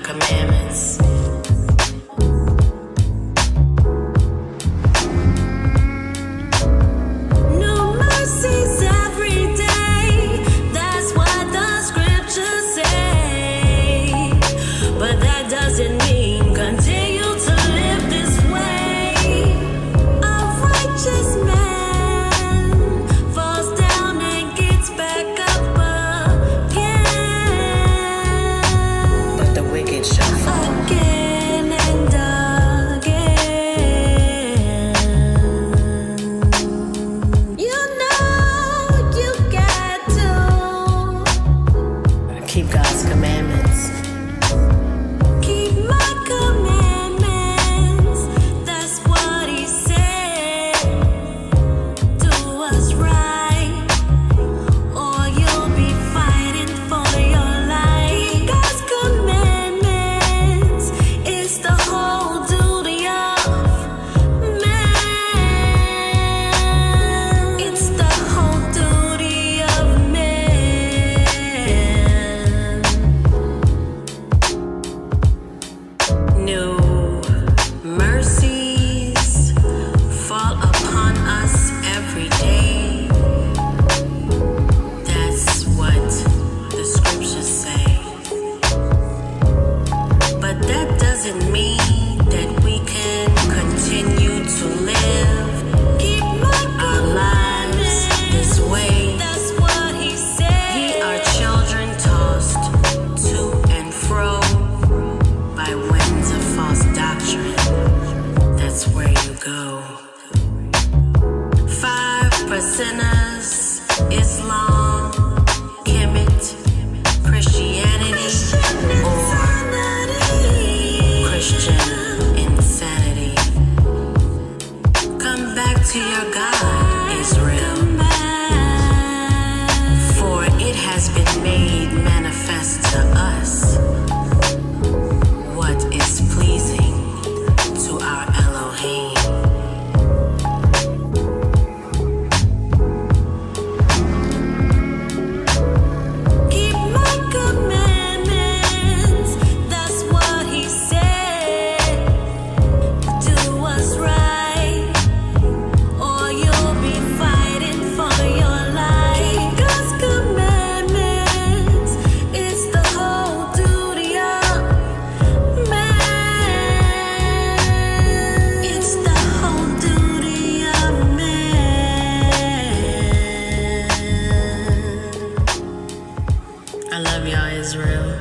commandments. New mercies every day. That's what the scriptures say. But that doesn't mean continue to live this way. A righteous man falls down and gets back up again. But the wicked shall fall again and again. You know you got to keep God's commandments. Keep my commandments. That's what he said. Do what's right, or you'll be fighting for your life. God's commandments is the whole duty of man. It's the whole duty of man. New mercies fall upon us every day. That's what the scriptures say. But that doesn't mean that we can continue to live our lives this way. That's what he said. Ye are children tossed to and fro by winds of false doctrine. That's where you go. 5%ers, Islam, Kemet, Christianity, or Christian insanity. Come back to your God, Israel. For it has been made manifest to us what is pleasing to our Elohim. Keep my commandments. That's what he said. Do what's right, or you'll be fighting for your life. God's commandments is the whole duty of man. It's the whole duty of man. I love y'all, Israel.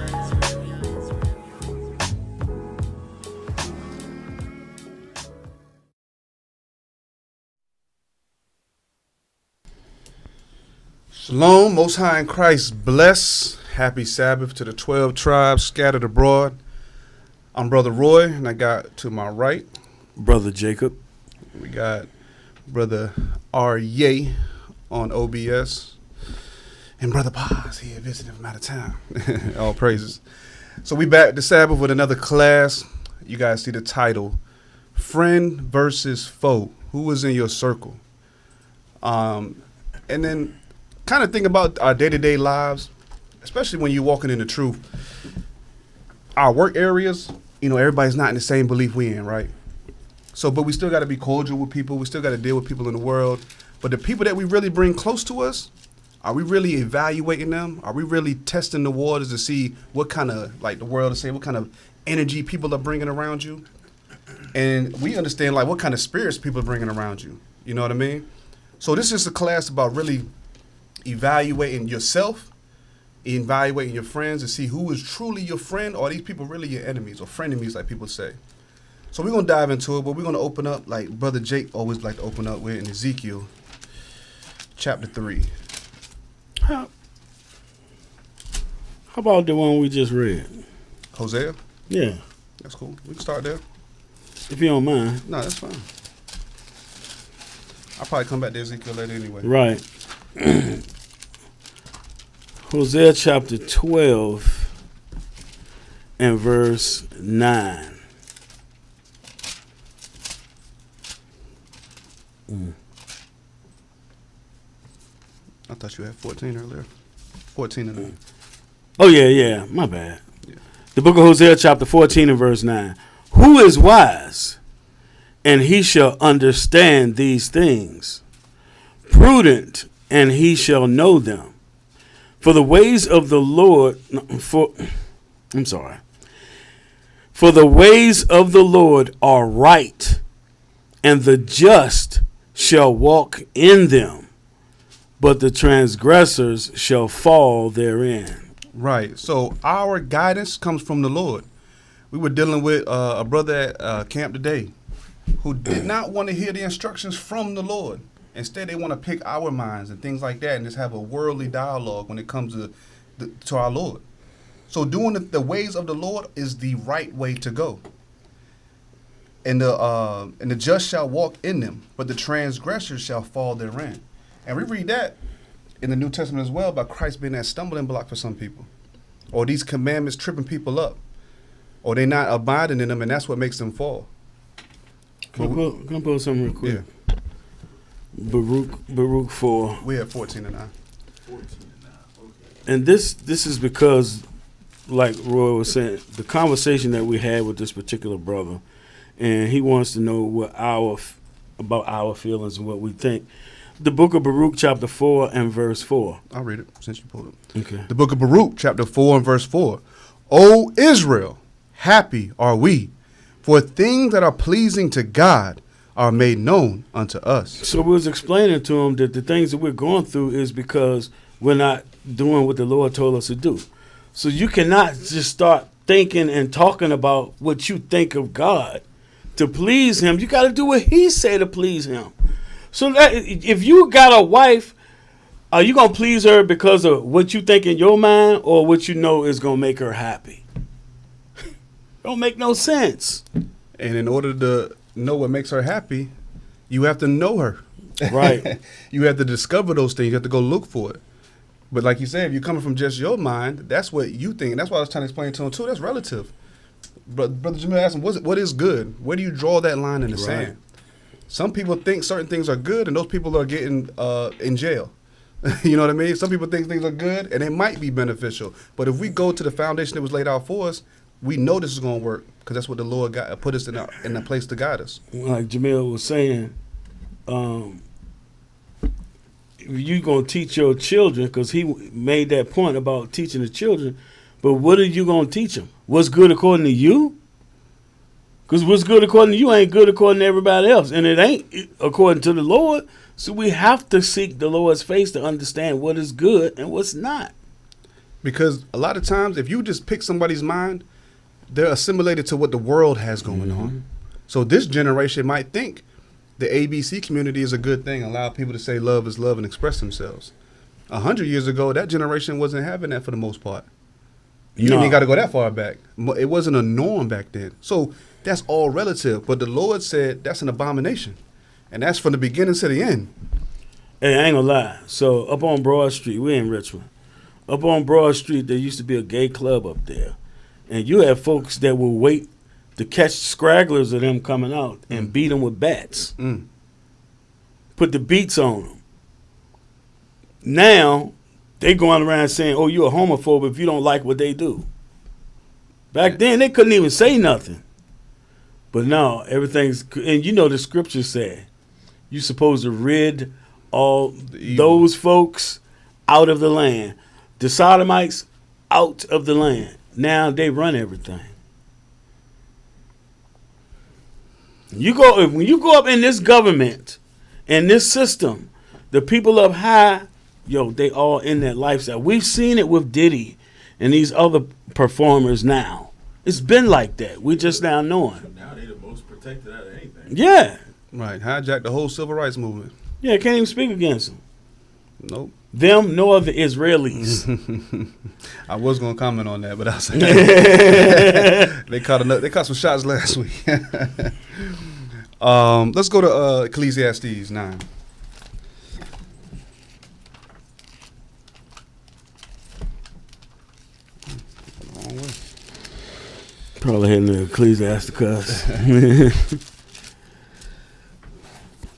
Shalom, Most High in Christ bless. Happy Sabbath to the 12 tribes scattered abroad. I'm Brother Roy, and I got to my right, Brother Jacob. we got Brother R. Ye on OBS, and Brother Paz here visiting from out of town. All praises. So we back to Sabbath with another class. You guys see the title, Friend versus Foe. Who is in your circle? And then kind of think about our day-to-day lives, especially when you're walking in the truth. Our work areas, everybody's not in the same belief we in, right? So, but we still got to be cordial with people. We still got to deal with people in the world. But the people that we really bring close to us, are we really evaluating them? Are we really testing the waters to see what kind of, like the world is saying, what kind of energy people are bringing around you? And we understand, like, what kind of spirits people are bringing around you. You know what I mean? So this is a class about really evaluating yourself, evaluating your friends to see who is truly your friend, or are these people really your enemies or frenemies, like people say. So we're going to dive into it, but we're going to open up, like Brother Jake always like to open up with, in Ezekiel chapter 3. How about the one we just read? Hosea? Yeah, That's cool. We can start there. if you don't mind. No, that's fine. I'll probably come back to Ezekiel later anyway. Right. Hosea chapter 12 and verse 9. I thought you had 14 earlier. 14 and 9. Oh, yeah, my bad. Yeah. The book of Hosea chapter 14 and verse 9. Who is wise? And he shall understand these things. Prudent, and he shall know them. For the ways of the Lord, for the ways of the Lord are right, and the just shall walk in them, but the transgressors shall fall therein. Right. So our guidance comes from the Lord. We were dealing with a brother at camp today who did not want to hear the instructions from the Lord. Instead, they want to pick our minds and things like that and just have a worldly dialogue when it comes to our Lord. So doing the ways of the Lord is the right way to go. And the just shall walk in them, but the transgressors shall fall therein. And we read that in the New Testament as well about Christ being that stumbling block for some people. Or these commandments tripping people up. Or they not abiding in them, and that's what makes them fall. Can I pull something real quick? Yeah. Baruch 4. We're at 14 and 9. 14 and 9. Okay. And this is because, like Roy was saying, the conversation that we had with this particular brother, and he wants to know about our feelings and what we think. The book of Baruch chapter 4 and verse 4. I'll read it since you pulled it. Okay. The book of Baruch chapter 4 and verse 4. O Israel, happy are we, for things that are pleasing to God are made known unto us. So we was explaining to him that the things that we're going through is because we're not doing what the Lord told us to do. So you cannot just start thinking and talking about what you think of God to please him. You got to do what he said to please him. So that if you got a wife, are you going to please her because of what you think in your mind or what you know is going to make her happy? Don't make no sense. And in order to know what makes her happy, you have to know her. Right. You have to discover those things. You have to go look for it. But like you said, if you're coming from just your mind, that's what you think. And that's what I was trying to explain to him, too. That's relative. But Brother Jamil asked him, what is good? Where do you draw that line in the sand? Some people think certain things are good, and those people are getting in jail. You know what I mean? Some people think things are good, and it might be beneficial. But if we go to the foundation that was laid out for us, we know this is going to work because that's what the Lord put us in a place to guide us. Like Jamil was saying, you're going to teach your children, because he made that point about teaching the children, but what are you going to teach them? What's good according to you? Because what's good according to you ain't good according to everybody else, and it ain't according to the Lord. So we have to seek the Lord's face to understand what is good and what's not. Because a lot of times, if you just pick somebody's mind, they're assimilated to what the world has going on. So this generation might think the ABC community is a good thing, allow people to say love is love and express themselves. 100 years ago, that generation wasn't having that for the most part. You didn't even got to go that far back. It wasn't a norm back then. So that's all relative. But the Lord said that's an abomination. And that's from the beginning to the end. Hey, I ain't gonna lie. So up on Broad Street, we in Richmond. Up on Broad Street, there used to be a gay club up there. And you have folks that will wait to catch scragglers of them coming out and beat them with bats. Put the beats on them. Now, they going around saying, oh, you're a homophobe if you don't like what they do. Back then, they couldn't even say nothing. But now, everything's, and you know the scripture said, you're supposed to rid all those folks out of the land. The Sodomites out of the land. Now they run everything. When you go up in this government, in this system, the people up high, they all in that lifestyle. We've seen it with Diddy and these other performers now. It's been like that. We just now knowing. Now they're the most protected out of anything. Yeah. Right. Hijack the whole civil rights movement. Yeah, can't even speak against them. Nope. Them nor the Israelis. I was going to comment on that, but I'll say they caught some shots last week. Let's go to Ecclesiastes 9. Probably hitting the Ecclesiasticus.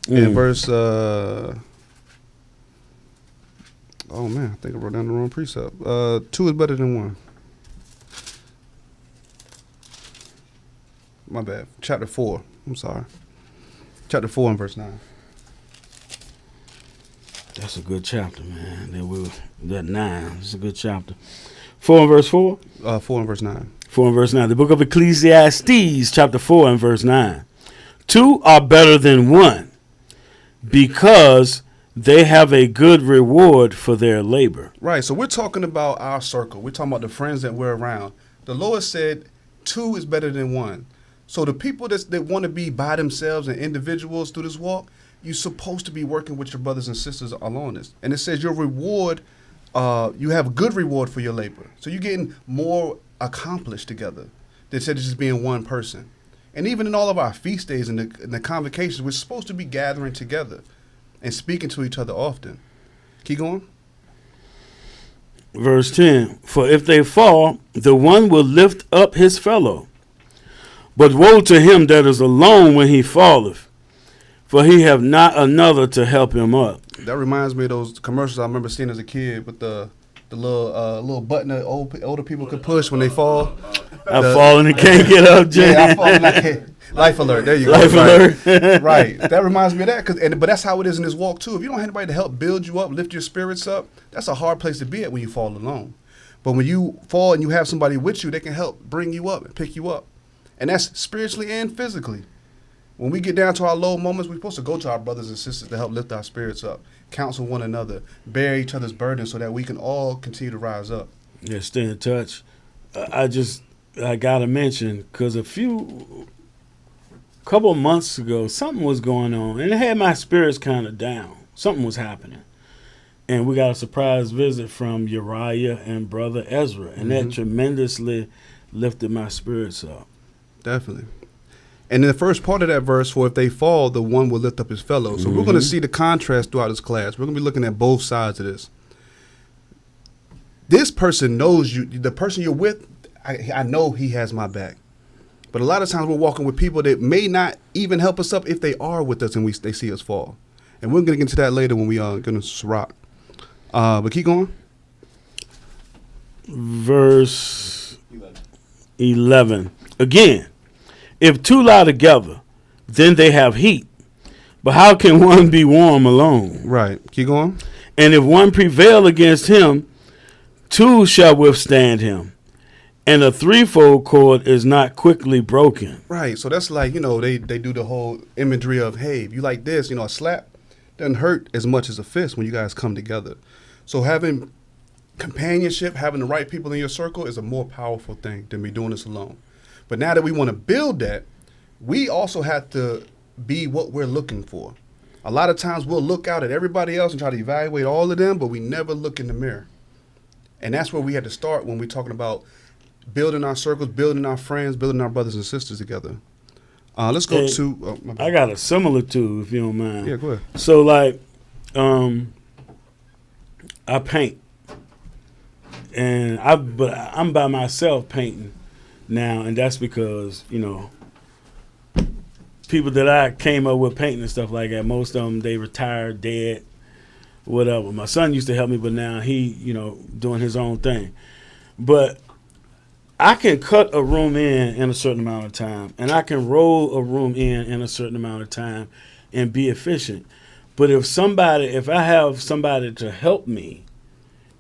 In verse, oh man, I think I wrote down the wrong precept. 2 is better than 1. my bad. Chapter 4. I'm sorry. Chapter 4 and verse 9. That's a good chapter, man. That 9. It's a good chapter. 4 and verse 4? 4 and verse 9. 4 and verse 9. The book of Ecclesiastes, chapter 4 and verse 9. 2 are better than 1, because they have a good reward for their labor. Right. So we're talking about our circle. We're talking about the friends that we're around. The Lord said 2 is better than 1. So the people that want to be by themselves and individuals through this walk, you're supposed to be working with your brothers and sisters along this. And it says your reward, you have a good reward for your labor. So you're getting more accomplished together instead of just being one person. And even in all of our feast days and the convocations, we're supposed to be gathering together and speaking to each other often. Keep going. Verse 10. For if they fall, the one will lift up his fellow. But woe to him that is alone when he falleth, for he have not another to help him up. That reminds me of those commercials I remember seeing as a kid with the little button that older people could push when they fall. I've fallen and can't get up, Jay. Yeah, I fall. Life alert. There you go. Life alert. Right. That reminds me of that. But that's how it is in this walk too. If you don't have anybody to help build you up, lift your spirits up, that's a hard place to be at when you fall alone. But when you fall and you have somebody with you, they can help bring you up and pick you up. And that's spiritually and physically. When we get down to our low moments, we're supposed to go to our brothers and sisters to help lift our spirits up, counsel one another, bear each other's burdens so that we can all continue to rise up. Yeah, stay in touch. I got to mention, because couple of months ago, something was going on, and it had my spirits kind of down. Something was happening. And we got a surprise visit from Uriah and Brother Ezra, and that tremendously lifted my spirits up. Definitely. And in the first part of that verse, for if they fall, the one will lift up his fellow. So we're going to see the contrast throughout this class. We're going to be looking at both sides of this. This person knows you. The person you're with, I know he has my back. But a lot of times we're walking with people that may not even help us up if they are with us and they see us fall. And we're going to get into that later when we get into Sirach. But keep going. Verse 11. Again, if 2 lie together, then they have heat. But how can one be warm alone? Right. Keep going. And if one prevail against him, 2 shall withstand him. And a threefold cord is not quickly broken. Right. So that's like, they do the whole imagery of, hey, if you like this, a slap doesn't hurt as much as a fist when you guys come together. So having companionship, having the right people in your circle is a more powerful thing than me doing this alone. But now that we want to build that, we also have to be what we're looking for. A lot of times we'll look out at everybody else and try to evaluate all of them, but we never look in the mirror. And that's where we had to start when we're talking about building our circles, building our friends, building our brothers and sisters together. Let's go to... my bad. I got a similar to, if you don't mind. Yeah, go ahead. So, I paint. And I'm by myself painting now, and that's because, people that I came up with painting and stuff like that, most of them, they retired, dead, whatever. My son used to help me, but now he, doing his own thing. But I can cut a room in a certain amount of time, and I can roll a room in a certain amount of time and be efficient. But if I have somebody to help me,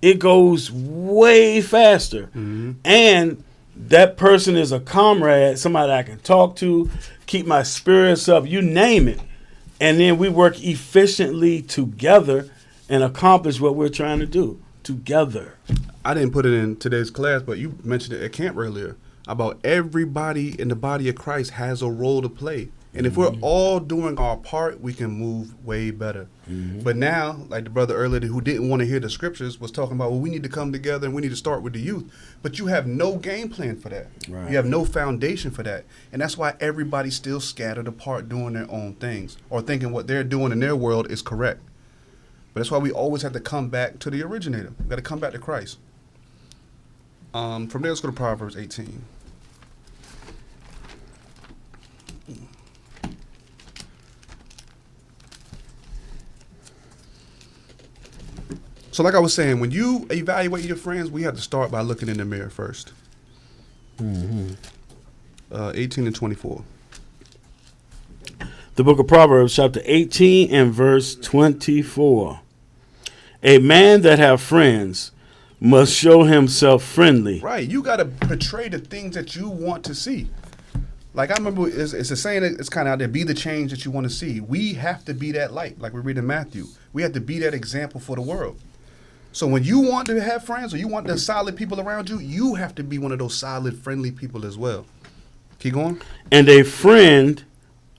it goes way faster. Mm-hmm. And that person is a comrade, somebody I can talk to, keep my spirits up, you name it. And then we work efficiently together and accomplish what we're trying to do together. I didn't put it in today's class, but you mentioned it at camp earlier about everybody in the body of Christ has a role to play. And if we're all doing our part, we can move way better. Mm-hmm. But now, like the brother earlier who didn't want to hear the scriptures was talking about, well, we need to come together and we need to start with the youth. But you have no game plan for that. Right. You have no foundation for that. And that's why everybody's still scattered apart doing their own things or thinking what they're doing in their world is correct. But that's why we always have to come back to the originator. We've got to come back to Christ. From there, let's go to Proverbs 18. So like I was saying, when you evaluate your friends, we have to start by looking in the mirror first. Mm-hmm. 18 and 24. The book of Proverbs, chapter 18 and verse 24. A man that have friends must show himself friendly. Right. You got to portray the things that you want to see. Like I remember, it's a saying that it's kind of out there, be the change that you want to see. We have to be that light, like we read in Matthew. We have to be that example for the world. So when you want to have friends or you want the solid people around you, you have to be one of those solid, friendly people as well. Keep going. And a friend,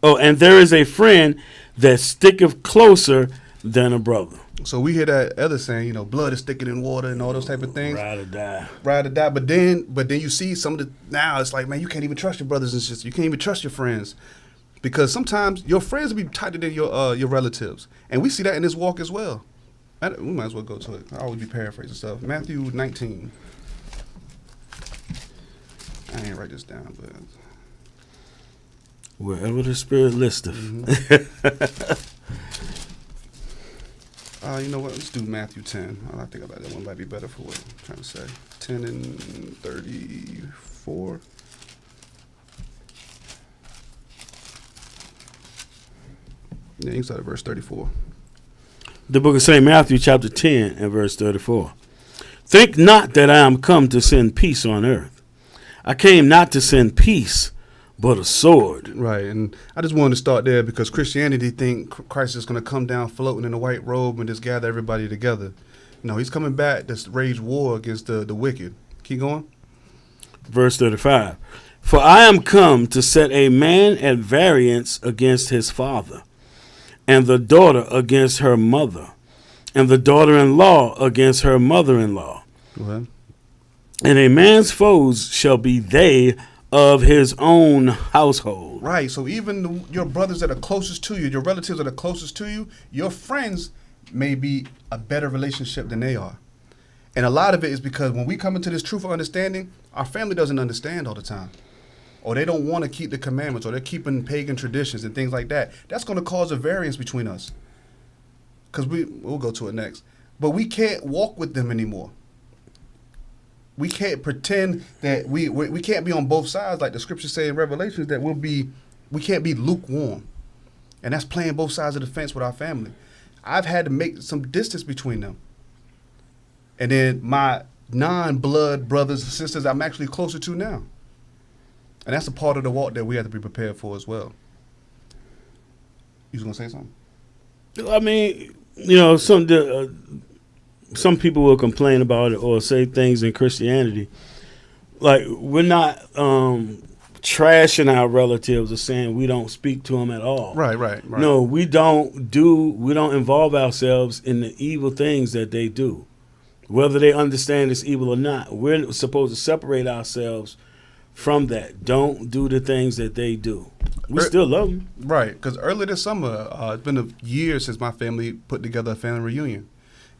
and there is a friend that sticketh closer than a brother. So we hear that other saying, you know, blood is thicker than water and all those type of things. Ride or die. Ride or die. But then you see some of the, now it's like, man, you can't even trust your brothers and sisters. You can't even trust your friends. Because sometimes your friends will be tighter than your relatives. And we see that in this walk as well. We might as well go to it. I always be paraphrasing stuff. Matthew 19. I ain't write this down, but. Wherever the Spirit listeth. Mm-hmm. You know what? Let's do Matthew 10. I think about that one might be better for what I'm trying to say. 10 and 34. Yeah, you can start at verse 34. The book of St. Matthew, chapter 10 and verse 34. Think not that I am come to send peace on earth. I came not to send peace, but a sword. Right, and I just wanted to start there because Christianity think Christ is going to come down floating in a white robe and just gather everybody together. No, he's coming back to wage war against the wicked. Keep going. Verse 35. For I am come to set a man at variance against his father, and the daughter against her mother, and the daughter-in-law against her mother-in-law. Go ahead. And a man's foes shall be they of his own household. Right, so even your brothers that are closest to you, your relatives that are closest to you, your friends may be a better relationship than they are. And a lot of it is because when we come into this truth of understanding, our family doesn't understand all the time. Or they don't want to keep the commandments, or they're keeping pagan traditions and things like that. That's going to cause a variance between us. Because we'll go to it next. But we can't walk with them anymore. We can't pretend that we can't be on both sides like the scriptures say in Revelations that we can't be lukewarm. And that's playing both sides of the fence with our family. I've had to make some distance between them. And then my non-blood brothers and sisters I'm actually closer to now. And that's a part of the walk that we have to be prepared for as well. You was going to say something? I mean, you know, some people will complain about it or say things in Christianity. Like, we're not trashing our relatives or saying we don't speak to them at all. Right. No, we don't involve ourselves in the evil things that they do. Whether they understand it's evil or not, we're supposed to separate ourselves from that. Don't do the things that they do. We still love them. Right, because earlier this summer, it's been a year since my family put together a family reunion.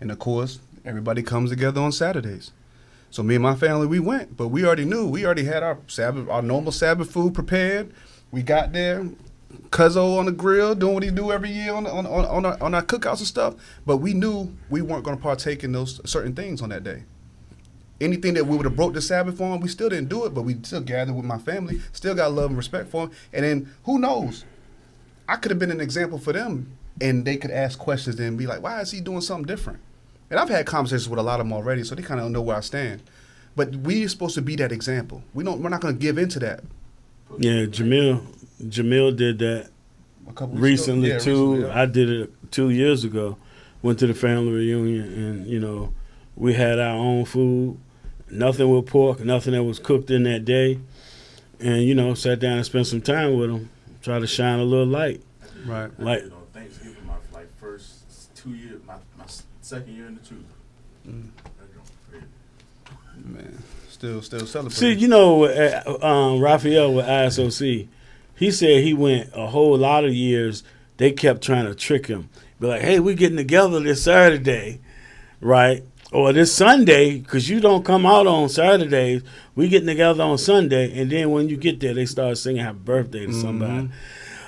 And of course, everybody comes together on Saturdays. So me and my family, we went, but we already knew. We already had our normal Sabbath food prepared. We got there, Cuzzo on the grill, doing what he do every year on our cookouts and stuff. But we knew we weren't going to partake in those certain things on that day. Anything that we would have broke the Sabbath on, we still didn't do it, but we still gathered with my family, still got love and respect for them. And then, who knows? I could have been an example for them, and they could ask questions and be like, why is he doing something different? And I've had conversations with a lot of them already, so they kind of know where I stand. But we're supposed to be that example. We're not going to give into that. Yeah, Jamil did that A couple weeks recently ago. too. Recently, yeah. I did it 2 years ago. Went to the family reunion, and you know, we had our own food. Nothing with pork, nothing that was cooked in that day. And, you know, sat down and spent some time with them. Try to shine a little light. Right. Like, You know, Thanksgiving, my first 2 years, my second year in the truth. Man, still celebrating. see, you know, Raphael with ISOC, he said he went a whole lot of years. They kept trying to trick him. Be like, hey, we're getting together this Saturday, right? Or this Sunday, because you don't come out on Saturdays. We getting together on Sunday, and then when you get there, they start singing happy birthday to somebody.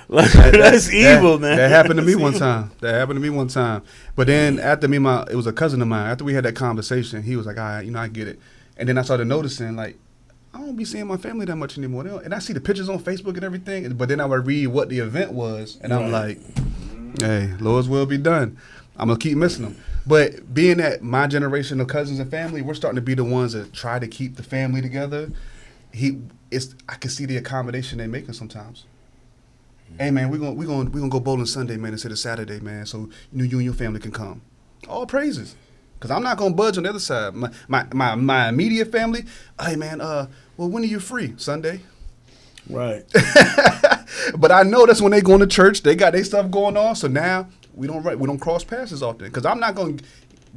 Like, that's evil, man. That happened to me That's one evil. time. But then after it was a cousin of mine. After we had that conversation, he was like, all right, I get it. And then I started noticing, like, I don't be seeing my family that much anymore. And I see the pictures on Facebook and everything, but then I would read what the event was, and I'm like, hey, Lord's will be done. I'm going to keep missing them. But being that my generation of cousins and family, we're starting to be the ones that try to keep the family together. I can see the accommodation they're making sometimes. Hey, man, we're gonna go bowling Sunday, man, instead of Saturday, man, so you and your family can come. All praises. Because I'm not going to budge on the other side. My immediate family, hey, man, well, when are you free? Sunday. Right. But I know that's when they going to church. They got their stuff going on. So now we don't cross paths as often. Because I'm not going to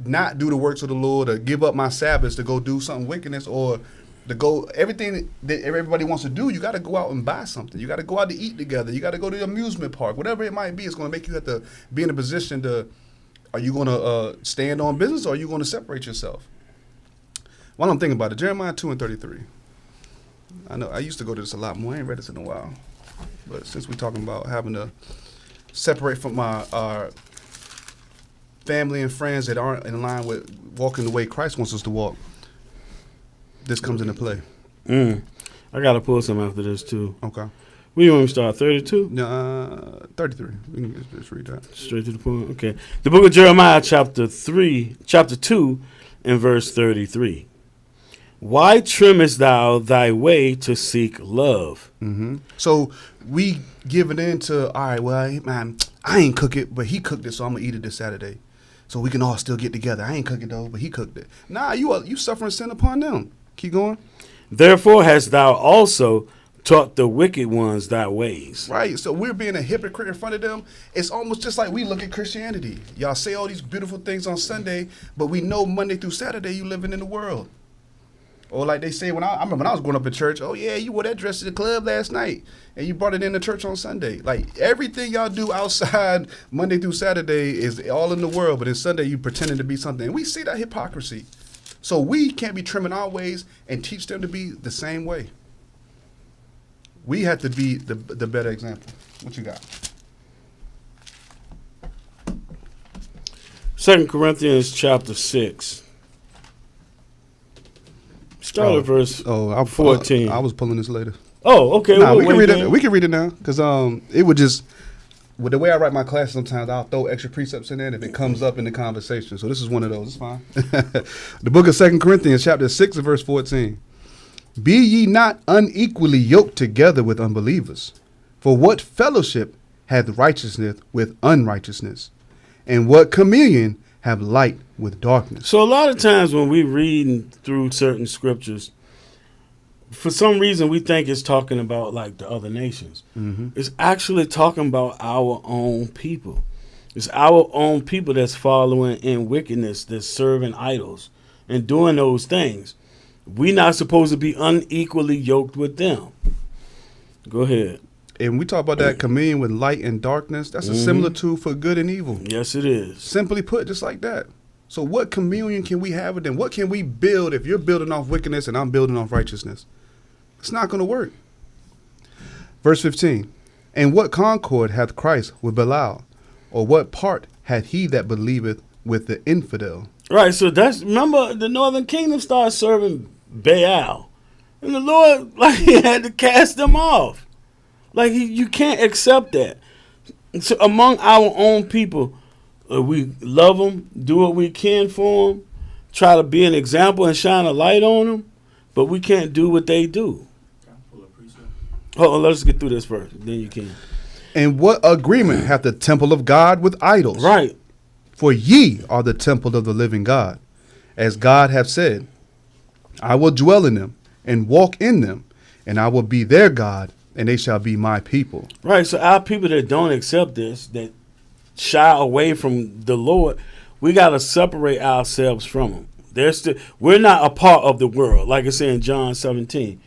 not do the works of the Lord or give up my Sabbaths to go do something wickedness or to go everything that everybody wants to do. You got to go out and buy something. You got to go out to eat together. You got to go to the amusement park. Whatever it might be, it's going to make you have to be in a position to. Are you going to stand on business or are you going to separate yourself? While I'm thinking about it, Jeremiah 2:33. I know I used to go to this a lot more. I ain't read this in a while. But since we're talking about having to separate from our family and friends that aren't in line with walking the way Christ wants us to walk, this comes into play. I got to pull some after this, too. Okay. Where you want me to start, 32? 33. We can just read that. Straight to the point? Okay. The book of Jeremiah, chapter 2, and verse 33. Why trimmest thou thy way to seek love? Mm-hmm. So we give it into, all right, well, man, I ain't cook it, but he cooked it, so I'm going to eat it this Saturday. So we can all still get together. I ain't cook it, though, but he cooked it. Nah, you suffering sin upon them. Keep going. Therefore hast thou also taught the wicked ones thy ways. Right. So we're being a hypocrite in front of them. It's almost just like we look at Christianity. Y'all say all these beautiful things on Sunday, but we know Monday through Saturday you living in the world. Or like they say I remember when I was growing up in church, oh yeah, you wore that dress to the club last night and you brought it into church on Sunday. Like everything y'all do outside Monday through Saturday is all in the world, but then Sunday you pretending to be something. And we see that hypocrisy. So we can't be trimming our ways and teach them to be the same way. We have to be the better example. What you got? 2 Corinthians chapter 6. Start at verse 14. I was pulling this later. Oh, okay. Nah, we can read it. We can read it now because it would just with the way I write my class. Sometimes I'll throw extra precepts in there if it comes up in the conversation. So this is one of those. It's fine. The book of 2 Corinthians chapter 6 and verse 14. Be ye not unequally yoked together with unbelievers. For what fellowship hath righteousness with unrighteousness? And what communion have light with darkness? So a lot of times when we read through certain scriptures, for some reason we think it's talking about like the other nations. Mm-hmm. It's actually talking about our own people. It's our own people that's following in wickedness, that's serving idols and doing those things. We're not supposed to be unequally yoked with them. Go ahead. And we talk about that communion with light and darkness. That's a similar tool for good and evil. Yes, it is. Simply put, just like that. So what communion can we have with them? What can we build if you're building off wickedness and I'm building off righteousness? It's not going to work. Verse 15. And what concord hath Christ with Belial? Or what part hath he that believeth with the infidel? Right, so remember the northern kingdom started serving Baal. And the Lord, he had to cast them off. You can't accept that. So among our own people, we love them, do what we can for them, try to be an example and shine a light on them, but we can't do what they do. Hold on, let's get through this first, then you can. And what agreement hath the temple of God with idols? Right. For ye are the temple of the living God. As God hath said, I will dwell in them and walk in them, and I will be their God, and they shall be my people. Right, so our people that don't accept this, that shy away from the Lord, we got to separate ourselves from them. We're not a part of the world. Like I said in John 17,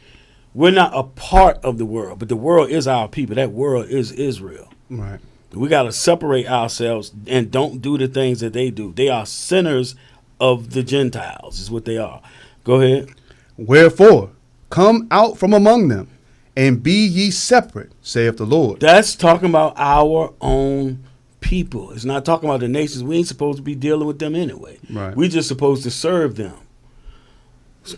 we're not a part of the world, but the world is our people. That world is Israel. Right. We got to separate ourselves and don't do the things that they do. They are sinners of the Gentiles is what they are. Go ahead. Wherefore, come out from among them, and be ye separate, saith the Lord. That's talking about our own people. It's not talking about the nations. We ain't supposed to be dealing with them anyway. Right. We just supposed to serve them.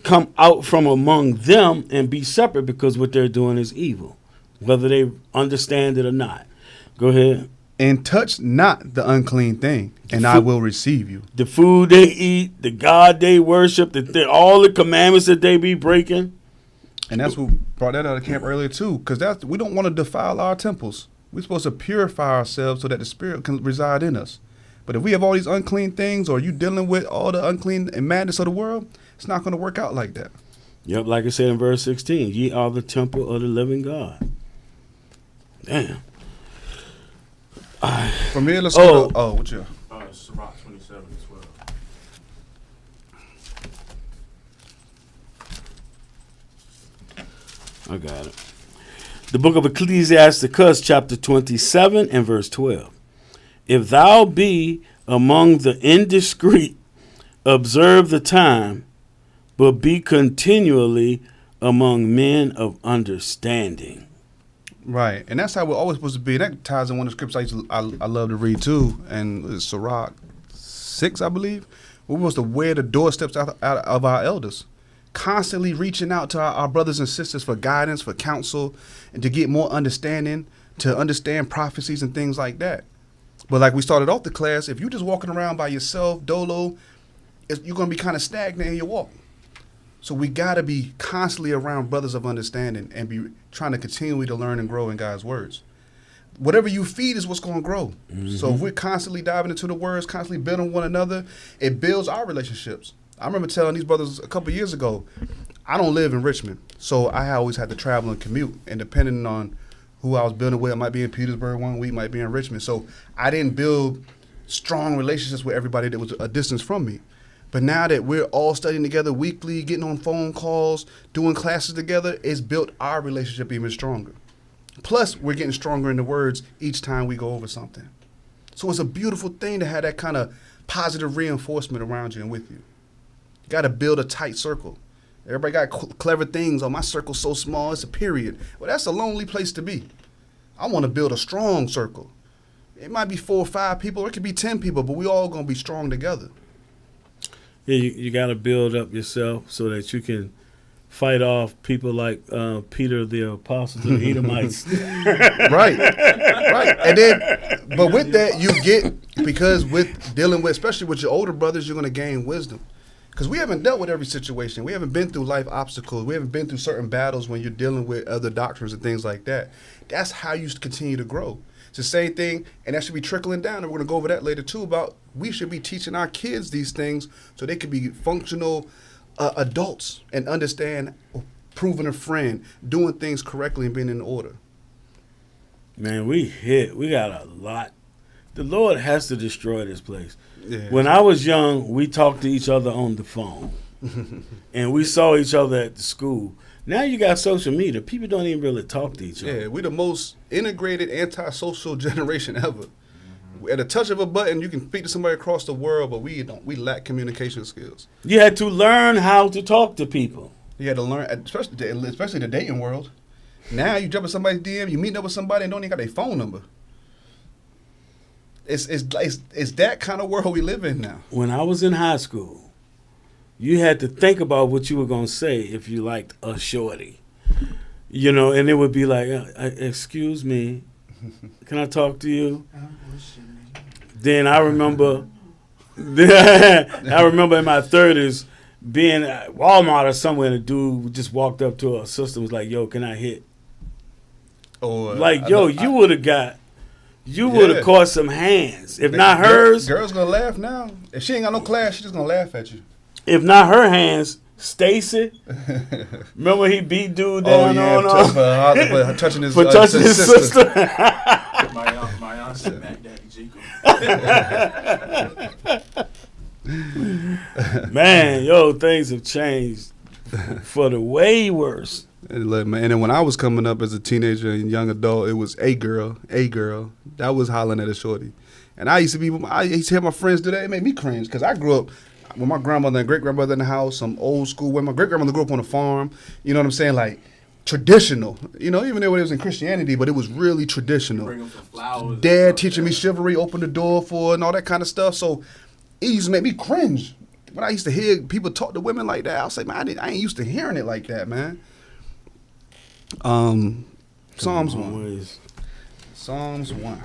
come out from among them and be separate, because what they're doing is evil, whether they understand it or not. Go ahead. And touch not the unclean thing, and I will receive you. The food they eat, the God they worship, all the commandments that they be breaking. And that's what brought that out of camp earlier too, because we don't want to defile our temples. We're supposed to purify ourselves so that the Spirit can reside in us. But if we have all these unclean things, or you dealing with all the unclean and madness of the world, it's not going to work out like that. Yep, like I said in verse 16, ye are the temple of the living God. Damn. From here, let's go to, what you? Sirach 27 as well. I got it. The book of Ecclesiasticus, chapter 27 and verse 12. If thou be among the indiscreet, observe the time, but be continually among men of understanding. Right, and that's how we're always supposed to be. That ties in one of the scriptures I love to read too, and it's Sirach 6, I believe. We're supposed to wear the doorsteps out of our elders, constantly reaching out to our brothers and sisters for guidance, for counsel, and to get more understanding, to understand prophecies and things like that. But like we started off the class, if you're just walking around by yourself, dolo, you're going to be kind of stagnant in your walk. So we got to be constantly around brothers of understanding and be trying to continually to learn and grow in God's words. Whatever you feed is what's going to grow. Mm-hmm. So if we're constantly diving into the words, constantly building one another, it builds our relationships. I remember telling these brothers a couple years ago, I don't live in Richmond, so I always had to travel and commute. And depending on who I was building with, I might be in Petersburg one week, might be in Richmond. So I didn't build strong relationships with everybody that was a distance from me. But now that we're all studying together weekly, getting on phone calls, doing classes together, it's built our relationship even stronger. Plus, we're getting stronger in the words each time we go over something. So it's a beautiful thing to have that kind of positive reinforcement around you and with you. You got to build a tight circle. Everybody got clever things. Oh, my circle's so small, it's a period. Well, that's a lonely place to be. I want to build a strong circle. It might be 4 or 5 people, or it could be 10 people, but we all going to be strong together. Yeah, you got to build up yourself so that you can fight off people like Peter the Apostle to the Edomites. Right. And then, but with that, you get, because with dealing with, especially with your older brothers, you're going to gain wisdom. Because we haven't dealt with every situation. We haven't been through life obstacles. We haven't been through certain battles when you're dealing with other doctrines and things like that. That's how you continue to grow. It's the same thing, and that should be trickling down. And we're going to go over that later, too, about we should be teaching our kids these things so they can be functional adults and understand proving a friend, doing things correctly and being in order. Man, we got a lot. The Lord has to destroy this place. Yeah. When I was young, we talked to each other on the phone. And we saw each other at the school. Now you got social media. People don't even really talk to each other. Yeah, we're the most integrated, antisocial generation ever. Mm-hmm. At a touch of a button, you can speak to somebody across the world, but we don't. We lack communication skills. You had to learn how to talk to people. You had to learn, especially the dating world. Now you jump in somebody's DM, you meet up with somebody and don't even got their phone number. It's that kind of world we live in now. When I was in high school, you had to think about what you were going to say if you liked a shorty. You know, and it would be like, excuse me, can I talk to you? Then I remember in my 30s being at Walmart or somewhere, and a dude just walked up to a sister and was like, yo, can I hit? Or you would have caught some hands. If not hers. Girl's going to laugh now. If she ain't got no class, she's just going to laugh at you. If not her hands, Stacy. Remember he beat dude down for touching his sister. My aunt said Mac Daddy Jico. Man, things have changed for the way worse. And then when I was coming up as a teenager and young adult, it was a girl. That was hollering at a shorty. And I used to hear my friends do that. It made me cringe because I grew up with my grandmother and great-grandmother in the house, some old school way. My great-grandmother grew up on a farm. You know what I'm saying? Like, traditional. You know, even though it was in Christianity, but it was really traditional. Bring them some flowers. Dad teaching me chivalry, open the door for, and all that kind of stuff. So it used to make me cringe. when I used to hear people talk to women like that, I was like, man, I ain't used to hearing it like that, man. Psalms 1. Psalms 1.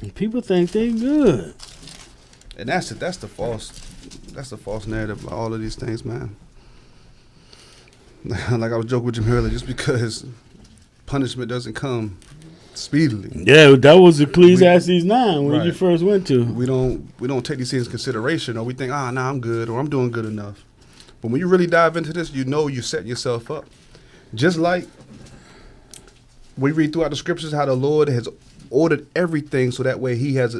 And people think they good. And that's the false narrative of all of these things, man. Like I was joking with Jim earlier, just because punishment doesn't come speedily. Yeah, that was Ecclesiastes 9 when Right. you first went to. We don't take these things into consideration, or we think, nah, I'm good, or I'm doing good enough. But when you really dive into this, you know you set yourself up. Just like we read throughout the scriptures how the Lord has ordered everything so that way he has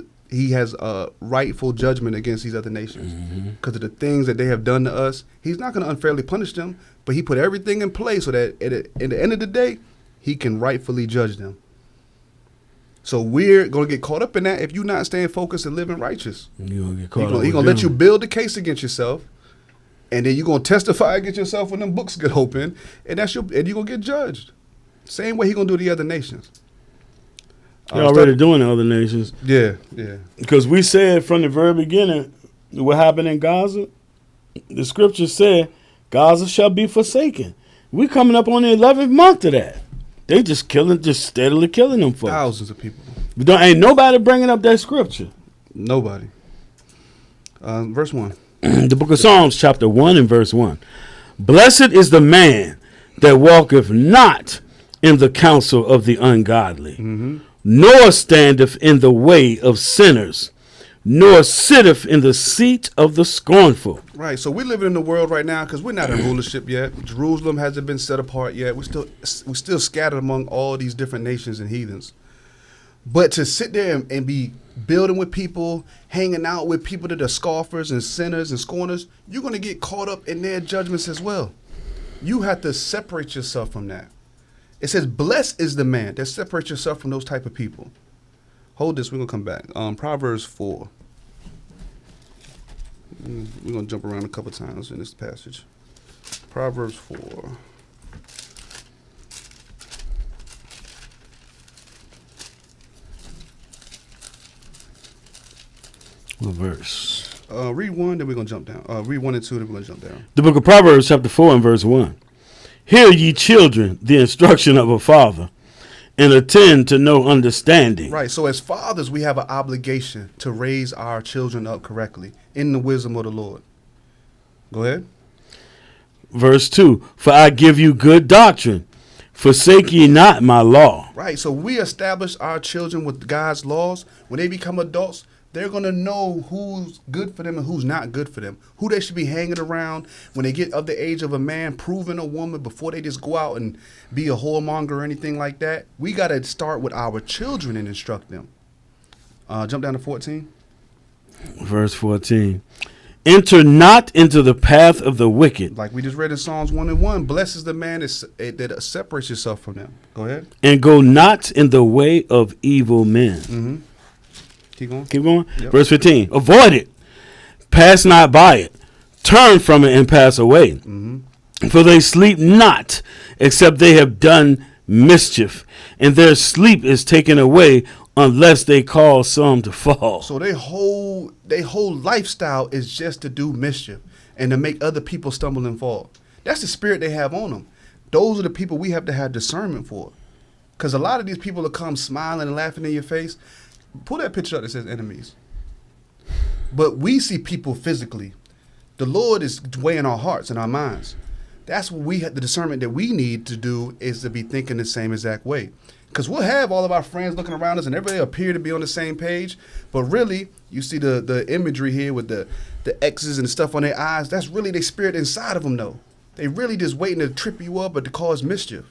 a rightful judgment against these other nations because of the things that they have done to us. He's not going to unfairly punish them, but he put everything in place so that at the end of the day, he can rightfully judge them. So we're going to get caught up in that if you're not staying focused and living righteous. You're going to get He's caught up. going to let you build the case against yourself, and then you're going to testify against yourself when them books get open, and you're going to get judged. Same way he's going to do the other nations. They're already doing the other nations. Yeah. Because we said from the very beginning what happened in Gaza. The scripture said Gaza shall be forsaken. We coming up on the 11th month of that. They just steadily killing them folks. Thousands of people. Ain't nobody bringing up that scripture. Nobody. Verse 1. The book of Psalms, chapter 1 and verse 1. Blessed is the man that walketh not in the counsel of the ungodly, nor standeth in the way of sinners, nor sitteth in the seat of the scornful. Right, so we're living in the world right now because we're not in rulership yet. Jerusalem hasn't been set apart yet. We're still scattered among all these different nations and heathens. But to sit there and be building with people, hanging out with people that are scoffers and sinners and scorners, you're going to get caught up in their judgments as well. You have to separate yourself from that. It says, blessed is the man that separates yourself from those type of people. Hold this, we're going to come back. Proverbs 4. We're going to jump around a couple times in this passage. Proverbs 4. What verse? Read 1, then we're going to jump down. Read 1 and 2, then we're going to jump down. The book of Proverbs, chapter 4 and verse 1. Hear ye children the instruction of a father, and attend to no understanding. Right, so as fathers, we have an obligation to raise our children up correctly in the wisdom of the Lord. Go ahead. Verse 2. For I give you good doctrine. Forsake ye not my law. Right, so we establish our children with God's laws. When they become adults, they're going to know who's good for them and who's not good for them, who they should be hanging around when they get of the age of a man, proving a woman before they just go out and be a whoremonger or anything like that. We got to start with our children and instruct them. Jump down to 14. Verse 14. Enter not into the path of the wicked. Like we just read in Psalms 1 and 1, blessed is the man that separates yourself from them. Go ahead. And go not in the way of evil men. Mm-hmm. Keep going. Keep going. Yep. Verse 15. Avoid it. Pass not by it. Turn from it and pass away. Mm-hmm. For they sleep not, except they have done mischief, and their sleep is taken away unless they cause some to fall. So their whole lifestyle is just to do mischief and to make other people stumble and fall. That's the spirit they have on them. Those are the people we have to have discernment for. Because a lot of these people will come smiling and laughing in your face. Pull that picture up that says enemies. But we see people physically. The Lord is weighing our hearts and our minds. That's what the discernment that we need to do is to be thinking the same exact way. Because we'll have all of our friends looking around us and everybody appear to be on the same page. But really, you see the imagery here with the X's and stuff on their eyes. That's really their spirit inside of them, though. They really just waiting to trip you up or to cause mischief.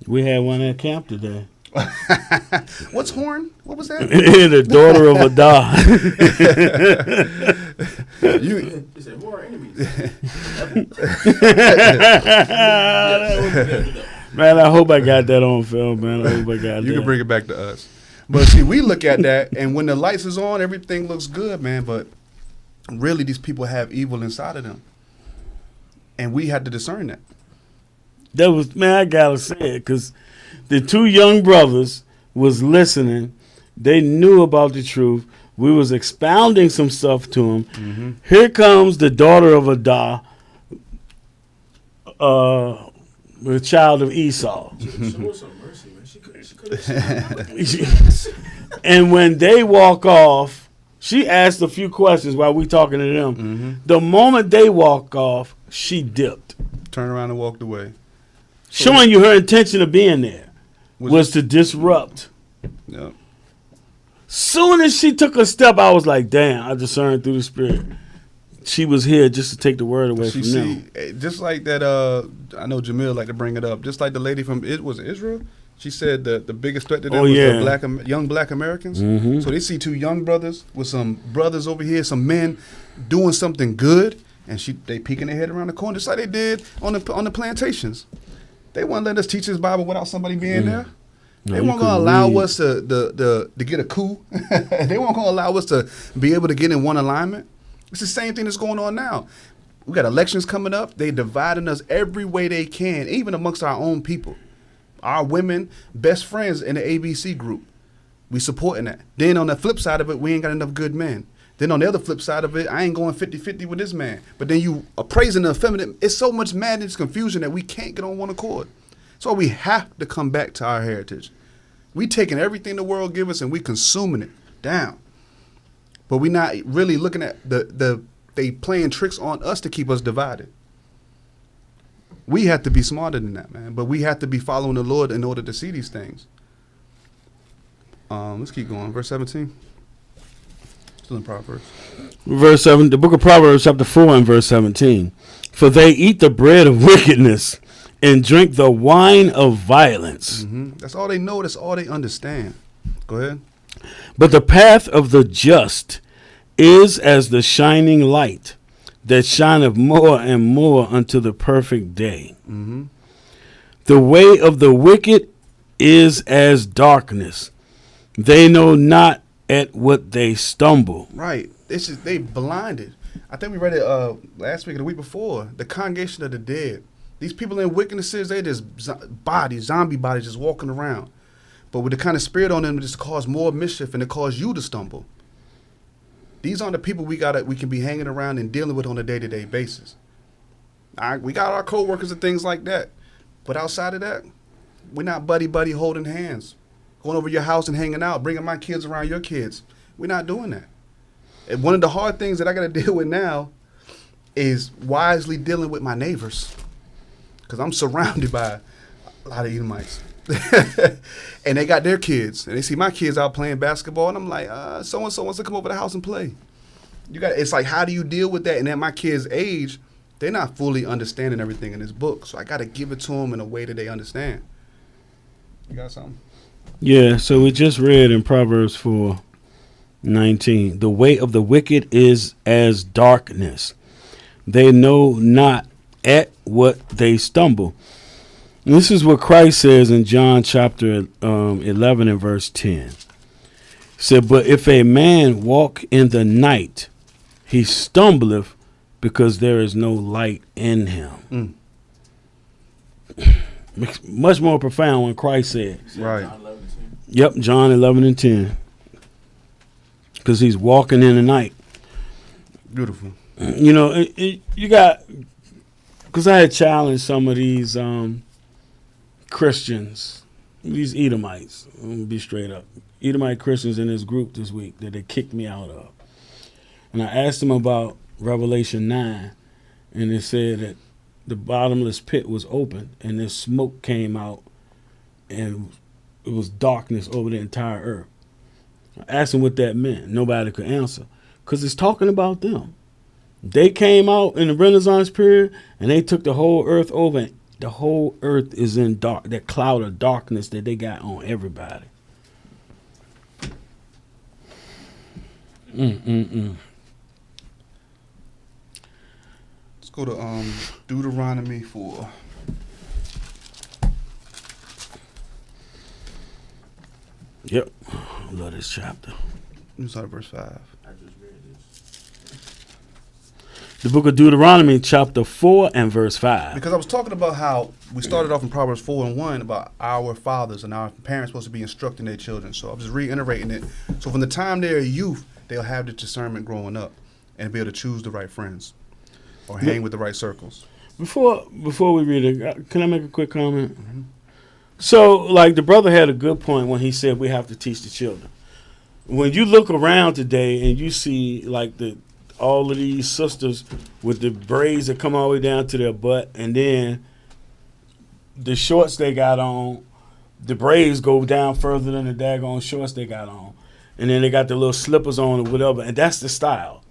We had one at camp today. What's horn? What was that? The daughter of a dog. You said, who are enemies? Man, I hope I got that on film, man. I hope I got that. You can bring it back to us. But see, we look at that, and when the lights is on, everything looks good, man. But really, these people have evil inside of them. And we had to discern that. That was, man, I gotta say it, because the two young brothers was listening They knew about the truth. We was expounding some stuff to them. Mm-hmm. Here comes the daughter of Adah, the child of Esau. Show her some mercy, man. She could have. And when they walk off, she asked a few questions while we talking to them. Mm-hmm. The moment they walk off, she dipped, Turned around and walked away. showing you her intention of being there was to disrupt. Yep. Soon as she took a step, I was like, damn, I discerned through the spirit. She was here just to take the word away from them. Just like that, I know Jamil like to bring it up. Just like the lady from Israel. She said the biggest threat to them was the young black Americans. Mm-hmm. So they see two young brothers with some brothers over here, some men doing something good, and they peeking their head around the corner, just like they did on the plantations. They won't let us teach this Bible without somebody being there. They weren't going to allow us to get a coup. They weren't going to allow us to be able to get in one alignment. It's the same thing that's going on now. We got elections coming up. They dividing us every way they can, even amongst our own people. Our women, best friends in the ABC group. We supporting that. Then on the flip side of it, we ain't got enough good men. Then on the other flip side of it, I ain't going 50-50 with this man. But then you are praising the feminine. It's so much madness, confusion that we can't get on one accord. That's why we have to come back to our heritage. We taking everything the world give us and we consuming it down. But we not really looking at they playing tricks on us to keep us divided. We have to be smarter than that, man. But we have to be following the Lord in order to see these things. Let's keep going. Verse 17. Still in Proverbs. Verse 7, the book of Proverbs, chapter 4 and verse 17. For they eat the bread of wickedness and drink the wine of violence. Mm-hmm. That's all they know. That's all they understand. Go ahead. But the path of the just is as the shining light that shineth more and more unto the perfect day. Mm-hmm. The way of the wicked is as darkness. They know not at what they stumble. Right. They blinded. I think we read it last week or the week before. The congregation of the dead. These people in wickednesses, they just zombie bodies just walking around. But with the kind of spirit on them, it just cause more mischief and it cause you to stumble. These aren't the people we can be hanging around and dealing with on a day-to-day basis. We got our co-workers and things like that. But outside of that, we're not buddy holding hands, going over your house and hanging out, bringing my kids around your kids. We're not doing that. And one of the hard things that I got to deal with now is wisely dealing with my neighbors, because I'm surrounded by a lot of Edomites. And they got their kids, and they see my kids out playing basketball, and I'm like, so-and-so wants to come over to the house and play. It's like, how do you deal with that? And at my kids' age, they're not fully understanding everything in this book, so I got to give it to them in a way that they understand. You got something? Yeah, so we just read in Proverbs 4:19, the way of the wicked is as darkness. They know not at what they stumble. And this is what Christ says in John chapter 11 and verse 10. He said, but if a man walk in the night, he stumbleth because there is no light in him. Much more profound when Christ said. Right. John 11 and 10. Yep, John 11 and 10. Because he's walking in the night. Beautiful. You know, you got, because I had challenged some of these Christians, these Edomites, I'm going to be straight up, Edomite Christians in this group this week that they kicked me out of. And I asked them about Revelation 9, and they said that the bottomless pit was open, and this smoke came out, and it was darkness over the entire earth. I asked them what that meant. Nobody could answer, because it's talking about them. They came out in the Renaissance period, and they took the whole earth over, and the whole earth is in dark, that cloud of darkness that they got on everybody. Let's go to Deuteronomy 4. Yep. I love this chapter. Let me start at verse 5. I just read this. The book of Deuteronomy, chapter 4 and verse 5. Because I was talking about how we started off in Proverbs 4 and 1 about our fathers and our parents supposed to be instructing their children. So I'm just reiterating it. So from the time they're a youth, they'll have the discernment growing up and be able to choose the right friends or hang with the right circles. Before we read it, can I make a quick comment? Mm-hmm. So, like, the brother had a good point when he said we have to teach the children. When you look around today and you see, like, all of these sisters with the braids that come all the way down to their butt, and then the shorts they got on, the braids go down further than the daggone shorts they got on, and then they got the little slippers on or whatever, and that's the style.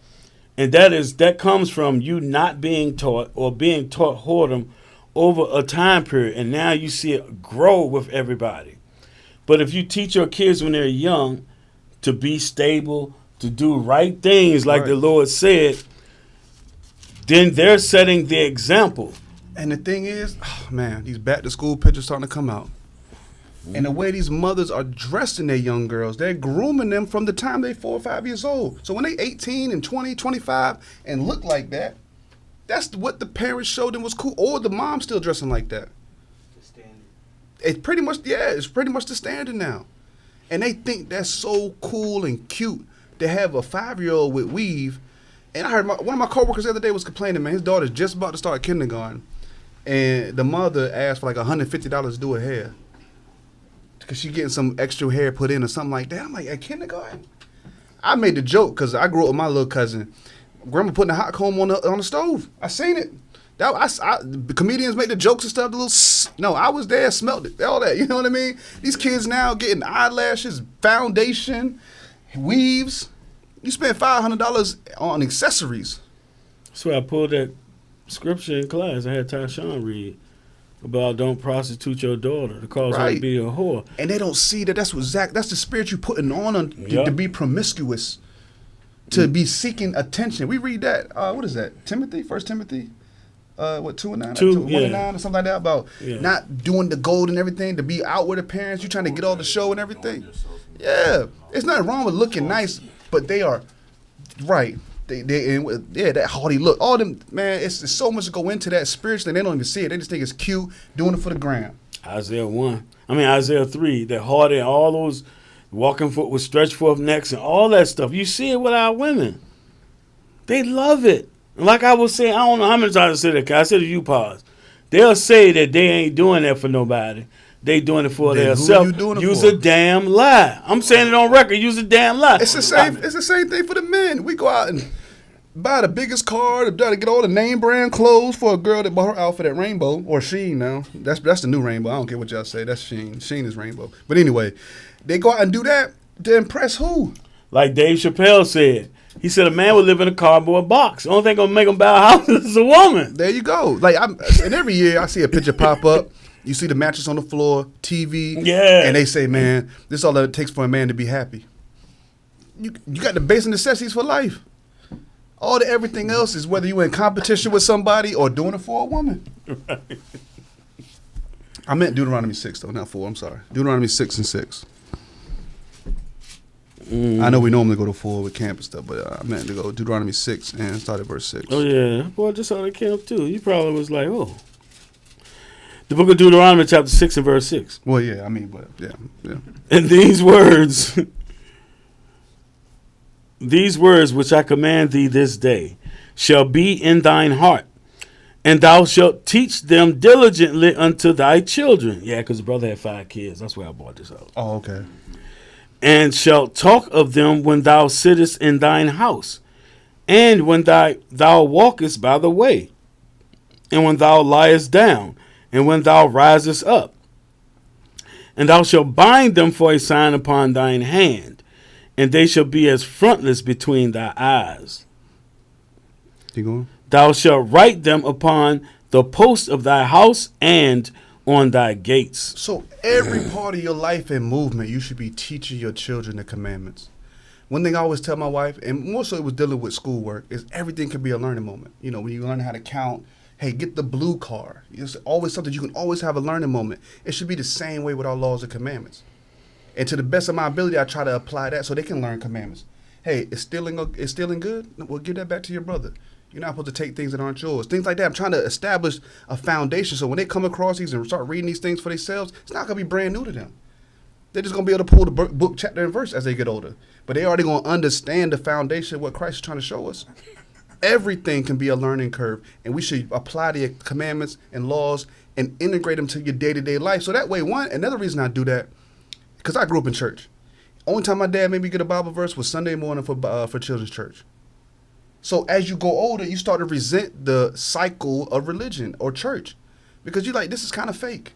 And that comes from you not being taught or being taught whoredom over a time period, and now you see it grow with everybody. But if you teach your kids when they're young to be stable, to do right things like the Lord said, then they're setting the example. And the thing is, oh man, these back to school pictures starting to come out. And the way these mothers are dressing their young girls, they're grooming them from the time they're 4 or 5 years old. So when they 18 and 20, 25 and look like that, that's what the parents showed them was cool. Or the mom still dressing like that. The standard. It's pretty much the standard now. And they think that's so cool and cute to have a 5-year-old with weave. And I heard one of my coworkers the other day was complaining, man, his daughter's just about to start kindergarten. And the mother asked for like $150 to do her hair. Because she getting some extra hair put in or something like that. I'm like, at kindergarten? I made the joke because I grew up with my little cousin. Grandma putting a hot comb on the stove. I seen it. The comedians make the jokes and stuff. No, I was there, smelled it, all that. You know what I mean? These kids now getting eyelashes, foundation, weaves. You spend $500 on accessories. So I pulled that scripture in class. I had Tyshawn read about don't prostitute your daughter to cause her to be a whore. And they don't see that that's the spirit you putting on to be promiscuous, to be seeking attention. We read that. What is that? Timothy, 1 Timothy, 2 and 9? 1 and 9 or something like that about not doing the gold and everything, to be out with the parents. You trying to get all the show and everything. Yeah. It's nothing wrong with looking nice, but they are, right. That haughty look. All them, man, it's so much to go into that spiritually. They don't even see it. They just think it's cute, doing it for the gram. Isaiah 3, that haughty, all those walking foot with stretched forth necks and all that stuff. You see it with our women. They love it. Like I was saying, I don't know how many times I said that. I said to you, pause. They'll say that they ain't doing that for nobody. They doing it for themselves. Use a damn lie. I'm saying it on record. Use a damn lie. It's the same. It's the same thing for the men. We go out and buy the biggest car to get all the name brand clothes for a girl that bought her outfit at Rainbow or Sheen. Now that's the new Rainbow. I don't care what y'all say. That's Sheen. Sheen is Rainbow. But anyway, they go out and do that to impress who? Like Dave Chappelle said. He said a man would live in a cardboard box. The only thing gonna make him buy a house is a woman. There you go. Like and every year I see a picture pop up. You see the mattress on the floor, TV, and they say, man, this is all that it takes for a man to be happy. You got the basic necessities for life. All the everything else is whether you're in competition with somebody or doing it for a woman. Right. I meant Deuteronomy 6, though, not 4. I'm sorry. Deuteronomy 6 and 6. I know we normally go to 4 with camp and stuff, but I meant to go Deuteronomy 6 and start at verse 6. Oh, yeah. Boy, just saw the camp, too. You probably was like, oh. The book of Deuteronomy, chapter 6 and verse 6. Well, yeah, I mean, but yeah. And these words which I command thee this day shall be in thine heart, and thou shalt teach them diligently unto thy children. Yeah, because the brother had 5 kids. That's where I bought this out. Oh, okay. And shalt talk of them when thou sittest in thine house, and when thou walkest by the way, and when thou liest down, and when thou risest up. And thou shalt bind them for a sign upon thine hand, and they shall be as frontlets between thy eyes. Keep going. Thou shalt write them upon the posts of thy house and on thy gates. So every part of your life and movement, you should be teaching your children the commandments. One thing I always tell my wife, and more so it was dealing with schoolwork, is everything can be a learning moment. You know, when you learn how to count, hey, get the blue car. It's always something you can always have a learning moment. It should be the same way with our laws and commandments. And to the best of my ability, I try to apply that so they can learn commandments. Hey, is stealing good? Well, give that back to your brother. You're not supposed to take things that aren't yours. Things like that. I'm trying to establish a foundation so when they come across these and start reading these things for themselves, it's not going to be brand new to them. They're just going to be able to pull the book, chapter, and verse as they get older. But they already going to understand the foundation of what Christ is trying to show us. Everything can be a learning curve, and we should apply the commandments and laws and integrate them to your day-to-day life. So that way, another reason I do that, because I grew up in church. Only time my dad made me get a Bible verse was Sunday morning for children's church. So as you go older, you start to resent the cycle of religion or church because you're like, this is kind of fake.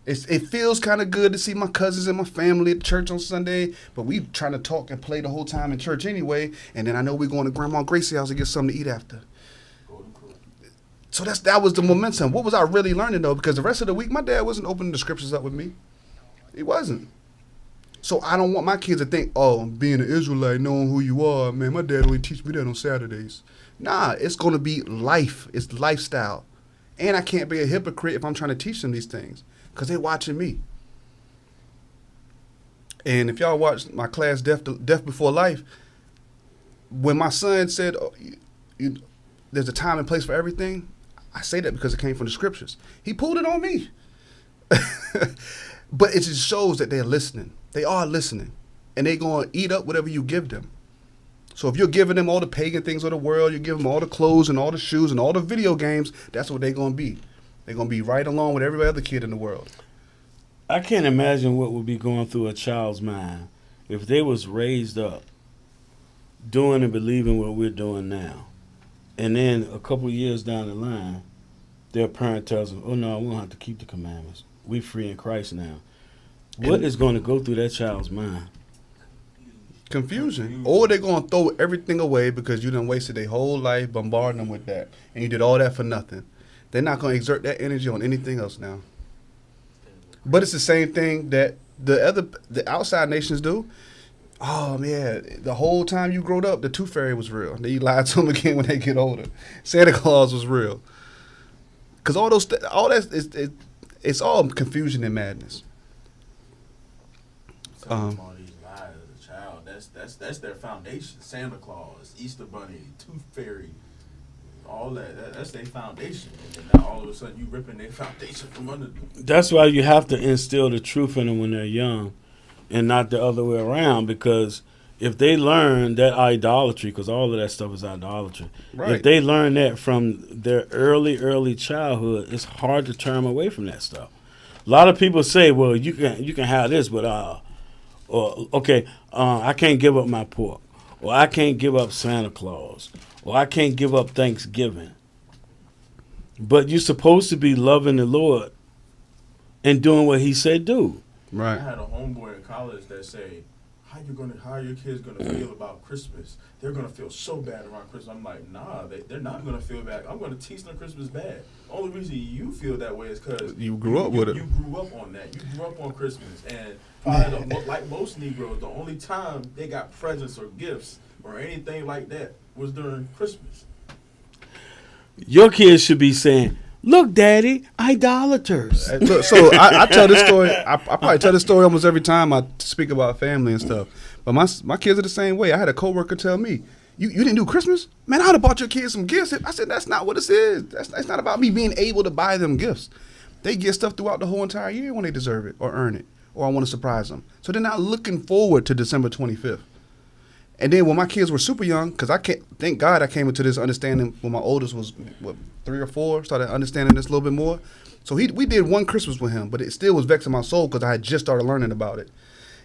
It feels kind of good to see my cousins and my family at church on Sunday, but we trying to talk and play the whole time in church anyway. And then I know we're going to Grandma Gracie's house to get something to eat after. So that was the momentum. What was I really learning though? Because the rest of the week, my dad wasn't opening the scriptures up with me. He wasn't. So I don't want my kids to think, oh, being an Israelite, knowing who you are, man, my dad only teach me that on Saturdays. Nah, it's going to be life. It's lifestyle. And I can't be a hypocrite if I'm trying to teach them these things because they're watching me. And if y'all watch my class, Death Before Life, when my son said, oh, there's a time and place for everything, I say that because it came from the scriptures. He pulled it on me. But it just shows that they're listening. They are listening. And they're going to eat up whatever you give them. So if you're giving them all the pagan things of the world, you give them all the clothes and all the shoes and all the video games, that's what they're going to be. They're going to be right along with every other kid in the world. I can't imagine what would be going through a child's mind if they was raised up doing and believing what we're doing now. And then a couple of years down the line, their parent tells them, oh, no, we don't have to keep the commandments. We're free in Christ now. What is going to go through that child's mind? Confusion. Or they're going to throw everything away because you done wasted their whole life bombarding them with that. And you did all that for nothing. They're not going to exert that energy on anything else now. But it's the same thing that the outside nations do. Oh, man, the whole time you growed up, the tooth fairy was real. Then you lied to them again when they get older. Santa Claus was real. Because it's all confusion and madness. All these lies as a child, that's their foundation. Santa Claus, Easter Bunny, Tooth Fairy, all that's their foundation. And then now all of a sudden you ripping their foundation from under them. That's why you have to instill the truth in them when they're young and not the other way around, because if they learn that idolatry, because all of that stuff is idolatry, right. If they learn that from their early childhood, it's hard to turn them away from that stuff. A lot of people say, well, you can have this, but I can't give up my pork, or I can't give up Santa Claus, or I can't give up Thanksgiving. But you're supposed to be loving the Lord and doing what He said do. Right. I had a homeboy in college that say, how are your kids gonna feel about Christmas? They're gonna feel so bad around Christmas. I'm like, nah, they're not gonna feel bad. I'm gonna teach them Christmas bad. The only reason you feel that way is because you grew up with it. You grew up on that. You grew up on Christmas, and probably like most Negroes, the only time they got presents or gifts or anything like that was during Christmas. Your kids should be saying, look, Daddy, idolaters. Look, so I tell this story. I probably tell this story almost every time I speak about family and stuff. But my kids are the same way. I had a coworker tell me, you didn't do Christmas? Man, I'd have bought your kids some gifts. I said, that's not what this is. That's not about me being able to buy them gifts. They get stuff throughout the whole entire year when they deserve it or earn it, or I want to surprise them. So they're not looking forward to December 25th. And then when my kids were super young, because thank God I came into this understanding when my oldest was 3 or 4, started understanding this a little bit more. So we did one Christmas with him, but it still was vexing my soul because I had just started learning about it.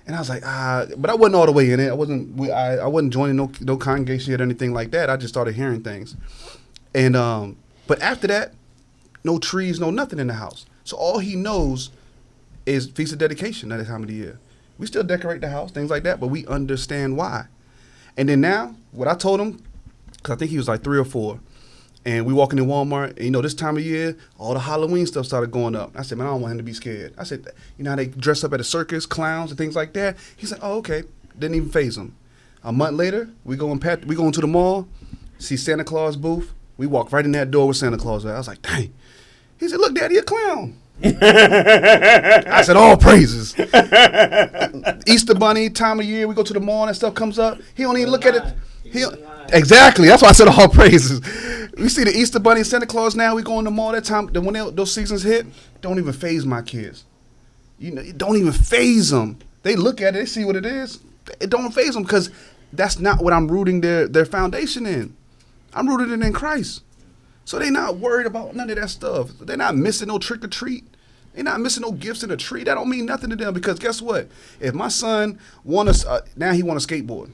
And I was like, but I wasn't all the way in it. I wasn't joining no congregation yet or anything like that. I just started hearing things. And but after that, no trees, no nothing in the house. So all he knows is Feast of Dedication at that time of the year. We still decorate the house, things like that, but we understand why. And then now, what I told him, because I think he was like 3 or 4, and we walking in Walmart, and this time of year, all the Halloween stuff started going up. I said, man, I don't want him to be scared. I said, how they dress up at a circus, clowns and things like that? He said, oh, okay. Didn't even faze him. A month later, we go into the mall, see Santa Claus booth. We walk right in that door with Santa Claus. I was like, dang. He said, look, Daddy, a clown. I said, all praises. Easter Bunny, time of year, we go to the mall and that stuff comes up. He don't even look at it. Exactly. That's why I said all praises. We see the Easter Bunny and Santa Claus now. We go in the mall that time. Then when those seasons hit, don't even phase my kids. You know, it don't even phase them. They look at it, they see what it is. It don't phase them because that's not what I'm rooting their foundation in. I'm rooted in Christ. So they not worried about none of that stuff. They're not missing no trick or treat. They're not missing no gifts in the tree. That don't mean nothing to them because guess what? If my son now he want a skateboard.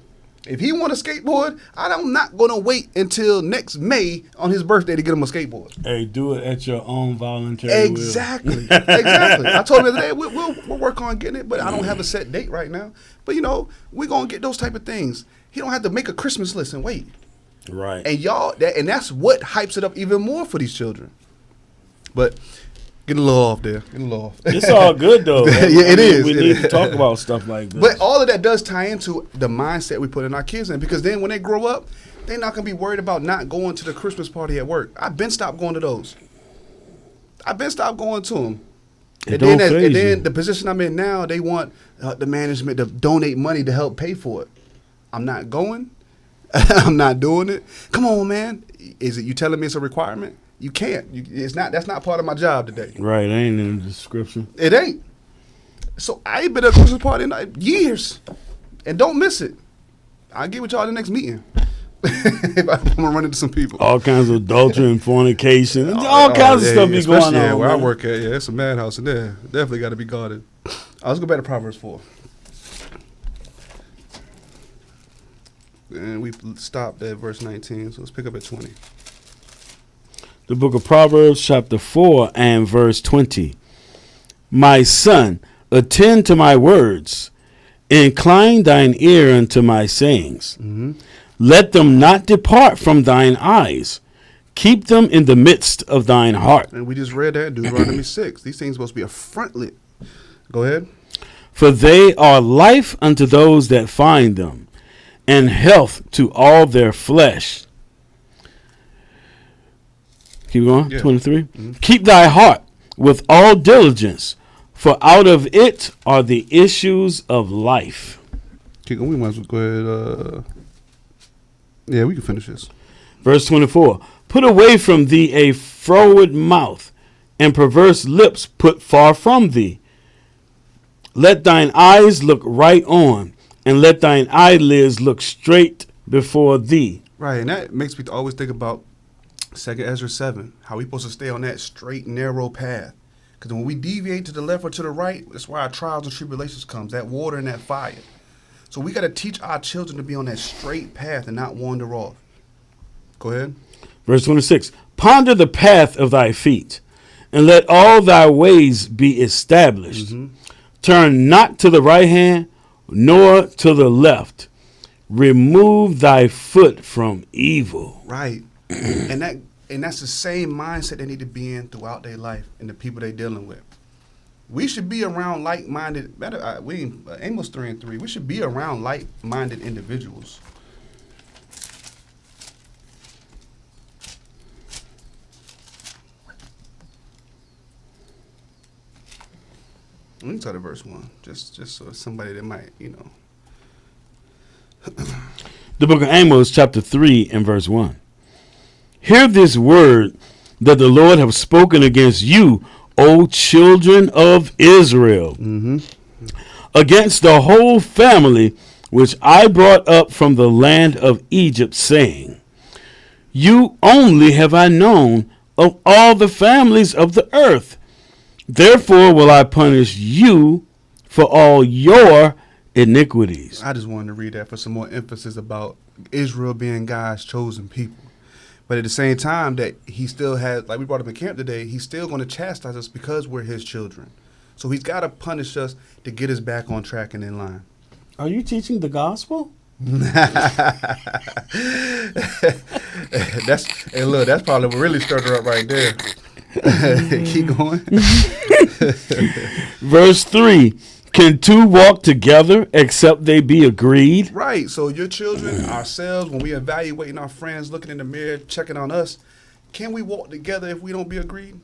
If he want a skateboard, I'm not going to wait until next May on his birthday to get him a skateboard. Hey, do it at your own voluntary Exactly. Exactly. I told him the other day, we'll work on getting it, but I don't have a set date right now. But, we're going to get those type of things. He don't have to make a Christmas list and wait. Right. And that's what hypes it up even more for these children. But getting a little off there. It's all good, though. Yeah, it is. We need to talk about stuff like this. But all of that does tie into the mindset we put in our kids in because then when they grow up, they're not going to be worried about not going to the Christmas party at work. I've been stopped going to those. I've been stopped going to them. And then the position I'm in now, they want the management to donate money to help pay for it. I'm not going. I'm not doing it. Come on, man. Is it you telling me it's a requirement? You can't. It's not. That's not part of my job today. Right. Ain't in the description. It ain't. So I ain't been at a Christmas party in years, and don't miss it. I'll get with y'all at the next meeting. If I'm gonna run into some people. All kinds of adultery and fornication, all kinds of stuff be going on. Yeah, where I man. work at, it's a madhouse in there. Definitely got to be guarded. Let's go back to Proverbs 4. And we stopped at verse 19, so let's pick up at 20. The book of Proverbs, chapter 4 and verse 20. My son, attend to my words. Incline thine ear unto my sayings. Mm-hmm. Let them not depart from thine eyes. Keep them in the midst of thine heart. And we just read that in Deuteronomy 6. These things are supposed to be a frontlet. Go ahead. For they are life unto those that find them, and health to all their flesh. Keep going. Yeah. 23. Mm-hmm. Keep thy heart with all diligence, for out of it are the issues of life. Keep going. We might as well go ahead. Yeah, we can finish this. Verse 24. Put away from thee a froward mouth, and perverse lips put far from thee. Let thine eyes look right on, and let thine eyelids look straight before thee. Right, and that makes me always think about 2 Ezra 7, how we supposed to stay on that straight, narrow path. Because when we deviate to the left or to the right, that's why our trials and tribulations comes, that water and that fire. So we got to teach our children to be on that straight path and not wander off. Go ahead. Verse 26. Ponder the path of thy feet, and let all thy ways be established. Mm-hmm. Turn not to the right hand, nor to the left. Remove thy foot from evil. Right. and that's the same mindset they need to be in throughout their life and the people they're dealing with. We should be around like-minded, Amos 3 and 3, we should be around like-minded individuals. Let me start at verse 1, just so somebody that might, The book of Amos, chapter 3 and verse 1. Hear this word that the Lord have spoken against you, O children of Israel, against the whole family which I brought up from the land of Egypt, saying, you only have I known of all the families of the earth. Therefore will I punish you for all your iniquities. I just wanted to read that for some more emphasis about Israel being God's chosen people. But at the same time that he still has, like we brought up in camp today, he's still going to chastise us because we're his children. So he's got to punish us to get us back on track and in line. Are you teaching the gospel? That's probably what really stirred her up right there. Keep going. Verse 3. Can two walk together except they be agreed? Right. So your children, ourselves, when we evaluating our friends, looking in the mirror, checking on us, can we walk together if we don't be agreed?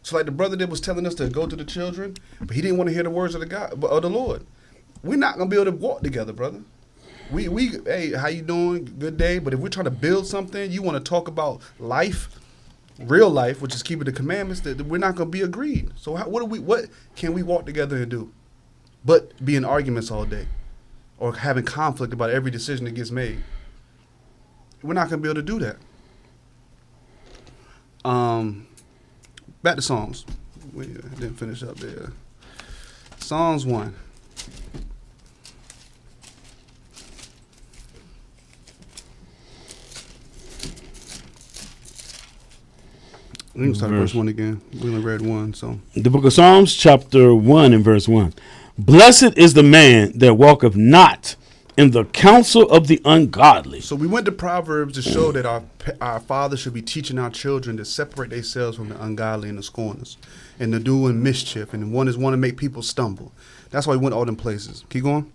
So like the brother that was telling us to go to the children, but he didn't want to hear the words of the Lord. We're not going to be able to walk together, brother. Hey, how you doing? Good day. But if we're trying to build something, you want to talk about life, real life, which is keeping the commandments, that we're not going to be agreed. So what can we walk together and do? But be in arguments all day, or having conflict about every decision that gets made. We're not going to be able to do that. Back to Psalms. We didn't finish up there. Psalms 1. We can start at verse 1 again. We only read 1, so. The book of Psalms, chapter 1 and verse 1. Blessed is the man that walketh not in the counsel of the ungodly. So we went to Proverbs to show that our fathers should be teaching our children to separate themselves from the ungodly and the scorners, and the doing mischief, and one is want to make people stumble. That's why we went all them places. Keep going.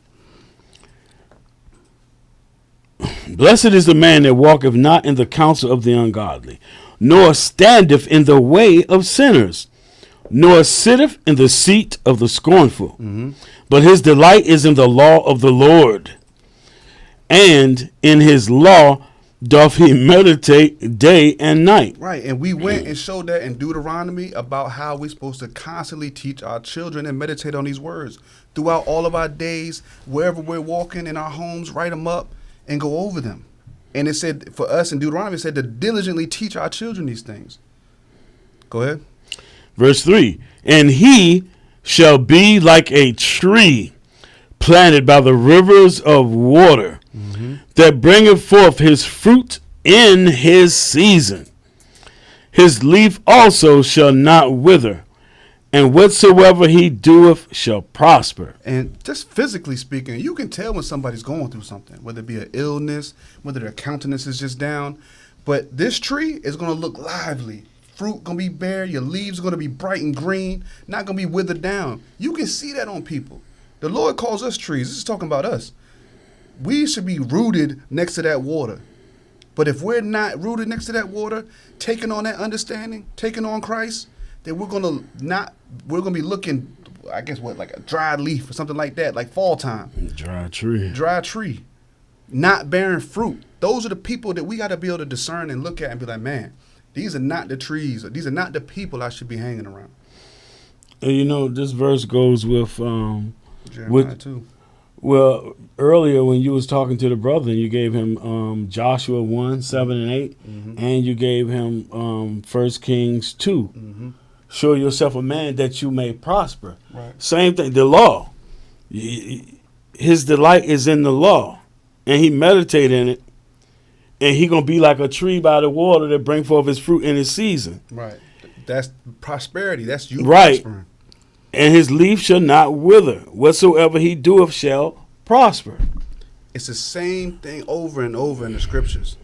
Blessed is the man that walketh not in the counsel of the ungodly, nor standeth in the way of sinners, nor sitteth in the seat of the scornful. Mm-hmm. But his delight is in the law of the Lord, and in his law doth he meditate day and night. Right, and we went and showed that in Deuteronomy about how we're supposed to constantly teach our children and meditate on these words throughout all of our days, wherever we're walking in our homes, write them up and go over them. And it said for us in Deuteronomy, it said to diligently teach our children these things. Go ahead. Verse 3, and he shall be like a tree planted by the rivers of water, that bringeth forth his fruit in his season. His leaf also shall not wither, and whatsoever he doeth shall prosper. And just physically speaking, you can tell when somebody's going through something, whether it be an illness, whether their countenance is just down. But this tree is going to look lively. Fruit going to be bare. Your leaves are going to be bright and green, not going to be withered down. You can see that on people. The Lord calls us trees. This is talking about us. We should be rooted next to that water. But if we're not rooted next to that water, taking on that understanding, taking on Christ, then we're going to be looking, I guess, like a dried leaf or something like that, like fall time. Dry tree. Not bearing fruit. Those are the people that we got to be able to discern and look at and be like, man, these are not the trees, or these are not the people I should be hanging around. And you know, this verse goes with Jeremiah 2. Well, earlier when you was talking to the brother, you gave him Joshua 1, 7 and 8, and you gave him 1 Kings 2. Show yourself a man that you may prosper. Right. Same thing, the law. His delight is in the law, and he meditate in it, and he going to be like a tree by the water that bring forth his fruit in his season. Right. That's prosperity. That's you right. prospering. And his leaf shall not wither. Whatsoever he doeth shall prosper. It's the same thing over and over in the scriptures.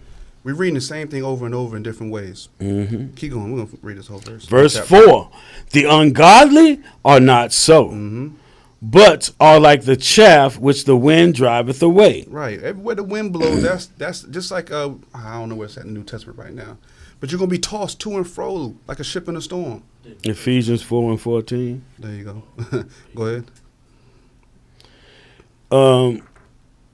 We're reading the same thing over and over in different ways. Keep going. We're going to read this whole verse. Verse 4. The ungodly are not so, but are like the chaff which the wind driveth away. Right. Everywhere the wind blows, that's just like, I don't know where it's at in the New Testament right now. But you're going to be tossed to and fro like a ship in a storm. Ephesians 4 and 14. There you go. Go ahead.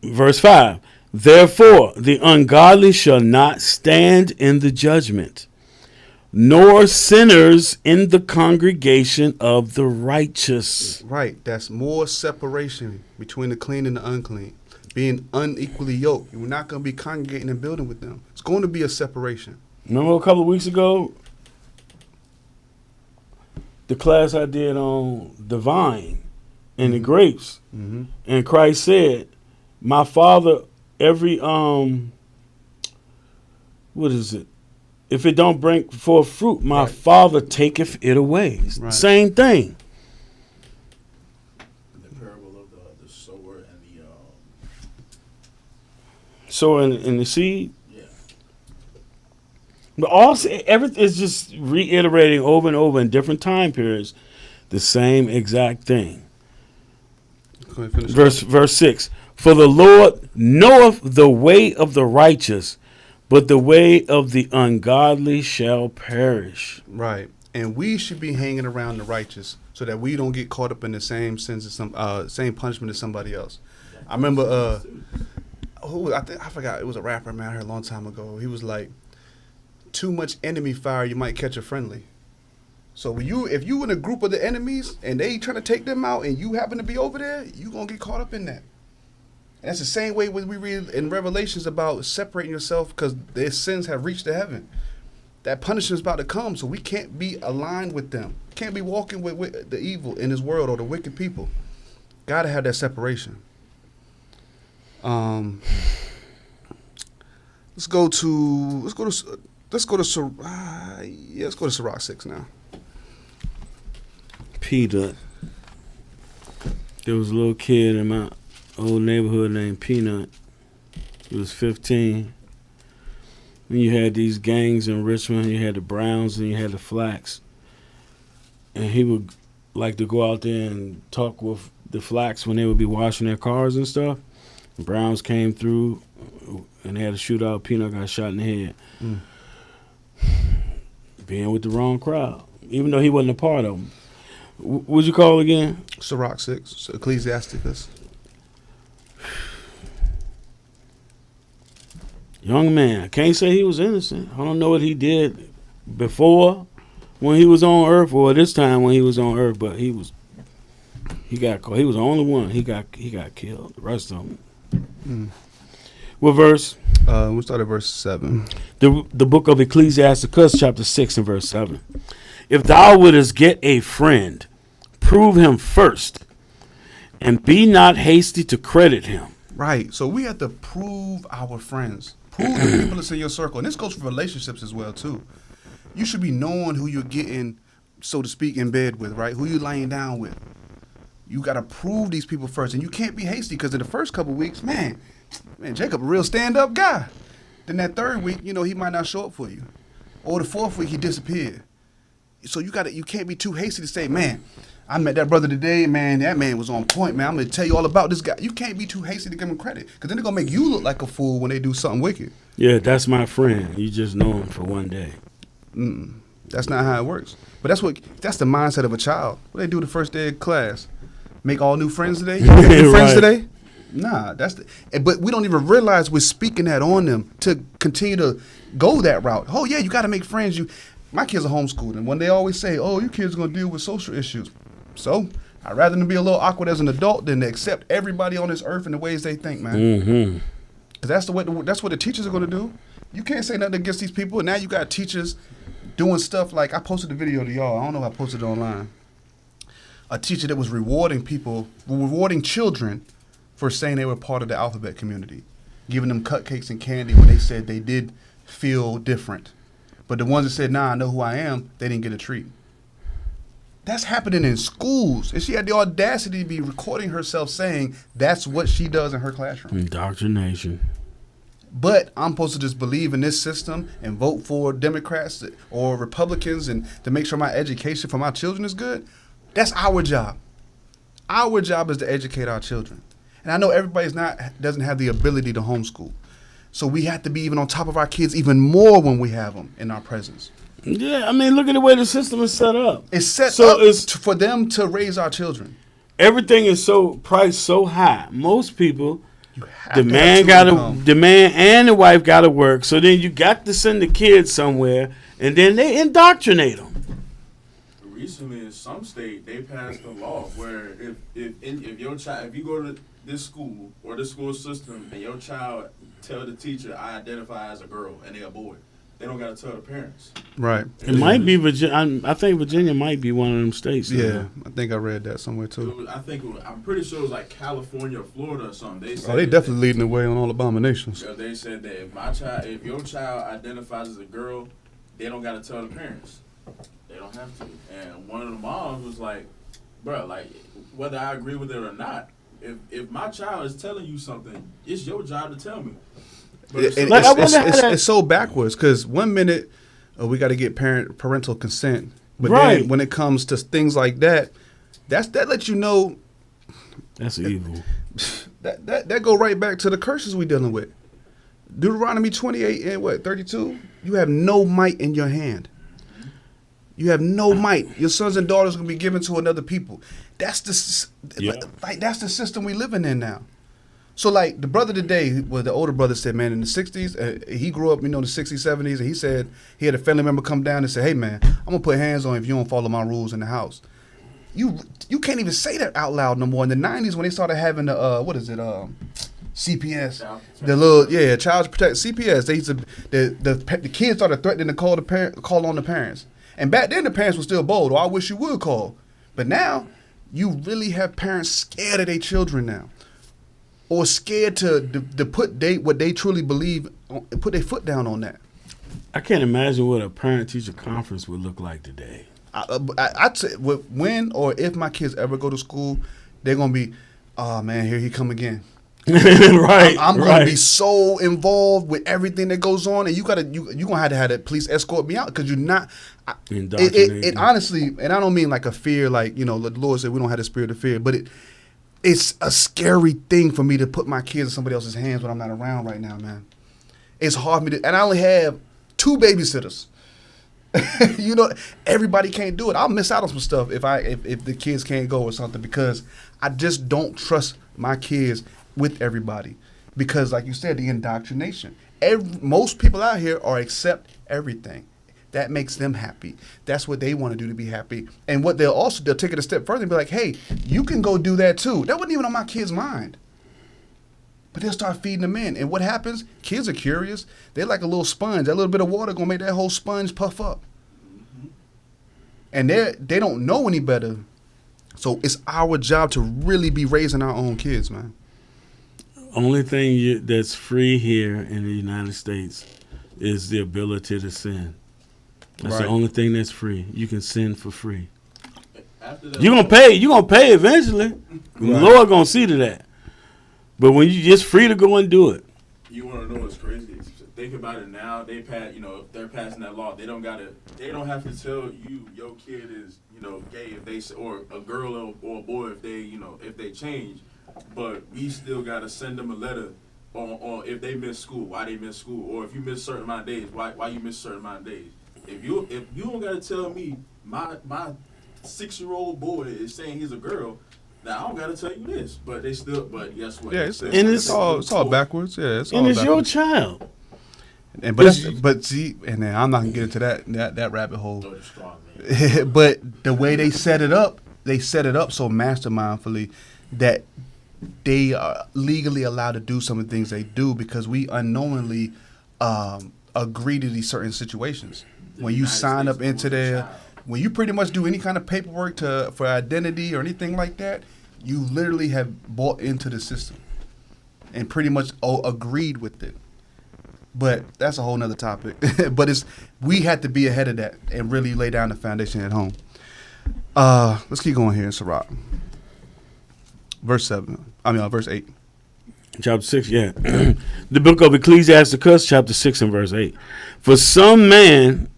Verse 5. Therefore, the ungodly shall not stand in the judgment, nor sinners in the congregation of the righteous. Right. That's more separation between the clean and the unclean. Being unequally yoked. We're not going to be congregating and building with them. It's going to be a separation. Remember a couple of weeks ago, the class I did on the vine and the grapes, and Christ said, "My Father, every what is it? If it don't bring forth fruit, my Father taketh it away." Right. Same thing. The parable of the sower and the So in the seed. yeah. But also, everything is just reiterating over and over in different time periods the same exact thing. Go ahead, finish. Verse 6. For the Lord knoweth the way of the righteous, but the way of the ungodly shall perish. Right. And we should be hanging around the righteous so that we don't get caught up in the same sins as same punishment as somebody else. I remember I forgot. It was a rapper, man. I heard a long time ago. He was like, too much enemy fire, you might catch a friendly. So if you in a group of the enemies and they trying to take them out and you happen to be over there, you going to get caught up in that. And that's the same way when we read in Revelations about separating yourself because their sins have reached to heaven. That punishment is about to come, so we can't be aligned with them. Can't be walking with the evil in this world or the wicked people. Got to have that separation. Let's go to Sirach 6 now. Peanut. There was a little kid in my old neighborhood named Peanut. He was 15. And you had these gangs in Richmond. You had the Browns and you had the Flacks. And he would like to go out there and talk with the Flacks when they would be washing their cars and stuff. The Browns came through and they had a shootout. Peanut got shot in the head. Being with the wrong crowd, even though he wasn't a part of them. What'd you call again? Sirach 6, Ecclesiasticus. Young man. I can't say he was innocent. I don't know what he did before when he was on earth or this time when he was on earth, but he got caught. He was the only one. He got killed. The rest of them. What verse? We'll start at verse 7. The book of Ecclesiasticus, chapter 6 and verse 7. If thou wouldest get a friend, prove him first, and be not hasty to credit him. Right. So we have to prove our friends. Prove the people that's in your circle. And this goes for relationships as well, too. You should be knowing who you're getting, so to speak, in bed with, right? Who you laying down with. You got to prove these people first. And you can't be hasty because in the first couple weeks, man, Jacob a real stand-up guy. Then that third week, he might not show up for you. Or the fourth week, he disappeared. So you can't be too hasty to say, man, I met that brother today, man, that man was on point, man. I'm going to tell you all about this guy. You can't be too hasty to give him credit because then they're going to make you look like a fool when they do something wicked. Yeah, that's my friend. You just know him for one day. That's not how it works. But that's the mindset of a child. What they do the first day of class? Make all new friends today? You make new friends today? Nah, but we don't even realize we're speaking that on them to continue to go that route. Oh yeah, you got to make friends. My kids are homeschooled, and when they always say, "Oh, your kids are gonna deal with social issues," so I'd rather them be a little awkward as an adult than to accept everybody on this earth in the ways they think, man. Because that's what the teachers are gonna do. You can't say nothing against these people, and now you got teachers doing stuff like I posted the video to y'all. I don't know if I posted it online. A teacher that was rewarding children for saying they were part of the alphabet community, giving them cupcakes and candy when they said they did feel different. But the ones that said, nah, I know who I am, they didn't get a treat. That's happening in schools. And she had the audacity to be recording herself saying that's what she does in her classroom. Indoctrination. But I'm supposed to just believe in this system and vote for Democrats or Republicans and to make sure my education for my children is good. That's our job. Our job is to educate our children. And I know everybody doesn't have the ability to homeschool. So we have to be even on top of our kids even more when we have them in our presence. Yeah, I mean, look at the way the system is set up. It's set up for them to raise our children. Everything is priced so high. Most people, the man and the wife got to work. So then you got to send the kids somewhere, and then they indoctrinate them. Recently, in some state, they passed a law where if your child, if you go to this school or this school system and your child tell the teacher, I identify as a girl and they're a boy, they don't got to tell the parents. Right. It might be Virginia. I think Virginia might be one of them states. Yeah, I think I read that somewhere too. I'm pretty sure it was like California or Florida or something. They definitely leading the way on all abominations. They said that if your child identifies as a girl, they don't got to tell the parents. They don't have to. And one of the moms was like, bro, like, whether I agree with it or not, if my child is telling you something, it's your job to tell me. It's so backwards because 1 minute we got to get parental consent, but then when it comes to things like that lets you know that's evil. That go right back to the curses we dealing with. Deuteronomy 28 and 32. You have no might in your hand. You have no might. Your sons and daughters are gonna be given to another people. That's the system we living in now. So like the brother today, well, the older brother said, man, in the 60s, he grew up, the 60s, 70s, and he said he had a family member come down and say, hey, man, I'm going to put hands on you if you don't follow my rules in the house. You can't even say that out loud no more. In the 90s when they started having the, CPS, child protect CPS. They used to, the kids started threatening to call on the parents. And back then the parents were still bold. I wish you would call. But now you really have parents scared of their children now. Or scared to put what they truly believe, put their foot down on that. I can't imagine what a parent-teacher conference would look like today. I'd say when or if my kids ever go to school, they're gonna be, oh man, here he come again. Right. I'm gonna be so involved with everything that goes on, and you're gonna have to have that police escort me out because you're not. It honestly, and I don't mean like a fear, like the Lord said we don't have the spirit of fear, but it's a scary thing for me to put my kids in somebody else's hands when I'm not around right now, man. It's hard for me to, and I only have 2 babysitters. Everybody can't do it. I'll miss out on some stuff if the kids can't go or something because I just don't trust my kids with everybody because, like you said, the indoctrination. Most people out here are accept everything. That makes them happy. That's what they want to do to be happy. And what they'll take it a step further and be like, hey, you can go do that too. That wasn't even on my kid's mind. But they'll start feeding them in. And what happens? Kids are curious. They're like a little sponge. That little bit of water going to make that whole sponge puff up. And they don't know any better. So it's our job to really be raising our own kids, man. Only thing that's free here in the United States is the ability to sin. That's the only thing that's free. You can sin for free. You're gonna pay. You're gonna pay eventually. Right. The Lord gonna see to that. But when you just free to go and do it. You want to know what's crazy? Think about it now. If they're passing that law, they don't have to tell you your kid is gay if they or a girl or a boy if they change. But we still gotta send them a letter on if they miss school, why they miss school, or if you miss certain amount of days, why you miss certain amount of days. If you don't gotta tell me my 6-year-old boy is saying he's a girl, now I don't gotta tell you this. But guess what? Yeah, it's all backwards. Yeah, it's your child. And but see, and then I'm not gonna get into that rabbit hole. But the way they set it up so mastermindfully that they are legally allowed to do some of the things they do because we unknowingly agree to these certain situations. When you sign up into when you pretty much do any kind of paperwork for identity or anything like that, you literally have bought into the system and pretty much agreed with it. But that's a whole nother topic. But we had to be ahead of that and really lay down the foundation at home. Let's keep going here in Sirach. Verse 8. Chapter 6, yeah. The book of Ecclesiasticus, chapter 6 and verse 8. For some man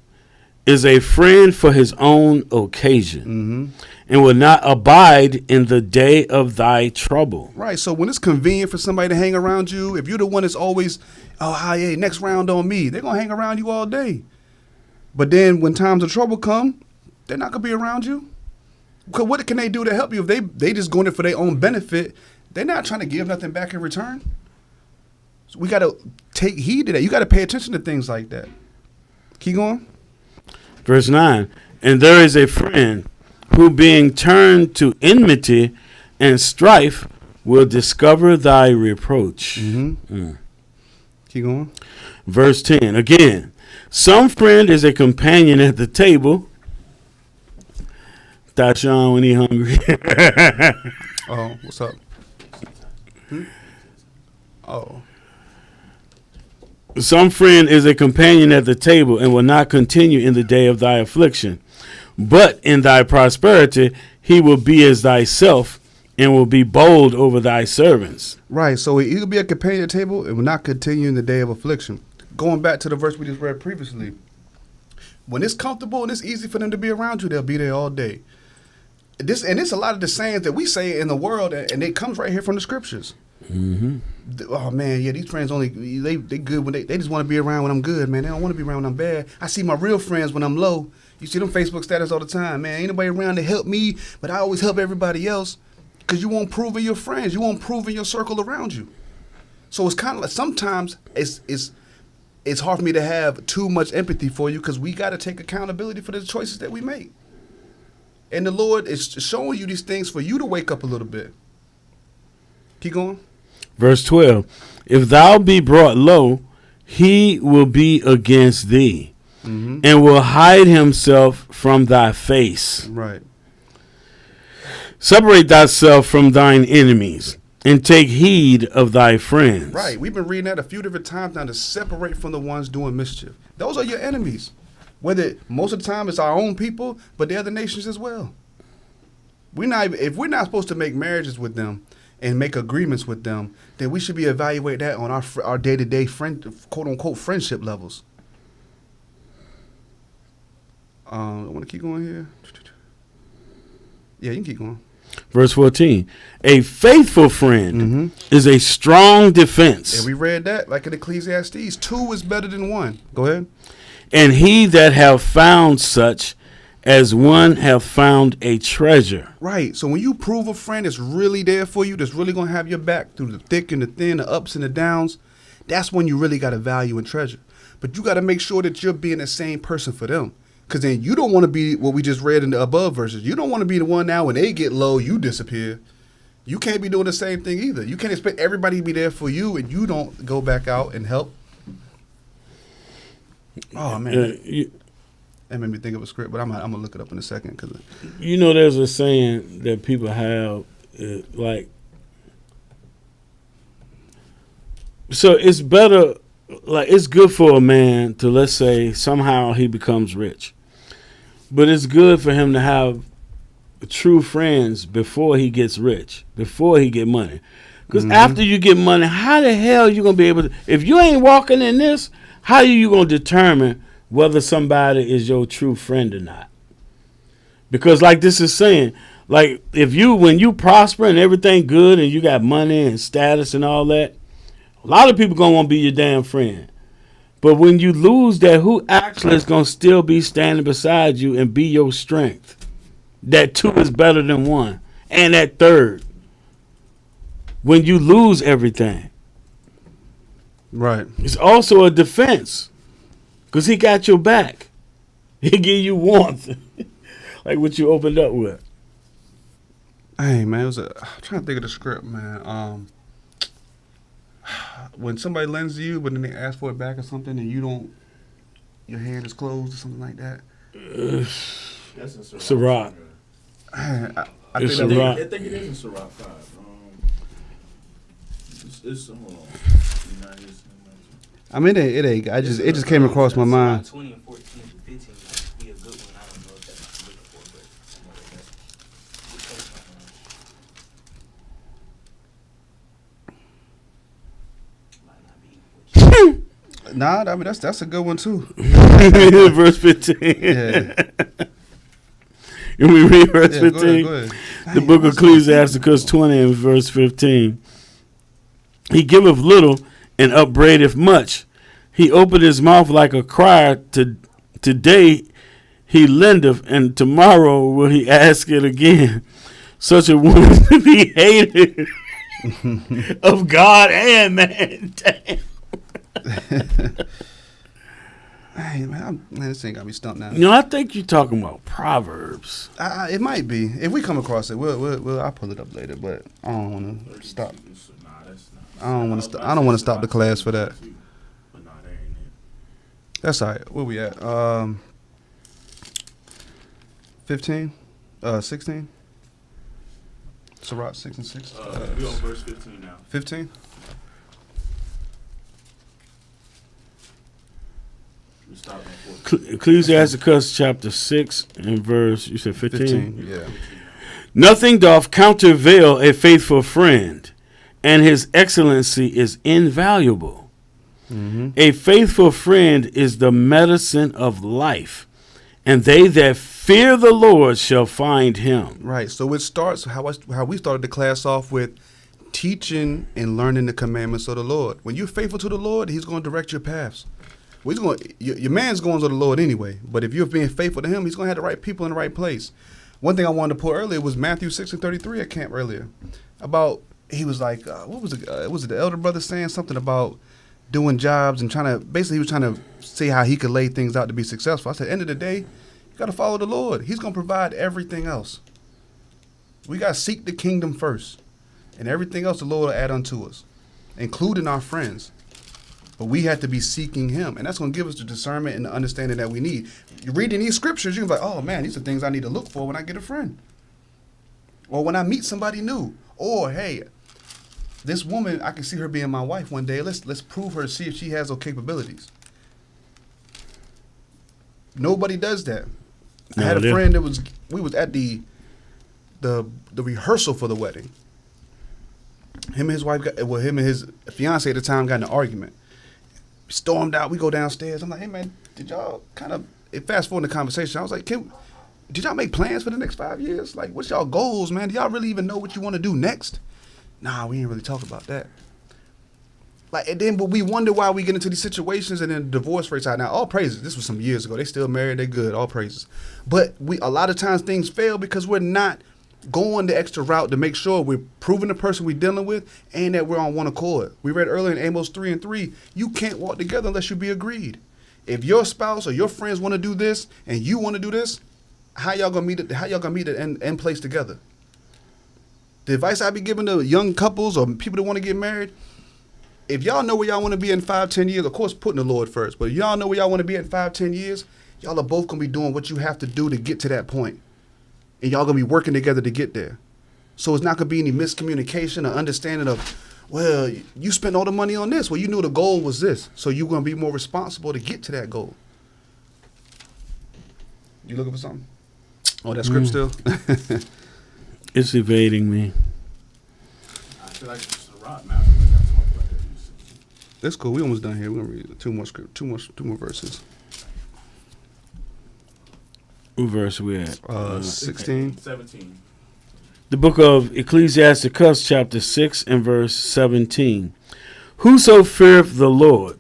is a friend for his own occasion, and will not abide in the day of thy trouble. Right. So when it's convenient for somebody to hang around you, if you're the one that's always, next round on me, they're going to hang around you all day. But then when times of trouble come, they're not going to be around you. Because what can they do to help you if they just going it for their own benefit? They're not trying to give nothing back in return. So we got to take heed to that. You got to pay attention to things like that. Keep going. Verse 9, and there is a friend who being turned to enmity and strife will discover thy reproach. Keep going. Verse 10, again, some friend is a companion at the table. Tashawn when he hungry. Oh, what's up? Oh. Some friend is a companion at the table and will not continue in the day of thy affliction. But in thy prosperity he will be as thyself and will be bold over thy servants. Right, so he will be a companion at the table and will not continue in the day of affliction. Going back to the verse we just read previously. When it's comfortable and it's easy for them to be around you, they'll be there all day. It's a lot of the sayings that we say in the world, and it comes right here from the scriptures. Oh man, yeah, these friends only they good when they just want to be around when I'm good, man. They don't want to be around when I'm bad. I see my real friends when I'm low. You see them Facebook status all the time, man. Ain't nobody around to help me, but I always help everybody else because you won't prove in your friends. You won't prove in your circle around you. So it's kind of like sometimes it's hard for me to have too much empathy for you because we got to take accountability for the choices that we make. And the Lord is showing you these things for you to wake up a little bit. Keep going. Verse 12, if thou be brought low, he will be against thee, and will hide himself from thy face. Right. Separate thyself from thine enemies, and take heed of thy friends. Right. We've been reading that a few different times now, to separate from the ones doing mischief. Those are your enemies. Whether most of the time it's our own people, but the other nations as well. If we're not supposed to make marriages with them and make agreements with them, then we should be evaluating that on our day-to-day quote unquote friendship levels. I want to keep going here. Yeah, you can keep going. Verse 14, a faithful friend is a strong defense. And we read that like in Ecclesiastes. 2 is better than 1. Go ahead. And he that hath found such as one hath found a treasure. Right. So when you prove a friend that's really there for you, that's really going to have your back through the thick and the thin, the ups and the downs, that's when you really got to value and treasure. But you got to make sure that you're being the same person for them. Because then you don't want to be what we just read in the above verses. You don't want to be the one now when they get low, you disappear. You can't be doing the same thing either. You can't expect everybody to be there for you and you don't go back out and help. Oh, man. That made me think of a script, but I'm going to look it up in a second. Cause you know, there's a saying that people have, so it's better, it's good for a man to, let's say, somehow he becomes rich. But it's good for him to have true friends before he gets rich, before he get money. Because after you get money, how the hell you going to be able to, if you ain't walking in this, how are you going to determine whether somebody is your true friend or not? Because like this is saying, like when you prosper and everything good and you got money and status and all that, a lot of people going to want to be your damn friend. But when you lose that, who actually is going to still be standing beside you and be your strength? That 2 is better than 1. And that 3rd. When you lose everything. right. It's also a defense. Because he got your back. He give you warmth. Like what you opened up with. Hey, man, I'm trying to think of the script, man. When somebody lends to you, but then they ask for it back or something, and you don't, your hand is closed or something like that. That's in Sirach. I It's think Sirach. I think it is in Sirach 5. It's hold on. I mean, it ain't. It just came across my mind. 20 and 14 and 15 might be a good one. I don't know if that's what I'm looking for, but I know that's might not be. Nah, I mean that's a good one too. Verse 15. Yeah. Can we read verse Yeah, 15? go ahead. The book of Ecclesiasticus 20 and verse 15. He giveth little and upbraideth much. He opened his mouth like a crier. Today he lendeth, and tomorrow will he ask it again. Such a one is to be hated of God and man. Damn. Hey, man, this ain't got me stumped now. You know, I think you're talking about Proverbs. It might be. If we come across it, I'll pull it up later. But I don't want to stop. I don't want to stop the class for that. But nah, that ain't it. That's all right. Where we at? 15? 16? Sirach 6 and 6. We on verse 15 now. 15? We stop on 14. Ecclesiasticus chapter 6 and verse, you said 15? 15, yeah. Nothing doth countervail a faithful friend, and his excellency is invaluable. Mm-hmm. A faithful friend is the medicine of life, and they that fear the Lord shall find him. Right. So it starts how we started the class off with teaching and learning the commandments of the Lord. When you're faithful to the Lord, He's going to direct your paths. Well, your man's going to the Lord anyway, but if you're being faithful to Him, He's going to have the right people in the right place. One thing I wanted to put earlier was Matthew 6 and 33 at camp earlier about he was like, what was it? Was it the elder brother saying something about doing jobs and he was trying to see how he could lay things out to be successful. I said, end of the day, you got to follow the Lord. He's going to provide everything else. We got to seek the kingdom first, and everything else the Lord will add unto us, including our friends. But we have to be seeking him, and that's going to give us the discernment and the understanding that we need. You're reading these scriptures, you're like, oh man, these are things I need to look for when I get a friend, or when I meet somebody new, or hey, this woman, I can see her being my wife one day. Let's prove her, see if she has those capabilities. Nobody does that. I had a friend we was at the rehearsal for the wedding. Him and his wife him and his fiance at the time got in an argument. Stormed out. We go downstairs. I'm like, hey man, did y'all fast forward the conversation? I was like, did y'all make plans for the next 5 years? Like, what's y'all goals, man? Do y'all really even know what you want to do next? Nah, we ain't really talk about that. Like, and then, but we wonder why we get into these situations, and then divorce rates out. Now, all praises. This was some years ago. They still married. They good. All praises. But a lot of times things fail because we're not going the extra route to make sure we're proving the person we're dealing with and that we're on one accord. We read earlier in Amos 3:3, you can't walk together unless you be agreed. If your spouse or your friends want to do this and you want to do this, how y'all gonna meet it and place together? The advice I be giving to young couples or people that want to get married, if y'all know where y'all want to be in 5-10 years, of course putting the Lord first, but if y'all know where y'all want to be in 5-10 years, y'all are both going to be doing what you have to do to get to that point. And y'all going to be working together to get there. So it's not going to be any miscommunication or understanding of, well, you spent all the money on this. Well, you knew the goal was this. So you're going to be more responsible to get to that goal. You looking for something? Oh, that script still? It's evading me. I feel like it's a rock now. I feel like I talk about that. That's cool. We almost done here. We're gonna read two more verses. What verse we at? 16. 17. The book of Ecclesiasticus, chapter 6 and verse 17. Whoso feareth the Lord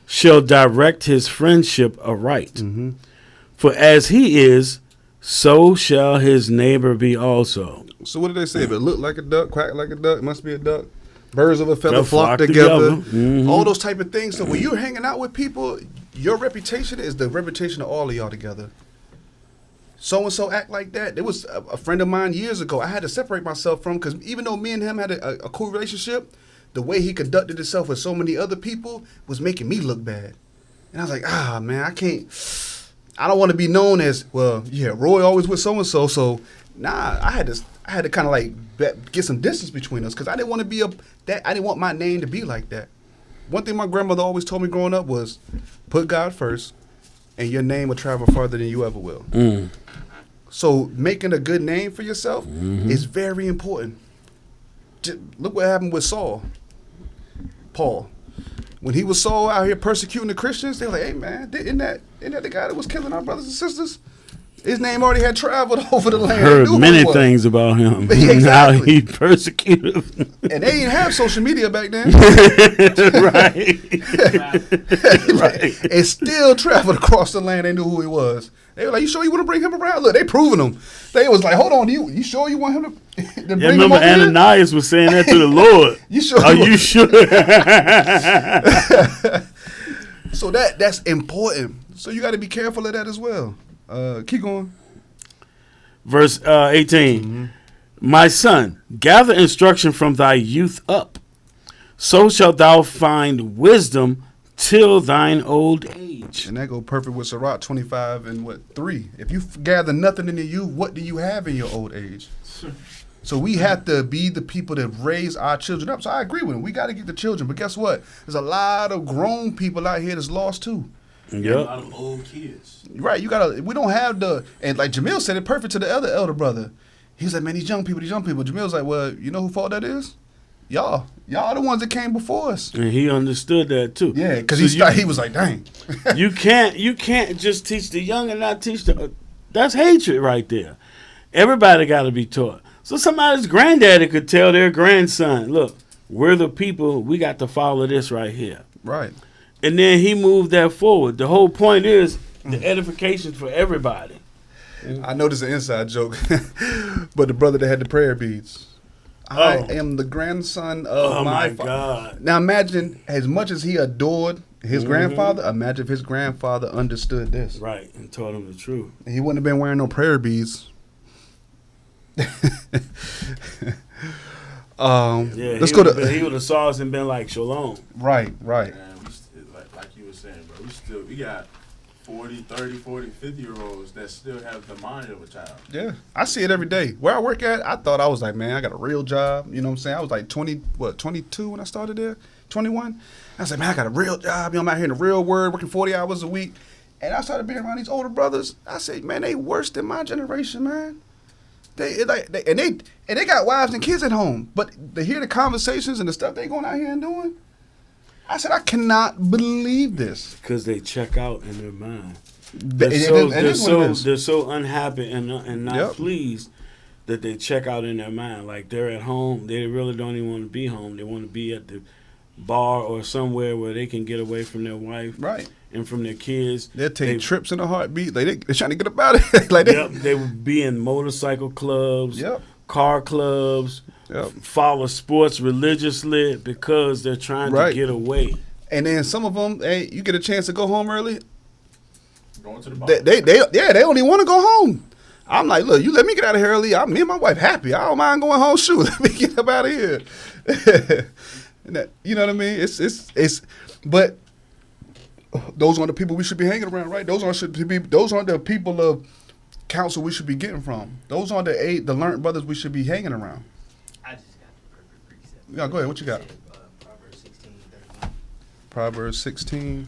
shall direct his friendship aright. Mm-hmm. For as he is, so shall his neighbor be also. So what did they say? If it looked like a duck, quack like a duck, it must be a duck. Birds of a feather They'll flock flock together. Mm-hmm. All those type of things. So when you're hanging out with people, your reputation is the reputation of all of y'all together. So-and-so act like that. There was a friend of mine years ago I had to separate myself from, because even though me and him had a cool relationship, the way he conducted himself with so many other people was making me look bad. And I was like, man, I don't want to be known as, well, yeah, Roy always with so-and-so. So, I had to kind of like get some distance between us, because I didn't want to be I didn't want my name to be like that. One thing my grandmother always told me growing up was, put God first, and your name will travel farther than you ever will. Mm. So making a good name for yourself is very important. Look what happened with Paul. When he was Saul out here persecuting the Christians, they were like, hey man, isn't that the guy that was killing our brothers and sisters? His name already had traveled over the land. Heard many things about him. Exactly. How he persecuted them. And they didn't have social media back then. Right. It still traveled across the land. They knew who he was. They were like, you sure you want to bring him around? Look, they proving him. They was like, hold on, you sure you want him to bring him remember over Ananias was saying that to the Lord. You sure? Are you sure? So that's important. So you got to be careful of that as well. Keep going. Verse 18. Mm-hmm. My son, gather instruction from thy youth up. So shalt thou find wisdom till thine old age. And that go perfect with Sirach 25 and 3. If you gather nothing in you, what do you have in your old age? So we have to be the people that raise our children up. So I agree with him. We got to get the children. But guess what? There's a lot of grown people out here that's lost too. And a lot of old kids. Right. We don't have and like Jamil said it perfect to the other elder brother. He was like, man, these young people. Jamil's like, well, you know who fault that is? Y'all the ones that came before us. And he understood that too. Yeah, because he was like, dang. you can't just teach the young and not teach that's hatred right there. Everybody got to be taught. So somebody's granddaddy could tell their grandson, look, we're the people, we got to follow this right here. Right. And then he moved that forward. The whole point is the edification for everybody. I know this is an inside joke, but the brother that had the prayer beads, I Oh. am the grandson of Oh my father. God. Now imagine, as much as he adored his Mhm. grandfather, imagine if his grandfather understood this. Right, and taught him the truth. He wouldn't have been wearing no prayer beads. Yeah, Let's go to he would have saw us and been like, Shalom. right. And like you were saying, bro, we got 40, 30, 40, 50-year-olds that still have the mind of a child. Yeah, I see it every day. Where I work at, I thought I was like, man, I got a real job. You know what I'm saying? I was like 22 when I started there, 21. I was like, man, I got a real job. You know, I'm out here in the real world, working 40 hours a week. And I started being around these older brothers. I said, man, they worse than my generation, man. They got wives and kids at home, but to hear the conversations and the stuff they going out here and doing, I said, I cannot believe this. Because they check out in their mind. It is what it is. They're so unhappy and not Yep. pleased that they check out in their mind. Like they're at home, they really don't even want to be home. They want to be at the bar or somewhere where they can get away from their wife Right. and from their kids. They'll take trips in a heartbeat. They're trying to get about it. Like Yep, they would be in motorcycle clubs, Yep. car clubs, Yep. follow sports religiously because they're trying Right. to get away. And then some of them, hey, you get a chance to go home early, Going to the bar. they don't even want to go home. I'm like, look, you let me get out of here early. Me and my wife happy. I don't mind going home. Shoot, let me get up out of here. And that, you know what I mean? It's. But those aren't the people we should be hanging around, right? Those aren't the people of counsel we should be getting from. Those aren't the learned brothers we should be hanging around. I just got the perfect precept. Yeah, go ahead. What you got? Proverbs 16:31. Proverbs 16.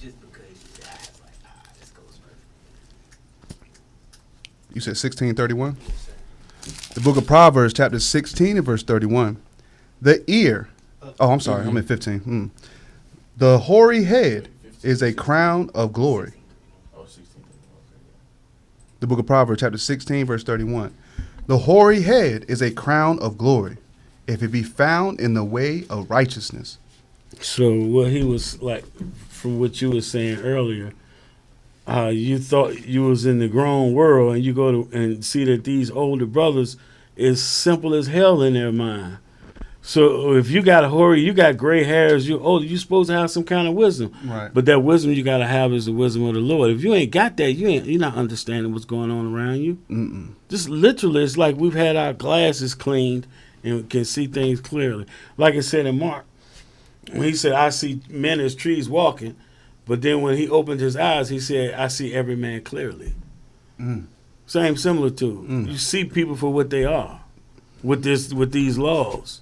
Just because you said, I was like, this goes perfect. You said 16:31. Yes, sir. The book of Proverbs, chapter 16 and verse 31. The ear. Oh, I'm sorry. I'm at 15. The hoary head is a crown of glory. Oh, 16. The book of Proverbs, chapter 16, verse 31. The hoary head is a crown of glory, if it be found in the way of righteousness. So what he was like, from what you were saying earlier, you thought you was in the grown world, and you go to and see that these older brothers is simple as hell in their mind. So if you got a hoary, you got gray hairs, you're older, you're supposed to have some kind of wisdom. Right. But that wisdom you got to have is the wisdom of the Lord. If you ain't got that, you're not understanding what's going on around you. Mm-mm. Just literally, it's like we've had our glasses cleaned and can see things clearly. Like it said in Mark, when he said, I see men as trees walking, but then when he opened his eyes, he said, I see every man clearly. Mm. Similar to, you see people for what they are with these laws.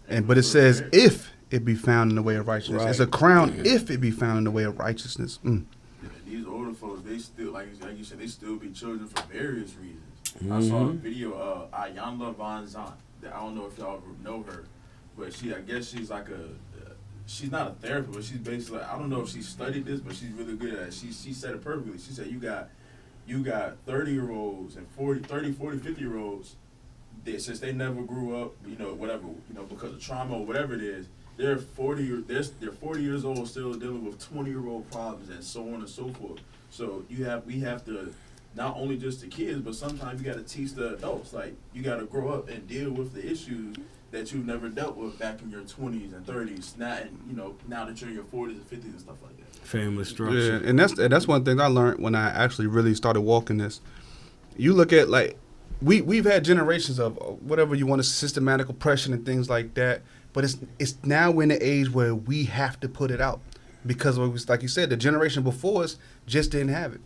But it says, if it be found in the way of righteousness. Right. It's a crown if it be found in the way of righteousness. Mm. Yeah, these older folks, they still, like you said, they still be children for various reasons. I saw a video of Ayanla Van Zant. I don't know if y'all know her, but I guess she's like she's not a therapist, but she's basically, I don't know if she studied this, but she's really good at it. She said it perfectly. She said, you got 30-year-olds and 40, 50-year-olds that since they never grew up, whatever, because of trauma or whatever it is, they're 40 years old still dealing with 20-year-old problems and so on and so forth. So we have to, not only just the kids, but sometimes you got to teach the adults. Like, you got to grow up and deal with the issues that you've never dealt with back in your 20s and 30s. Now that you're in your 40s and 50s and stuff like that. Family structure. Yeah, and that's one thing I learned when I actually really started walking this. You look at, like, we've had generations of whatever you want, systematic oppression and things like that, but it's now in the age where we have to put it out because, like you said, the generation before us just didn't have it.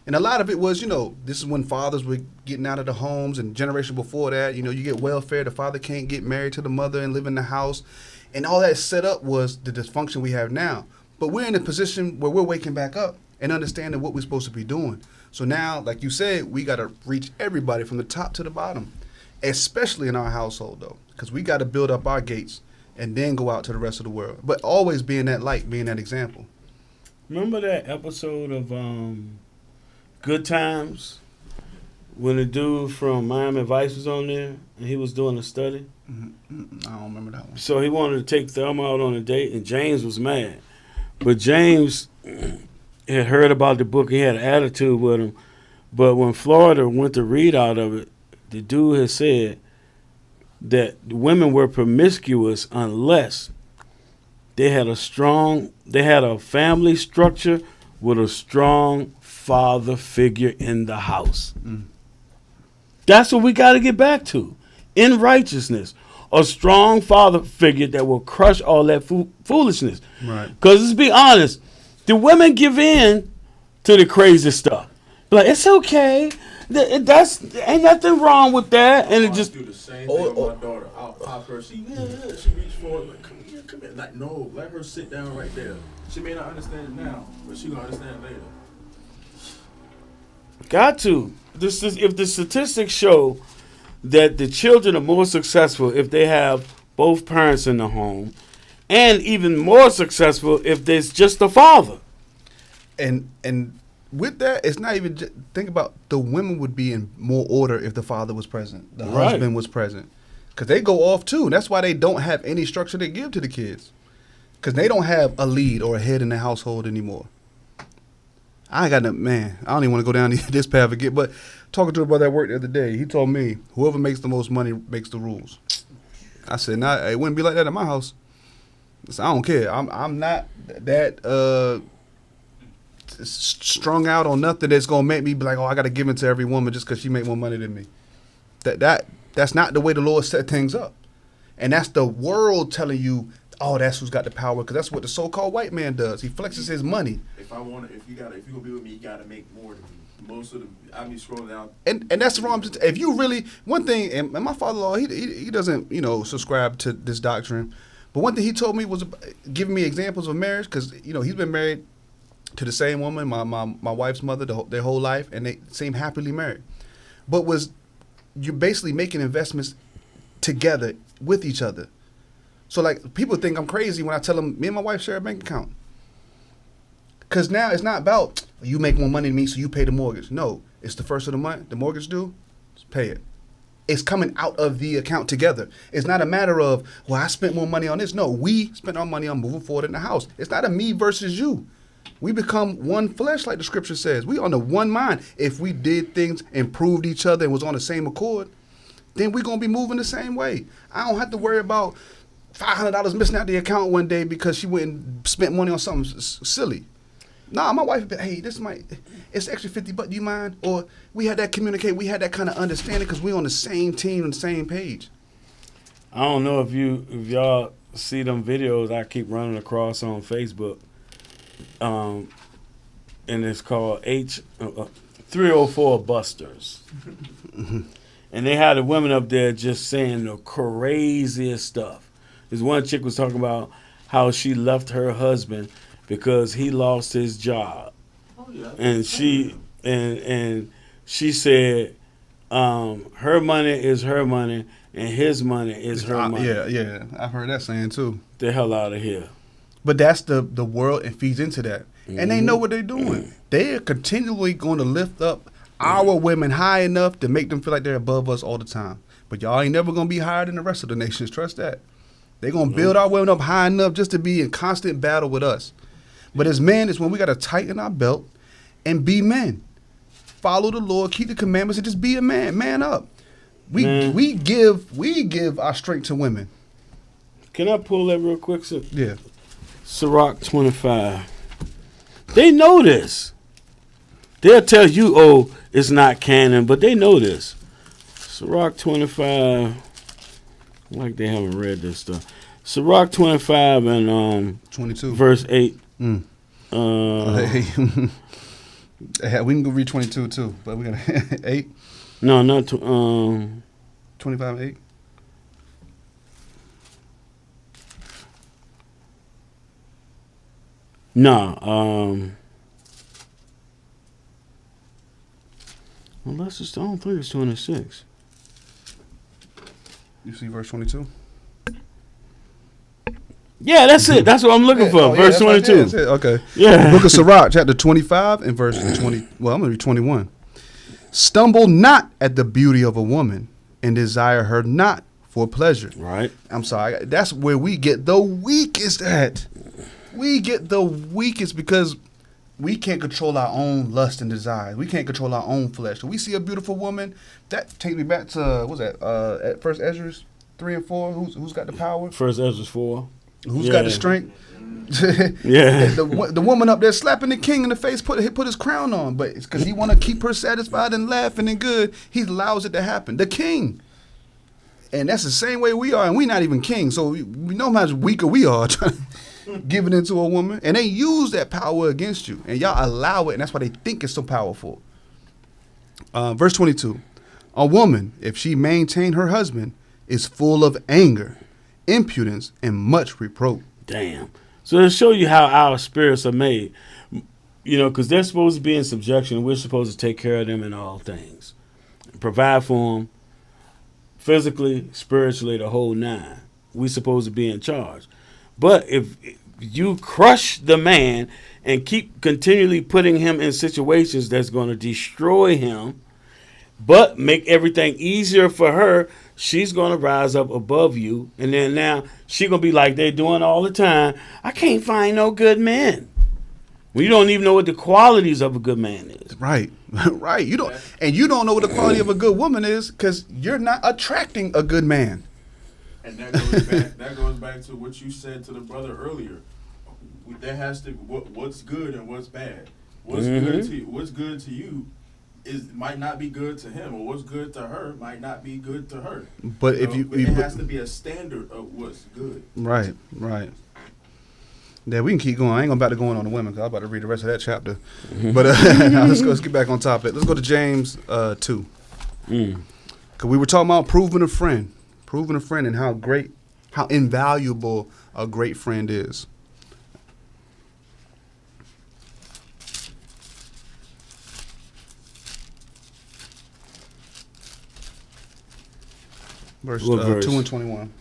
And a lot of it was, this is when fathers were getting out of the homes, and generation before that, you get welfare. The father can't get married to the mother and live in the house. And all that set up was the dysfunction we have now. But we're in a position where we're waking back up and understanding what we're supposed to be doing. So now, like you said, we got to reach everybody from the top to the bottom, especially in our household, though, because we got to build up our gates and then go out to the rest of the world. But always being that light, being that example. Remember that episode of Good Times when the dude from Miami Vice was on there and he was doing a study? I don't remember that one. So he wanted to take Thelma out on a date, and James was mad. But James had heard about the book. He had an attitude with him. But when Florida went to read out of it, the dude has said that women were promiscuous unless they had a family structure with a strong father figure in the house. That's what we got to get back to. In righteousness, a strong father figure that will crush all that foolishness. Right. Because let's be honest, the women give in to the crazy stuff. Like, it's okay. That's ain't nothing wrong with that. And it I just do the same thing with my daughter. I'll pop her. She reach for it. Like, come here. Like, no, let her sit down right there. She may not understand it now, but she gonna understand it later. got to. This is if the statistics show that the children are more successful if they have both parents in the home, and even more successful if there's just a father. And with that, it's not even think about the women would be in more order if the father was present, the Right. husband was present, because they go off too. And that's why they don't have any structure to give to the kids, because they don't have a lead or a head in the household anymore. I ain't got no man. I don't even want to go down this path again. But talking to a brother at work the other day, he told me whoever makes the most money makes the rules. I said, nah, it wouldn't be like that at my house. I said, I don't care. I'm not that strung out on nothing that's gonna make me be like, oh, I gotta give in to every woman just because she make more money than me. That's not the way the Lord set things up, and that's the world telling you, oh, that's who's got the power, because that's what the so-called white man does. He flexes his money, If you gonna be with me, you gotta make more than me. Most of the I be scrolling down. and that's wrong. If you really one thing, and my father-in-law, he doesn't subscribe to this doctrine, but one thing he told me was giving me examples of marriage, because he's been married to the same woman, my wife's mother, their whole life, and they seem happily married. But you're basically making investments together with each other. So like people think I'm crazy when I tell them me and my wife share a bank account. Because now it's not about you make more money than me, so you pay the mortgage. No, it's the first of the month, the mortgage due, just pay it. It's coming out of the account together. It's not a matter of, well, I spent more money on this. No, we spent our money on moving forward in the house. It's not a me versus you. We become one flesh, like the scripture says. We on the one mind. If we did things, improved each other, and was on the same accord, then we're going to be moving the same way. I don't have to worry about $500 missing out the account one day because she went and spent money on something silly. Nah, my wife, hey, it's extra $50, do you mind? Or we had that communicate, we had that kind of understanding because we're on the same team, on the same page. I don't know if y'all see them videos I keep running across on Facebook. And it's called 304 Busters. And they had the women up there just saying the craziest stuff. This one chick was talking about how she left her husband because he lost his job. Oh yeah. And she said her money is her money and his money is her money. Yeah, I've heard that saying too. The hell out of here. But that's the world, and feeds into that. And they know what they're doing. They are continually going to lift up our women high enough to make them feel like they're above us all the time. But y'all ain't never going to be higher than the rest of the nations. Trust that. They're going to build our women up high enough just to be in constant battle with us. But as men, it's when we got to tighten our belt and be men. Follow the Lord, keep the commandments, and just be a man. Man up. We give our strength to women. Can I pull that real quick, sir? Yeah. Sirach 25. They know this. They'll tell you, oh, it's not canon, but they know this. Sirach 25. Like they haven't read this stuff. Sirach 25 and 22. verse 8. We can go read 22 too, but we got 8. No, not 25 8. no. Unless it's, I don't think it's 26. You see verse 22? Yeah, that's it. That's what I'm looking for. Verse 22. That's it. Okay. Yeah. Book of Sirach, chapter 25 and verse 20. Well, I'm going to read 21. Stumble not at the beauty of a woman and desire her not for pleasure. Right. I'm sorry. That's where we get the weakest at. We get the weakest because we can't control our own lust and desires. We can't control our own flesh. So we see a beautiful woman. That takes me back to what's that? At First Ezra 3 and 4. Who's got the power? First Ezra 4. Who's got the strength? Yeah. The woman up there slapping the king in the face, put his crown on, but it's because he want to keep her satisfied and laughing and good. He allows it to happen. The king, and that's the same way we are, and we not even kings, so we know how much weaker we are giving it to a woman, and they use that power against you, and y'all allow it, and that's why they think it's so powerful. Verse 22: a woman, if she maintain her husband, is full of anger, impudence, and much reproach. Damn. So to show you how our spirits are made, because they're supposed to be in subjection. We're supposed to take care of them in all things, provide for them, physically, spiritually, the whole nine. We're supposed to be in charge. But if you crush the man and keep continually putting him in situations that's going to destroy him, but make everything easier for her, she's going to rise up above you. And then now she's going to be like they're doing all the time. I can't find no good men. Well, you don't even know what the qualities of a good man is. Right, right. You don't know what the quality of a good woman is because you're not attracting a good man. And that goes back to what you said to the brother earlier. There has to what's good and what's bad. What's good to you might not be good to him, or what's good to her might not be good to her. But it has to be a standard of what's good. Right. Yeah, we can keep going. I ain't about to go on the women because I'm about to read the rest of that chapter. But now let's get back on topic. Let's go to James 2. Because we were talking about proving a friend, and how invaluable a great friend is. Verse 2 and 21.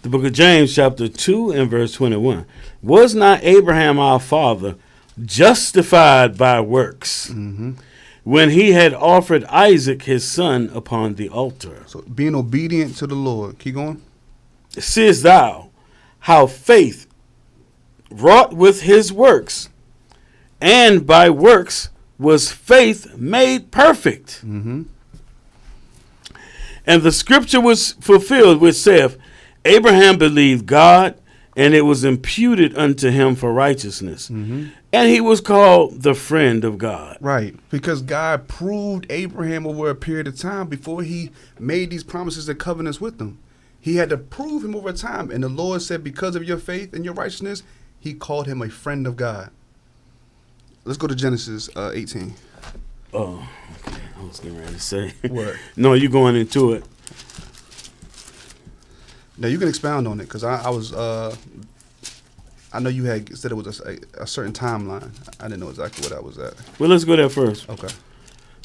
The book of James, chapter 2 and verse 21. Was not Abraham our father justified by works when he had offered Isaac his son upon the altar? So being obedient to the Lord. Keep going. Seest thou how faith wrought with his works, and by works was faith made perfect? And the scripture was fulfilled which saith, Abraham believed God, and it was imputed unto him for righteousness. And he was called the friend of God. Right, because God proved Abraham over a period of time before he made these promises and covenants with them. He had to prove him over time, and the Lord said, because of your faith and your righteousness, he called him a friend of God. Let's go to Genesis 18. Oh, okay. I was getting ready to say. What? No, you're going into it. Now you can expound on it because I was I know you had said it was a certain timeline. I didn't know exactly where that was at. Well, let's go there first. Okay.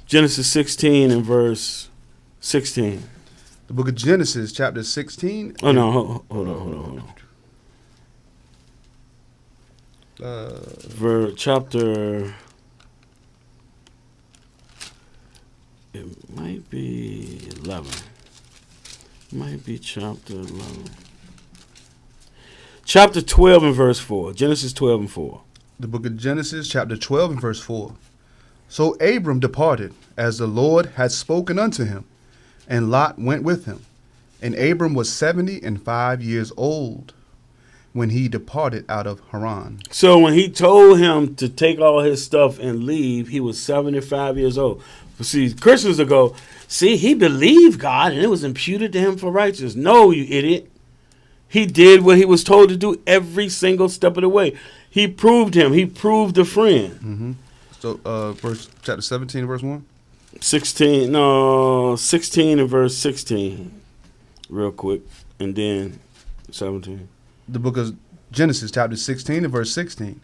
Genesis 16 and verse 16. The book of Genesis, chapter 16. Oh no, hold on. Chapter. It might be 11. Might be chapter 11. Chapter 12 and verse 4. Genesis 12 and 4. The book of Genesis, chapter 12 and verse 4. So Abram departed, as the Lord had spoken unto him, and Lot went with him. And Abram was 75 years old when he departed out of Haran. So when he told him to take all his stuff and leave, he was 75 years old. See, Christians will go, see, he believed God and it was imputed to him for righteousness. No, you idiot. He did what he was told to do every single step of the way. He proved him. He proved a friend. So chapter 17, verse 1? 16 and verse 16. Real quick. And then 17. The book of Genesis, chapter 16 and verse 16.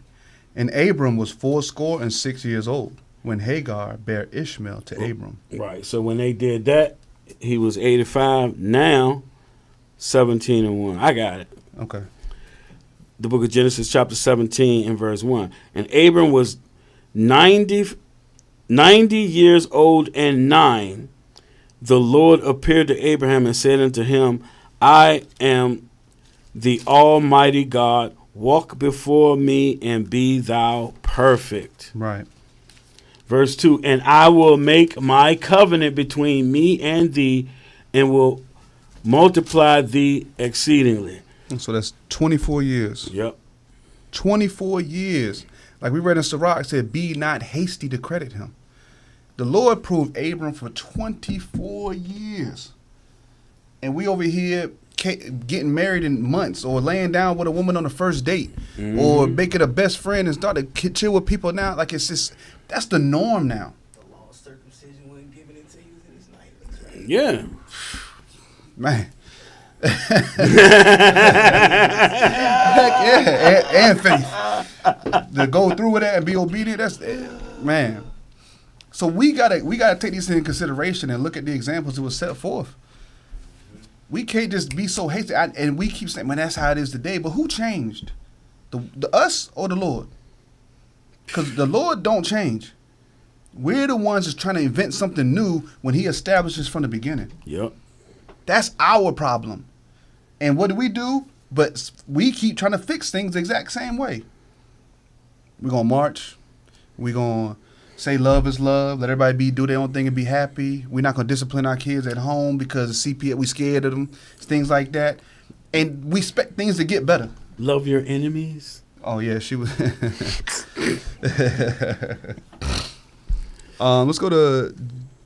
And Abram was 86 years old when Hagar bare Ishmael to Abram. Right. So when they did that, he was 85. Now, 17 and 1. I got it. Okay. The book of Genesis, chapter 17 and verse 1. And Abram was 90 years old and 9. The Lord appeared to Abraham and said unto him, I am the Almighty God. Walk before me and be thou perfect. perfect. Right. Verse 2, and I will make my covenant between me and thee, and will multiply thee exceedingly. And so that's 24 years. Yep. 24 years. Like we read in Sirach, it said, be not hasty to credit him. The Lord proved Abram for 24 years. And we over here getting married in months, or laying down with a woman on the first date, or making a best friend and start to chill with people now. Like it's just, that's the norm now. The law of circumcision wasn't given it to you in his night. That's right. Yeah. Man. Heck yeah. And faith. To go through with that and be obedient, that's, man. So we gotta take these into consideration and look at the examples that was set forth. We can't just be so hasty, and we keep saying, "Man, that's how it is today." But who changed, the us or the Lord? Because the Lord don't change. We're the ones that's trying to invent something new when He establishes from the beginning. Yep. That's our problem. And what do? But we keep trying to fix things the exact same way. We're gonna march. We're gonna say love is love. Let everybody do their own thing and be happy. We're not gonna discipline our kids at home because of CPS. We scared of them. Things like that. And we expect things to get better. Love your enemies. Oh yeah, she was. Let's go to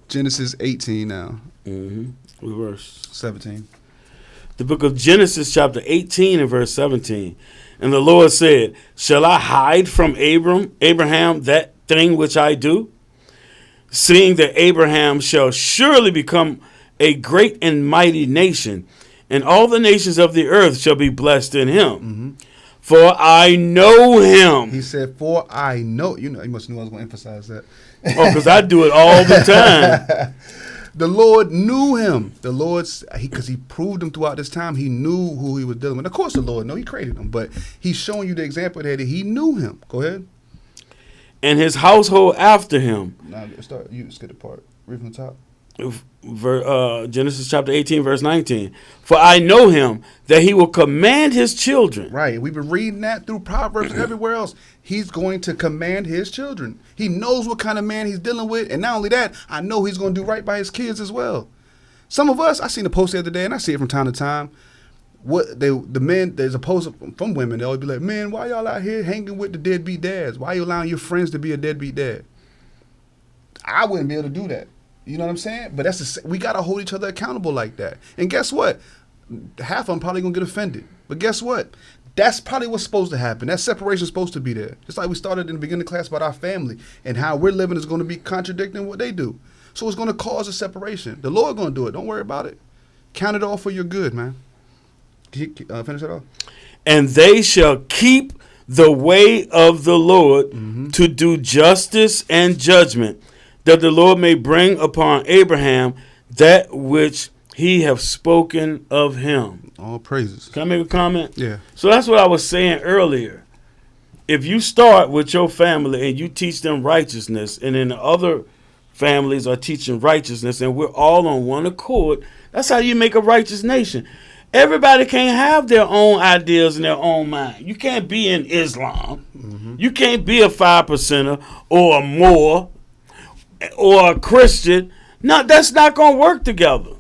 Genesis 18 now. Verse 17. The book of Genesis, chapter 18 and verse 17. And the Lord said, shall I hide from Abraham that thing which I do? Seeing that Abraham shall surely become a great and mighty nation, and all the nations of the earth shall be blessed in him. For I know him. He said, for I know. You know, you must know I was going to emphasize that. Oh, because I do it all the time. The Lord knew him. The Lord's, because he proved him throughout this time. He knew who he was dealing with. Of course, the Lord knew. He created him. But he's showing you the example that he knew him. Go ahead. And his household after him. Now, start. You skip the part. Read from the top. Genesis chapter 18, verse 19. For I know him, that he will command his children. Right. We've been reading that through Proverbs and everywhere else. He's going to command his children. He knows what kind of man he's dealing with. And not only that, I know he's going to do right by his kids as well. Some of us, I seen a post the other day, and I see it from time to time. The men, there's a post from women, they always be like, man, why y'all out here hanging with the deadbeat dads? Why you allowing your friends to be a deadbeat dad? I wouldn't be able to do that. You know what I'm saying? But we got to hold each other accountable like that. And guess what? Half of them probably going to get offended. But guess what? That's probably what's supposed to happen. That separation is supposed to be there. Just like we started in the beginning of the class about our family and how we're living is going to be contradicting what they do. So it's going to cause a separation. The Lord going to do it. Don't worry about it. Count it all for your good, man. Can you finish it off? And they shall keep the way of the Lord to do justice and judgment, that the Lord may bring upon Abraham that which he have spoken of him. All praises. Can I make a comment? Yeah. So that's what I was saying earlier. If you start with your family and you teach them righteousness, and then the other families are teaching righteousness, and we're all on one accord, that's how you make a righteous nation. Everybody can't have their own ideas in their own mind. You can't be in Islam. You can't be a 5%er or a Moor or a Christian. No, that's not going to work together.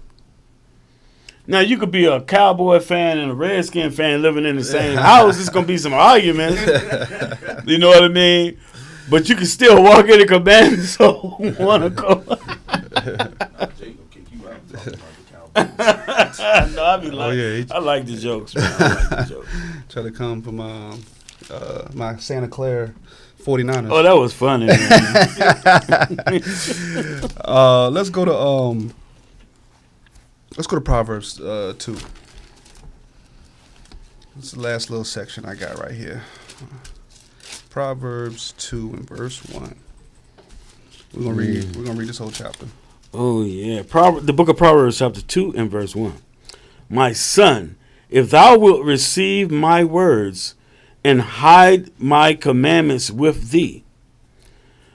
Now, you could be a Cowboy fan and a Redskin fan living in the same house. It's going to be some arguments. You know what I mean? But you can still walk in the commandments on one accord. Jake will kick you out talking about the Cowboys. No, I be like, I like the jokes, man. I like the jokes. Try to come from my Santa Clara 49ers. Oh, that was funny, man. Let's go to Proverbs 2. It's the last little section I got right here. Proverbs 2 and verse 1. We're gonna read this whole chapter. Oh yeah, the book of Proverbs, chapter 2 and verse 1. My son, if thou wilt receive my words and hide my commandments with thee,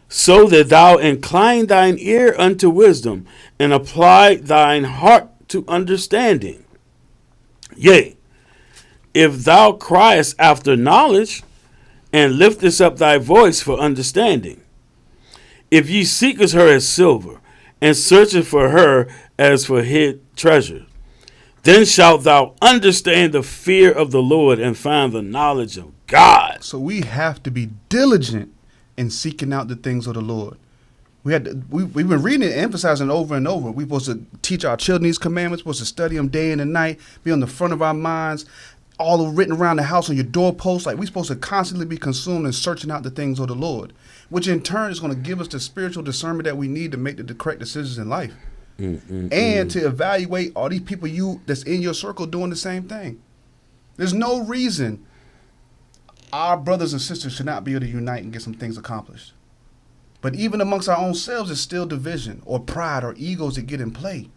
so that thou incline thine ear unto wisdom and apply thine heart to understanding. Yea, if thou criest after knowledge and liftest up thy voice for understanding. If ye seekest her as silver, and searcheth for her as for hid treasure, then shalt thou understand the fear of the Lord and find the knowledge of God. So we have to be diligent in seeking out the things of the Lord. We've been reading it, emphasizing it over and over. We're supposed to teach our children these commandments, supposed to study them day and night, be on the front of our minds, all written around the house on your doorposts. Like, we're supposed to constantly be consumed and searching out the things of the Lord, which in turn is going to give us the spiritual discernment that we need to make the correct decisions in life. And to evaluate all these people that's in your circle doing the same thing. There's no reason our brothers and sisters should not be able to unite and get some things accomplished. But even amongst our own selves, it's still division or pride or egos that get in play.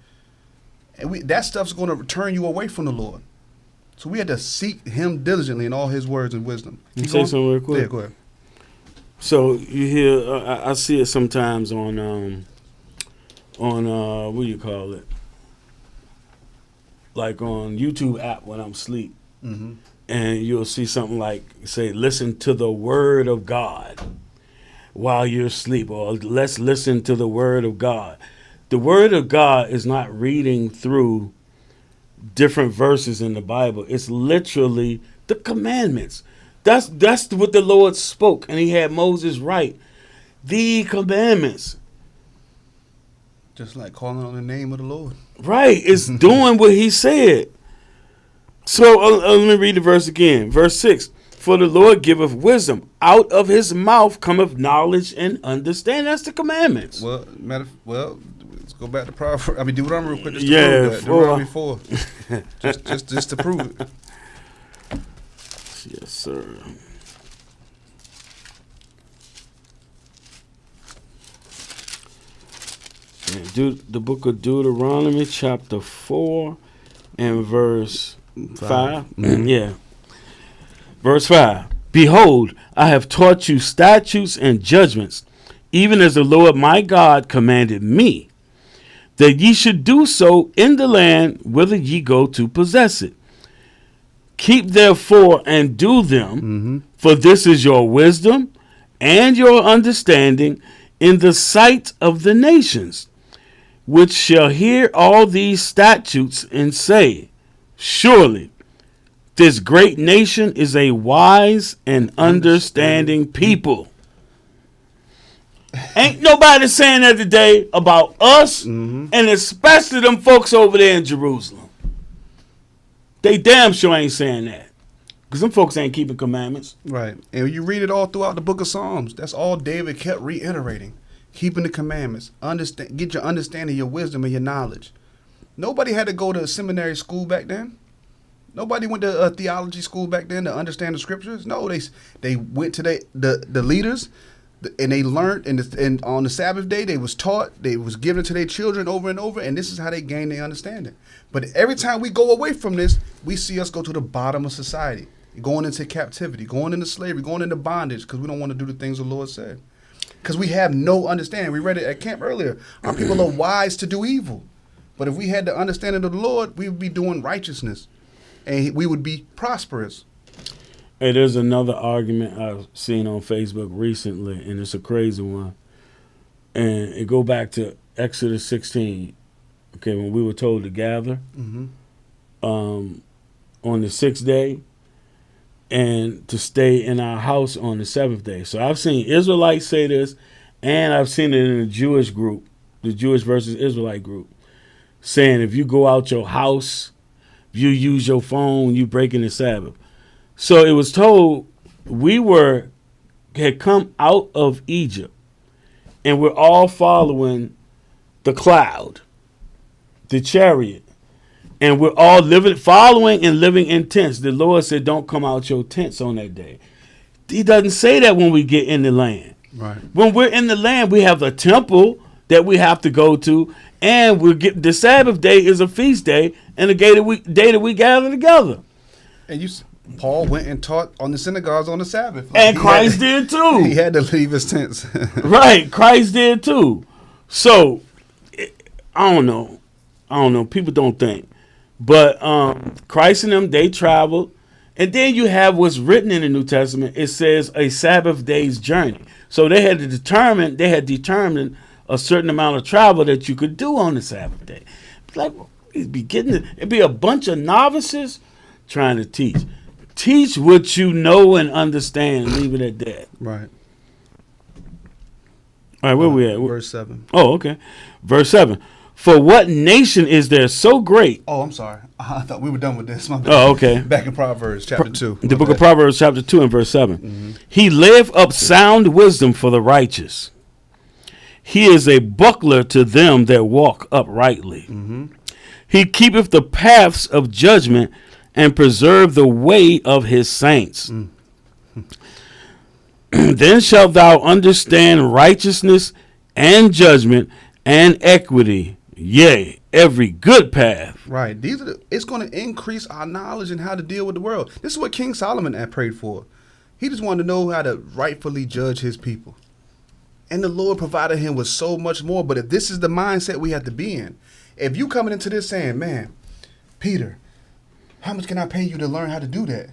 And that stuff's going to turn you away from the Lord. So we had to seek him diligently in all his words and wisdom. You say something real quick? Yeah, go ahead. So you hear, I see it sometimes on what do you call it? Like on YouTube app when I'm asleep. Mm-hmm. And you'll see something like, say, listen to the word of God while you're asleep, or let's listen to the word of God. The word of God is not reading through different verses in the Bible. It's literally the commandments. That's what the Lord spoke, and he had Moses write the commandments. Just like calling on the name of the Lord. Right. It's doing what he said. So let me read the verse again. Verse 6. For the Lord giveth wisdom. Out of his mouth cometh knowledge and understanding. That's the commandments. Well, let's go back to Proverbs. Deuteronomy real quick. Just to Yeah, prove that. Deuteronomy 4. just to prove it. Yes, sir. The book of Deuteronomy, chapter 4, and verse 5. Mm-hmm. Yeah. Verse 5. Behold, I have taught you statutes and judgments, even as the Lord my God commanded me, that ye should do so in the land whither ye go to possess it. Keep therefore and do them, for this is your wisdom and your understanding in the sight of the nations, which shall hear all these statutes and say, surely this great nation is a wise and understanding people. Ain't nobody saying that today about us, and especially them folks over there in Jerusalem. They damn sure ain't saying that, because them folks ain't keeping commandments. Right. And you read it all throughout the book of Psalms. That's all David kept reiterating. Keeping the commandments. Get your understanding, your wisdom, and your knowledge. Nobody had to go to a seminary school back then. Nobody went to a theology school back then to understand the scriptures. No, they went to the leaders, and they learned. And on the Sabbath day, they was taught. They was given to their children over and over. And this is how they gained their understanding. But every time we go away from this, we see us go to the bottom of society, going into captivity, going into slavery, going into bondage, because we don't want to do the things the Lord said. Because we have no understanding. We read it at camp earlier. Our people are wise to do evil. But if we had the understanding of the Lord, we would be doing righteousness. And we would be prosperous. Hey, there's another argument I've seen on Facebook recently, and it's a crazy one. And it go back to Exodus 16. Okay, when we were told to gather on the 6th day and to stay in our house on the 7th day. So I've seen Israelites say this, and I've seen it in the Jewish group, the Jewish versus Israelite group, saying if you go out your house, if you use your phone, you breaking the Sabbath. So it was told we had come out of Egypt, and we're all following the cloud, the chariot, and we're all following and living in tents. The Lord said, don't come out your tents on that day. He doesn't say that when we get in the land. Right. When we're in the land, we have a temple that we have to go to, and the Sabbath day is a feast day and a day that we gather together. And Paul went and taught on the synagogues on the Sabbath. And Christ did too. He had to leave his tents. Right, Christ did too. So, I don't know. People don't think. But Christ and them, they traveled, And then you have what's written in the New Testament. It says a Sabbath day's journey. So they had determined a certain amount of travel that you could do on the Sabbath day. Like it'd be a bunch of novices trying to teach. Teach what you know and understand. Leave it at that. Right. All right, where we at? Verse 7. Oh, okay. Verse 7. For what nation is there so great? Oh, I'm sorry. I thought we were done with this. My bad. Oh, okay. Back in Proverbs chapter 2. The book of Proverbs chapter 2 and verse 7. He layeth up sound wisdom for the righteous. He is a buckler to them that walk uprightly. He keepeth the paths of judgment and preserve the way of his saints. Then shalt thou understand righteousness and judgment and equity, yea, every good path. Right. It's going to increase our knowledge and how to deal with the world. This is what King Solomon had prayed for. He just wanted to know how to rightfully judge his people. And the Lord provided him with so much more. But if this is the mindset we have to be in, if you coming into this saying, man, Peter, how much can I pay you to learn how to do that?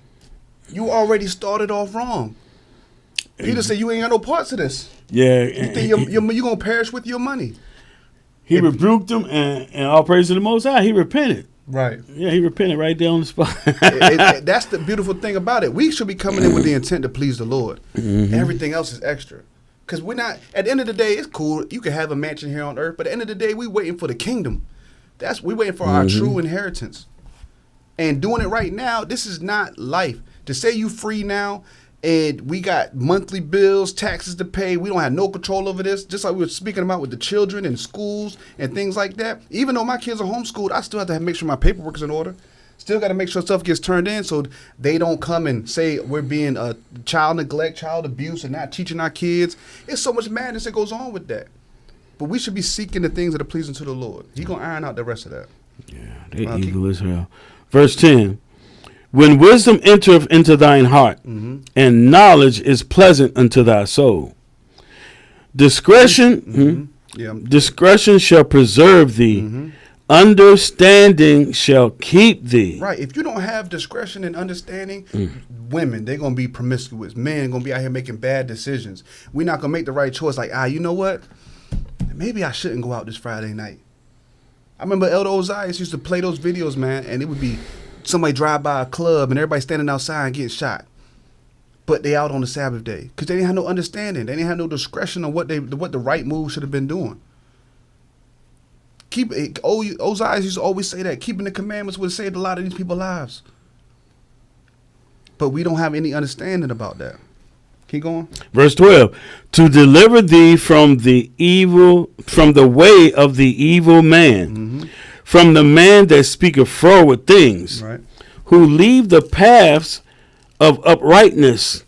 You already started off wrong. Peter said, you ain't got no parts of this. Yeah. You think you're going to perish with your money. He rebuked them, and all praise to the Most High. He repented. Right. Yeah, he repented right there on the spot. That's the beautiful thing about it. We should be coming in with the intent to please the Lord. Everything else is extra. Because we're not, at the end of the day, it's cool. You can have a mansion here on earth, but at the end of the day, we waiting for the kingdom. We waiting for our true inheritance. And doing it right now, this is not life. To say you free now, and we got monthly bills, taxes to pay. We don't have no control over this. Just like we were speaking about with the children in schools and things like that. Even though my kids are homeschooled, I still have to make sure my paperwork is in order. Still got to make sure stuff gets turned in so they don't come and say we're being child neglect, child abuse, and not teaching our kids. It's so much madness that goes on with that. But we should be seeking the things that are pleasing to the Lord. He's going to iron out the rest of that. Yeah, they evil as hell. Verse 10. When wisdom entereth into thine heart, and knowledge is pleasant unto thy soul, discretion shall preserve thee, understanding shall keep thee. Right. If you don't have discretion and understanding, women, they're going to be promiscuous. Men are going to be out here making bad decisions. We're not going to make the right choice. Like, you know what? Maybe I shouldn't go out this Friday night. I remember Elder Ozias used to play those videos, man, and it would be somebody drive by a club and everybody standing outside and getting shot. But they out on the Sabbath day because they didn't have no understanding. They didn't have no discretion on what the right move should have been doing. Ozias used to always say that keeping the commandments would have saved a lot of these people's lives. But we don't have any understanding about that. Keep going. Verse 12. To deliver thee from the way of the evil man, from the man that speaketh froward things, Right. who leave the paths of uprightness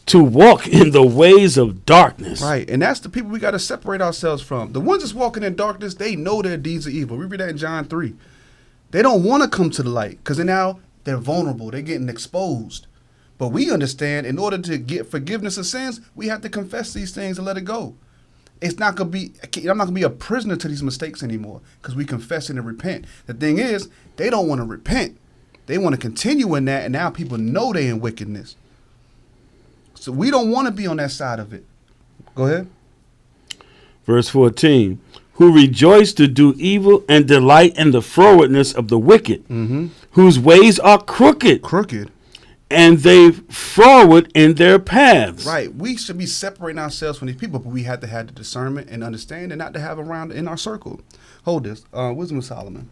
to walk in the ways of darkness. Right. And that's the people we got to separate ourselves from. The ones that's walking in darkness, they know their deeds are evil. We read that in John 3. They don't want to come to the light because now they're vulnerable. They're getting exposed. But we understand in order to get forgiveness of sins, we have to confess these things and let it go. I'm not going to be a prisoner to these mistakes anymore because we confess it and repent. The thing is, they don't want to repent. They want to continue in that, and now people know they're in wickedness. So we don't want to be on that side of it. Go ahead. Verse 14. Who rejoice to do evil and delight in the frowardness of the wicked, whose ways are crooked. Crooked. And they froward in their paths. Right. We should be separating ourselves from these people, but we have to have the discernment and understand and not to have around in our circle. Hold this. Wisdom of Solomon.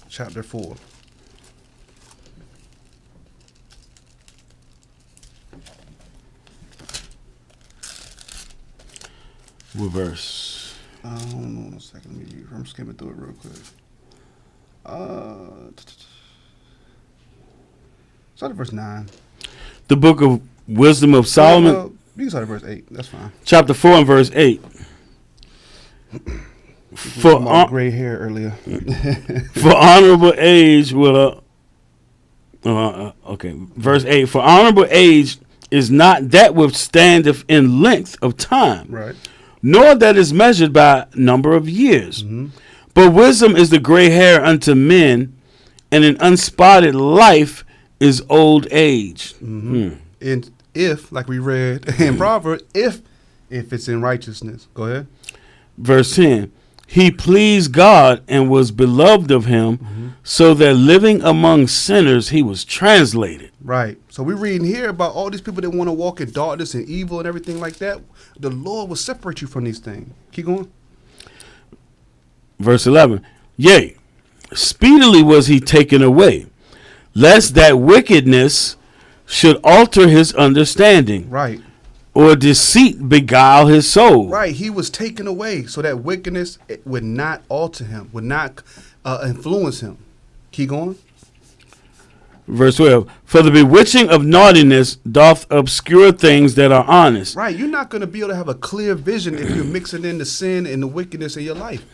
Chapter 4. What verse? Hold on a second. I'm skimming through it real quick. Start at verse 9. The book of Wisdom of Solomon. You can start at verse 8. That's fine. Chapter 4 and verse 8. For gray hair earlier. For honorable age will verse 8. For honorable age is not that withstandeth in length of time, Right. nor that is measured by number of years. But wisdom is the gray hair unto men, and an unspotted life is old age. And if, like we read in Proverbs, if it's in righteousness. Go ahead. Verse 10. He pleased God and was beloved of him, so that living among sinners he was translated. Right. So we're reading here about all these people that want to walk in darkness and evil and everything like that. The Lord will separate you from these things. Keep going. Verse 11. Yea, speedily was he taken away, lest that wickedness should alter his understanding, Right. or deceit beguile his soul. Right. He was taken away so that wickedness would not alter him, would not influence him. Keep going. Verse 12. For the bewitching of naughtiness doth obscure things that are honest. Right. You're not going to be able to have a clear vision if you're mixing in the sin and the wickedness in your life.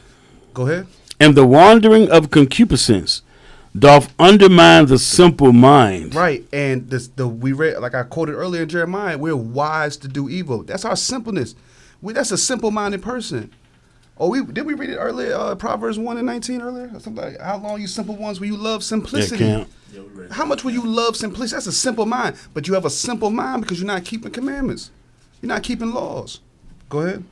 Go ahead. And the wandering of concupiscence doth undermine the simple mind. Right. And we read, like I quoted earlier in Jeremiah, we're wise to do evil. That's our simpleness. That's a simple-minded person. Oh, did we read it earlier? Proverbs 1:19 earlier? Or something like, how long you simple ones will you love simplicity? Yeah, Yeah, we read How much will you love simplicity? That's a simple mind. But you have a simple mind because you're not keeping commandments. You're not keeping laws. Go ahead.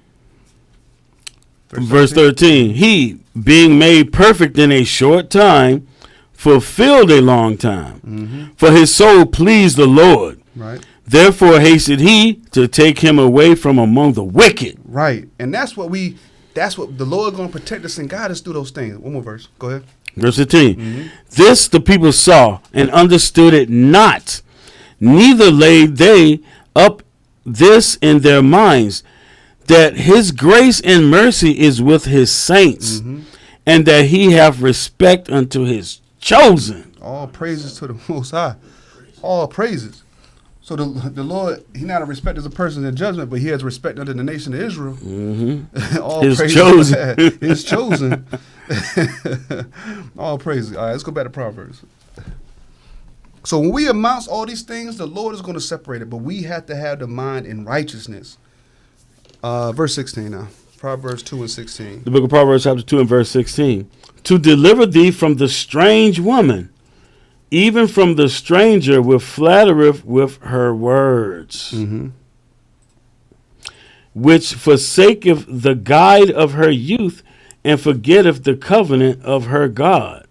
Verse 13. He, being made perfect in a short time, fulfilled a long time. For his soul pleased the Lord. Right. Therefore hasted he to take him away from among the wicked. Right. And that's what the Lord going to protect us and guide us through those things. One more verse. Go ahead. Verse 15. This the people saw and understood it not, neither laid they up this in their minds, that his grace and mercy is with his saints, and that he hath respect unto his chosen. All praises to the Most High. All praises. So the Lord, he not a respect as a person in judgment, but he has respect unto the nation of Israel. All His praises chosen. to that. His chosen. All praises. All right, let's go back to Proverbs. So when we amongst all these things, the Lord is going to separate it, but we have to have the mind in righteousness. Verse 16 now. Proverbs 2:16. The book of Proverbs chapter 2 and verse 16. To deliver thee from the strange woman, even from the stranger which flattereth with her words, which forsaketh the guide of her youth, and forgetteth the covenant of her God.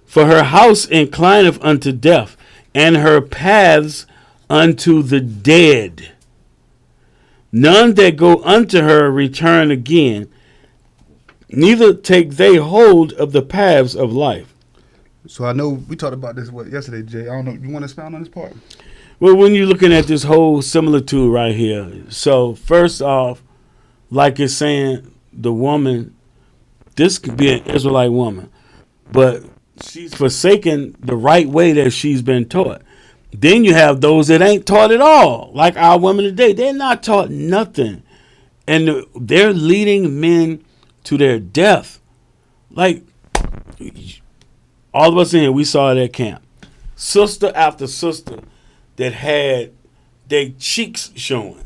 For her house inclineth unto death, and her paths unto the dead. None that go unto her return again, neither take they hold of the paths of life. So I know we talked about this yesterday, Jay. I don't know. You want to expound on this part? Well, when you're looking at this whole similitude right here, so first off, like it's saying, the woman, this could be an Israelite woman, but she's forsaken the right way that she's been taught. Then you have those that ain't taught at all, like our women today. They're not taught nothing, and they're leading men to their death. Like all of us in here, we saw it at camp. Sister after sister that had their cheeks showing.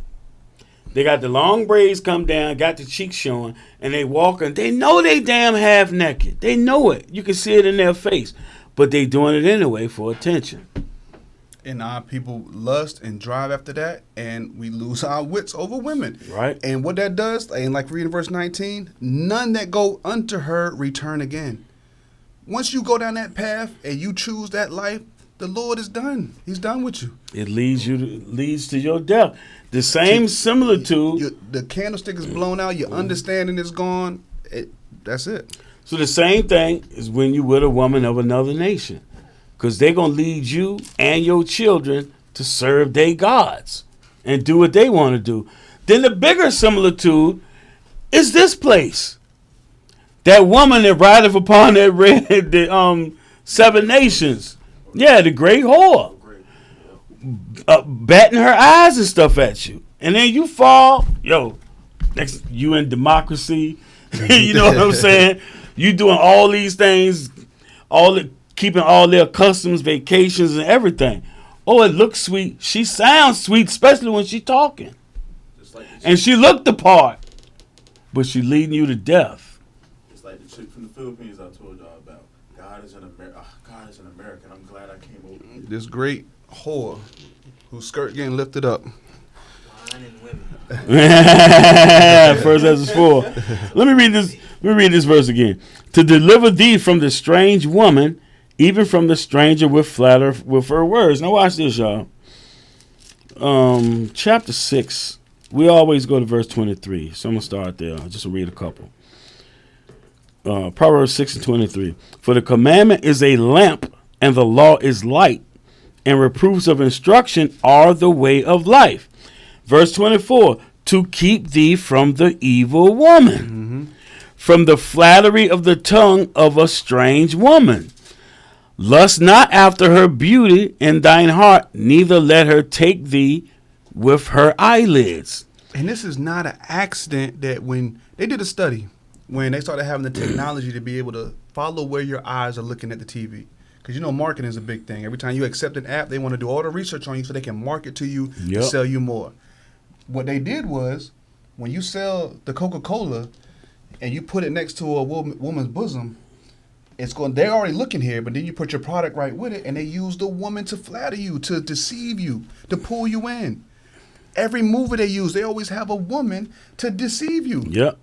They got the long braids come down, got the cheeks showing, and they walking. They know they damn half naked. They know it. You can see it in their face, but they doing it anyway for attention. And our people lust and drive after that, and we lose our wits over women. Right. And what that does, and like reading verse 19, none that go unto her return again. Once you go down that path and you choose that life, the Lord is done. He's done with you. It leads to your death. The same similitude. The candlestick is blown out. Your understanding is gone. That's it. So the same thing is when you with a woman of another nation, because they're going to lead you and your children to serve their gods and do what they want to do. Then the bigger similitude is this place. That woman that rideth upon that red, the 7 nations. Yeah, the great whore. Batting her eyes and stuff at you. And then you fall, next you in democracy. You know what I'm saying? You doing all these things, keeping all their customs, vacations, and everything. Oh, it looks sweet. She sounds sweet, especially when she's talking. And she looked the part. but she's leading you to death. It's like the chick from the Philippines I told y'all about. God is in America. God is in America. I'm glad I came over. This great whore whose skirt getting lifted up. Wine and women. First Ezra 4. Let me read this. Let me read this verse again. To deliver thee from the strange woman, even from the stranger with her words. Now watch this, y'all. Chapter 6. We always go to verse 23. So I'm gonna start there. I'll just read a couple. Proverbs 6:23. For the commandment is a lamp, and the law is light, and reproofs of instruction are the way of life. Verse 24. To keep thee from the evil woman, from the flattery of the tongue of a strange woman. Lust not after her beauty in thine heart, neither let her take thee with her eyelids. And this is not an accident that when they did a study, when they started having the technology to be able to follow where your eyes are looking at the TV. Because, marketing is a big thing. Every time you accept an app, they want to do all the research on you so they can market to you and sell you more. What they did was, when you sell the Coca-Cola and you put it next to a woman's bosom, they're already looking here, but then you put your product right with it, and they use the woman to flatter you, to deceive you, to pull you in. Every movie they use, they always have a woman to deceive you. Yep.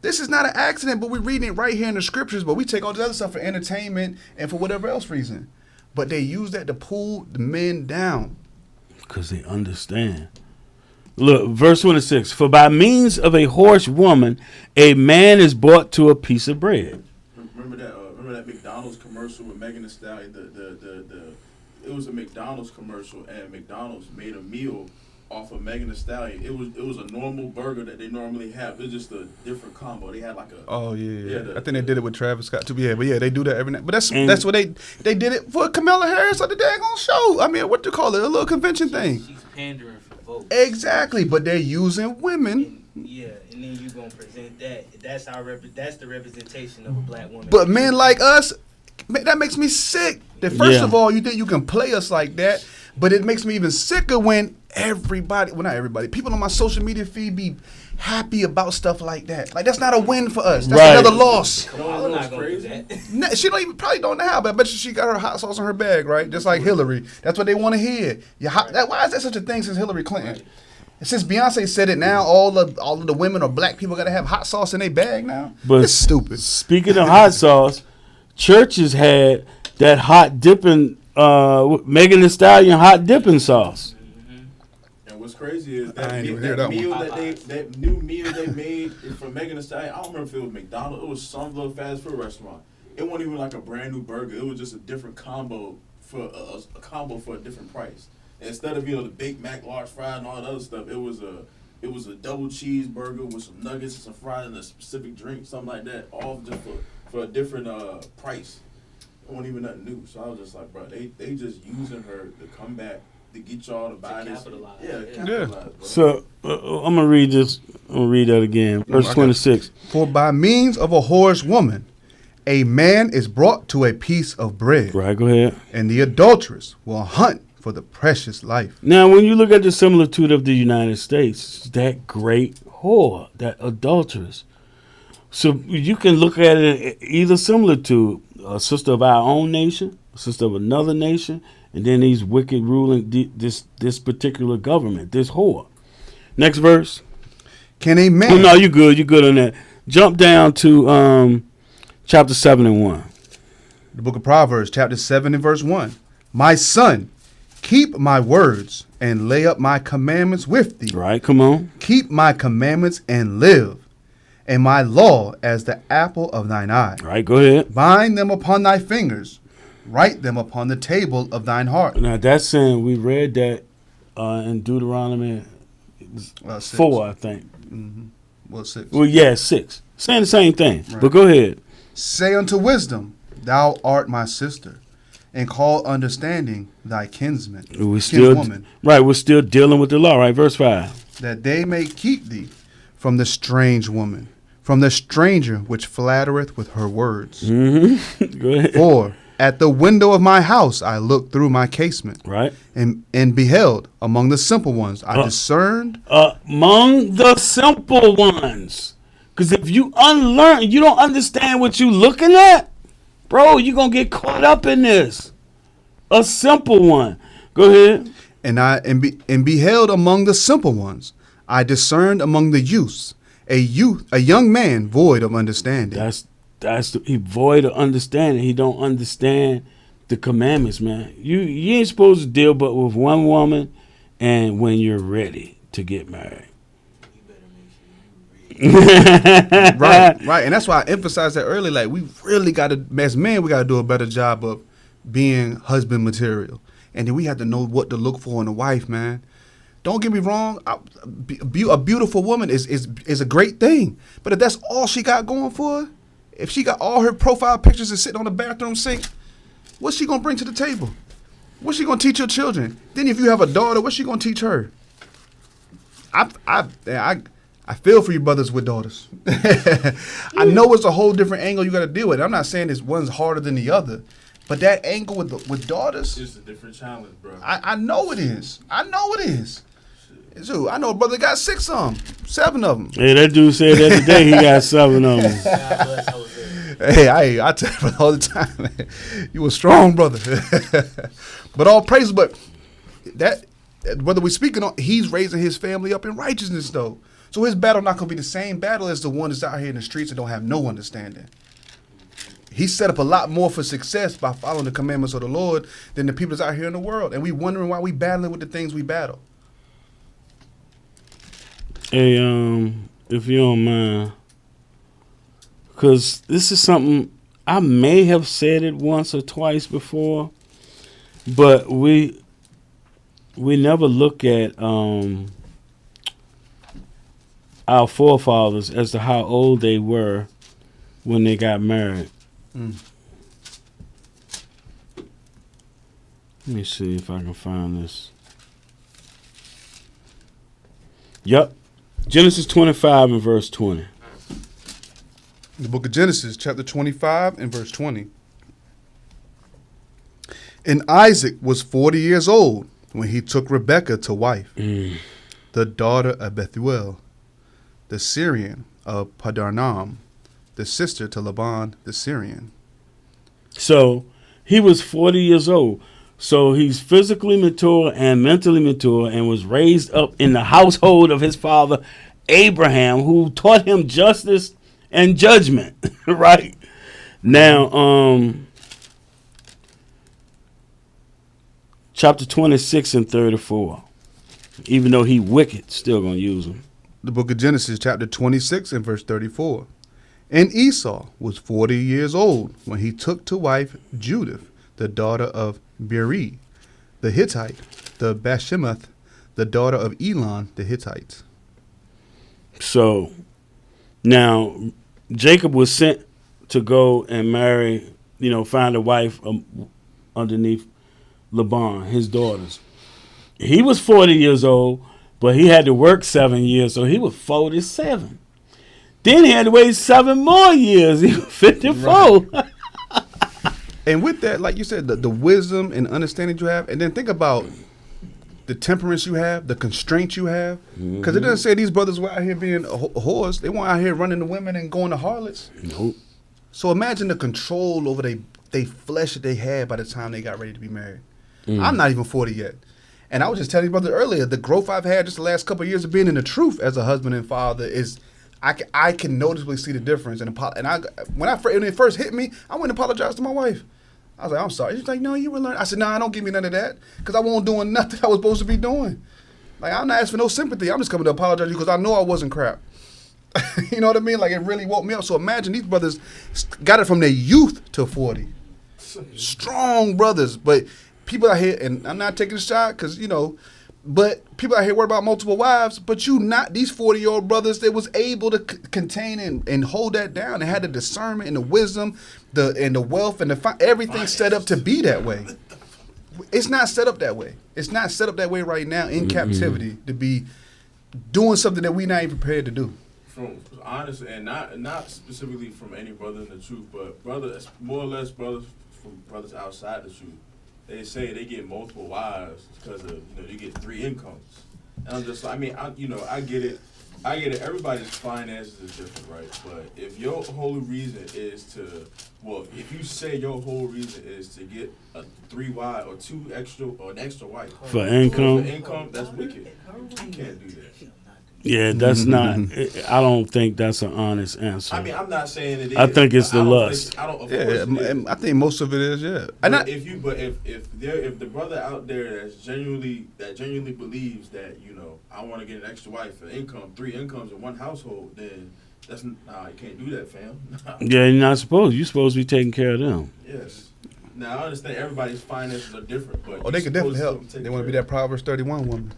This is not an accident, but we're reading it right here in the scriptures, but we take all this other stuff for entertainment and for whatever else reason. But they use that to pull the men down. Because they understand. Look, verse 26. For by means of a whorish woman, a man is brought to a piece of bread. Remember that McDonald's commercial with Megan Thee Stallion? It was a McDonald's commercial, and McDonald's made a meal off of Megan Thee Stallion. It was a normal burger that they normally have. It's just a different combo. They had like a I think they did it with Travis Scott too. Yeah, but they do that every night. But that's what they did it for Kamala Harris on the daggone show. I mean, what do you call it? A little convention thing. She's pandering for votes. Exactly, but they're using women. And then you gonna present that. That's the representation of a black woman. But men like us, that makes me sick. That first of all, you think you can play us like that, but it makes me even sicker when not everybody, people on my social media feed be happy about stuff like that. Like, that's not a win for us. That's another loss. Kamala not gonna do that. She probably don't know how, but I bet you she got her hot sauce in her bag, right? Just like Hillary. That's what they want to hear. Why is that such a thing since Hillary Clinton? Since Beyonce said it now, all of the women or black people got to have hot sauce in their bag now? But it's stupid. Speaking of hot sauce, churches had that hot dipping, Megan Thee Stallion hot dipping sauce. What's crazy is I ain't even hear that meal one. that new meal they made for Megan Thee Stallion. I don't remember if it was McDonald's. It was some little fast food restaurant. It wasn't even like a brand new burger. It was just a different combo for a combo for a different price. Instead of the Big Mac, large fry, and all that other stuff, it was a double cheeseburger with some nuggets and some fries and a specific drink, something like that, all just for a different price. It wasn't even nothing new. So I was just like, bro, they just using her to come back to get y'all to buy this. Capitalize, bro. So I'm gonna read this. I'm gonna read that again. Verse 26. For by means of a whorish woman, a man is brought to a piece of bread. Right, go ahead. And the adulteress will hunt for the precious life. Now, when you look at the similitude of the United States, that great whore, that adulteress. So you can look at it either similar to a sister of our own nation, a sister of another nation, and then these wicked ruling this particular government, this whore. Next verse. Can a man? Oh, no, you good on that. Jump down to chapter 7 and 1. The book of Proverbs, chapter 7 and verse 1. My son, keep my words and lay up my commandments with thee. Right, come on. Keep my commandments and live, and my law as the apple of thine eye. Right, go ahead. Bind them upon thy fingers, write them upon the table of thine heart. Now that's saying we read that in Deuteronomy 4, I think. Mm-hmm. Well, 6. Well, yeah, 6. Saying the same thing. Right. But go ahead. Say unto wisdom, thou art my sister, and call understanding thy kinsman. We're still dealing with the law, right? Verse 5. That they may keep thee from the strange woman, from the stranger which flattereth with her words. Mm-hmm. Go ahead. For at the window of my house I looked through my casement, right, and beheld among the simple ones. I discerned among the simple ones. Because if you unlearn, you don't understand what you looking at, bro, you're going to get caught up in this. A simple one. Go ahead. And beheld among the simple ones, I discerned among the youths, a young man void of understanding. He void of understanding. He don't understand the commandments, man. You ain't supposed to deal but with one woman, and when you're ready to get married. Right, and that's why I emphasized that earlier. Like, we really got to, as men, we got to do a better job of being husband material, and then we have to know what to look for in a wife, man. Don't get me wrong, a beautiful woman is a great thing, but if that's all she got going for her, if she got all her profile pictures and sitting on the bathroom sink, what's she gonna bring to the table? What's she gonna teach her children? Then if you have a daughter, what's she gonna teach her? I feel for you brothers with daughters. I know it's a whole different angle you got to deal with. I'm not saying this one's harder than the other, but that angle with daughters, It's just a different challenge, bro. I know it is. I know it is. So I know a brother got 6 of them, 7 of them. Hey, that dude said that today he got 7 of them. God bless Jose. Hey, I tell you all the time, man, you a strong brother. But all praise, but that whether we speaking on, he's raising his family up in righteousness though. So his battle not gonna be the same battle as the one that's out here in the streets and don't have no understanding. He set up a lot more for success by following the commandments of the Lord than the people that's out here in the world. And we wondering why we battling with the things we battle. Hey, if you don't mind, because this is something I may have said it once or twice before, but we never look at our forefathers as to how old they were when they got married. Let me see if I can find this. Yep. Genesis 25 and verse 20. The book of Genesis, chapter 25 and verse 20. And Isaac was 40 years old when he took Rebekah to wife, the daughter of Bethuel, the Syrian of Padarnam, the sister to Laban the Syrian. So he was 40 years old. So he's physically mature and mentally mature and was raised up in the household of his father Abraham, who taught him justice and judgment. Right? Now, chapter 26 and 34. Even though he wicked, still gonna use him. The book of Genesis, chapter 26 and verse 34. And Esau was 40 years old when he took to wife Judith, the daughter of Beeri, the Hittite, the Bashemath, the daughter of Elon, the Hittite. So now Jacob was sent to go and marry, find a wife underneath Laban, his daughters. He was 40 years old, but he had to work 7 years, so he was 47. Then he had to wait 7 more years. He was 54. Right. And with that, like you said, the wisdom and understanding you have, and then think about the temperance you have, the constraints you have. Because it doesn't say these brothers were out here being whores. They weren't out here running the women and going to harlots. Nope. So imagine the control over they flesh that they had by the time they got ready to be married. I'm not even 40 yet. And I was just telling you, brother, earlier, the growth I've had just the last couple of years of being in the truth as a husband and father is, I can noticeably see the difference. When it first hit me, I went and apologized to my wife. I was like, I'm sorry. She's like, no, you were learning. I said, no, don't give me none of that because I wasn't doing nothing I was supposed to be doing. Like, I'm not asking for no sympathy. I'm just coming to apologize to you because I know I wasn't crap. You know what I mean? Like, it really woke me up. So imagine these brothers got it from their youth to 40. Strong brothers. But people out here, and I'm not taking a shot because, but people out here worry about multiple wives, but these 40-year-old brothers that was able to contain and hold that down and had the discernment and the wisdom and the wealth and everything set up to be that way. It's not set up that way. It's not set up that way right now in captivity to be doing something that we're not even prepared to do. From honestly, and not specifically from any brother in the truth, but brothers, more or less brothers from brothers outside the truth. They say they get multiple wives because of you get 3 incomes. And I'm just, I mean, I get it. I get it. Everybody's finances is different, right? But if your whole reason is to, well, if you say your whole reason is to get a 3 wife or 2 extra or an extra wife For income? for income, that's wicked. You can't do that. Yeah, that's not. I don't think that's an honest answer. I mean, I'm not saying it is. I think it's but the I don't lust. think- I don't. Of Yeah, course it is. I think most of it is. Yeah, But if the brother out there that genuinely believes that I want to get an extra wife for income, 3 incomes in one household, then that's you can't do that, fam. Yeah, you're not supposed. You're supposed to be taking care of them. Yes. Now I understand everybody's finances are different, but they could definitely help. They want to be that Proverbs 31 woman.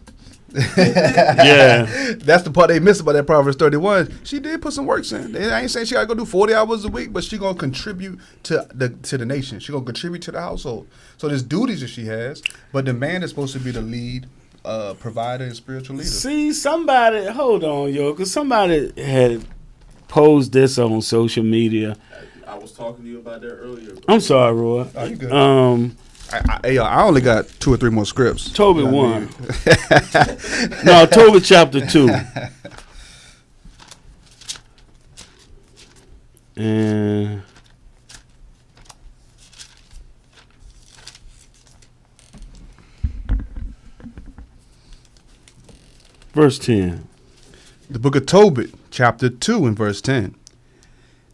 Yeah, That's the part they miss about that Proverbs 31. She did put some work in. I ain't saying she gotta go do 40 hours a week, but she gonna contribute to the nation. She gonna contribute to the household. So there's duties that she has, but the man is supposed to be the lead provider and spiritual leader. see, somebody, hold on, yo, because somebody had posed this on social media. I was talking to you about that earlier. I'm sorry, Roy. Oh, you good. I I only got 2 or 3 more scripts. Toby I 1. mean, No, Toby chapter 2. And verse 10. The book of Tobit, chapter 2 and verse 10.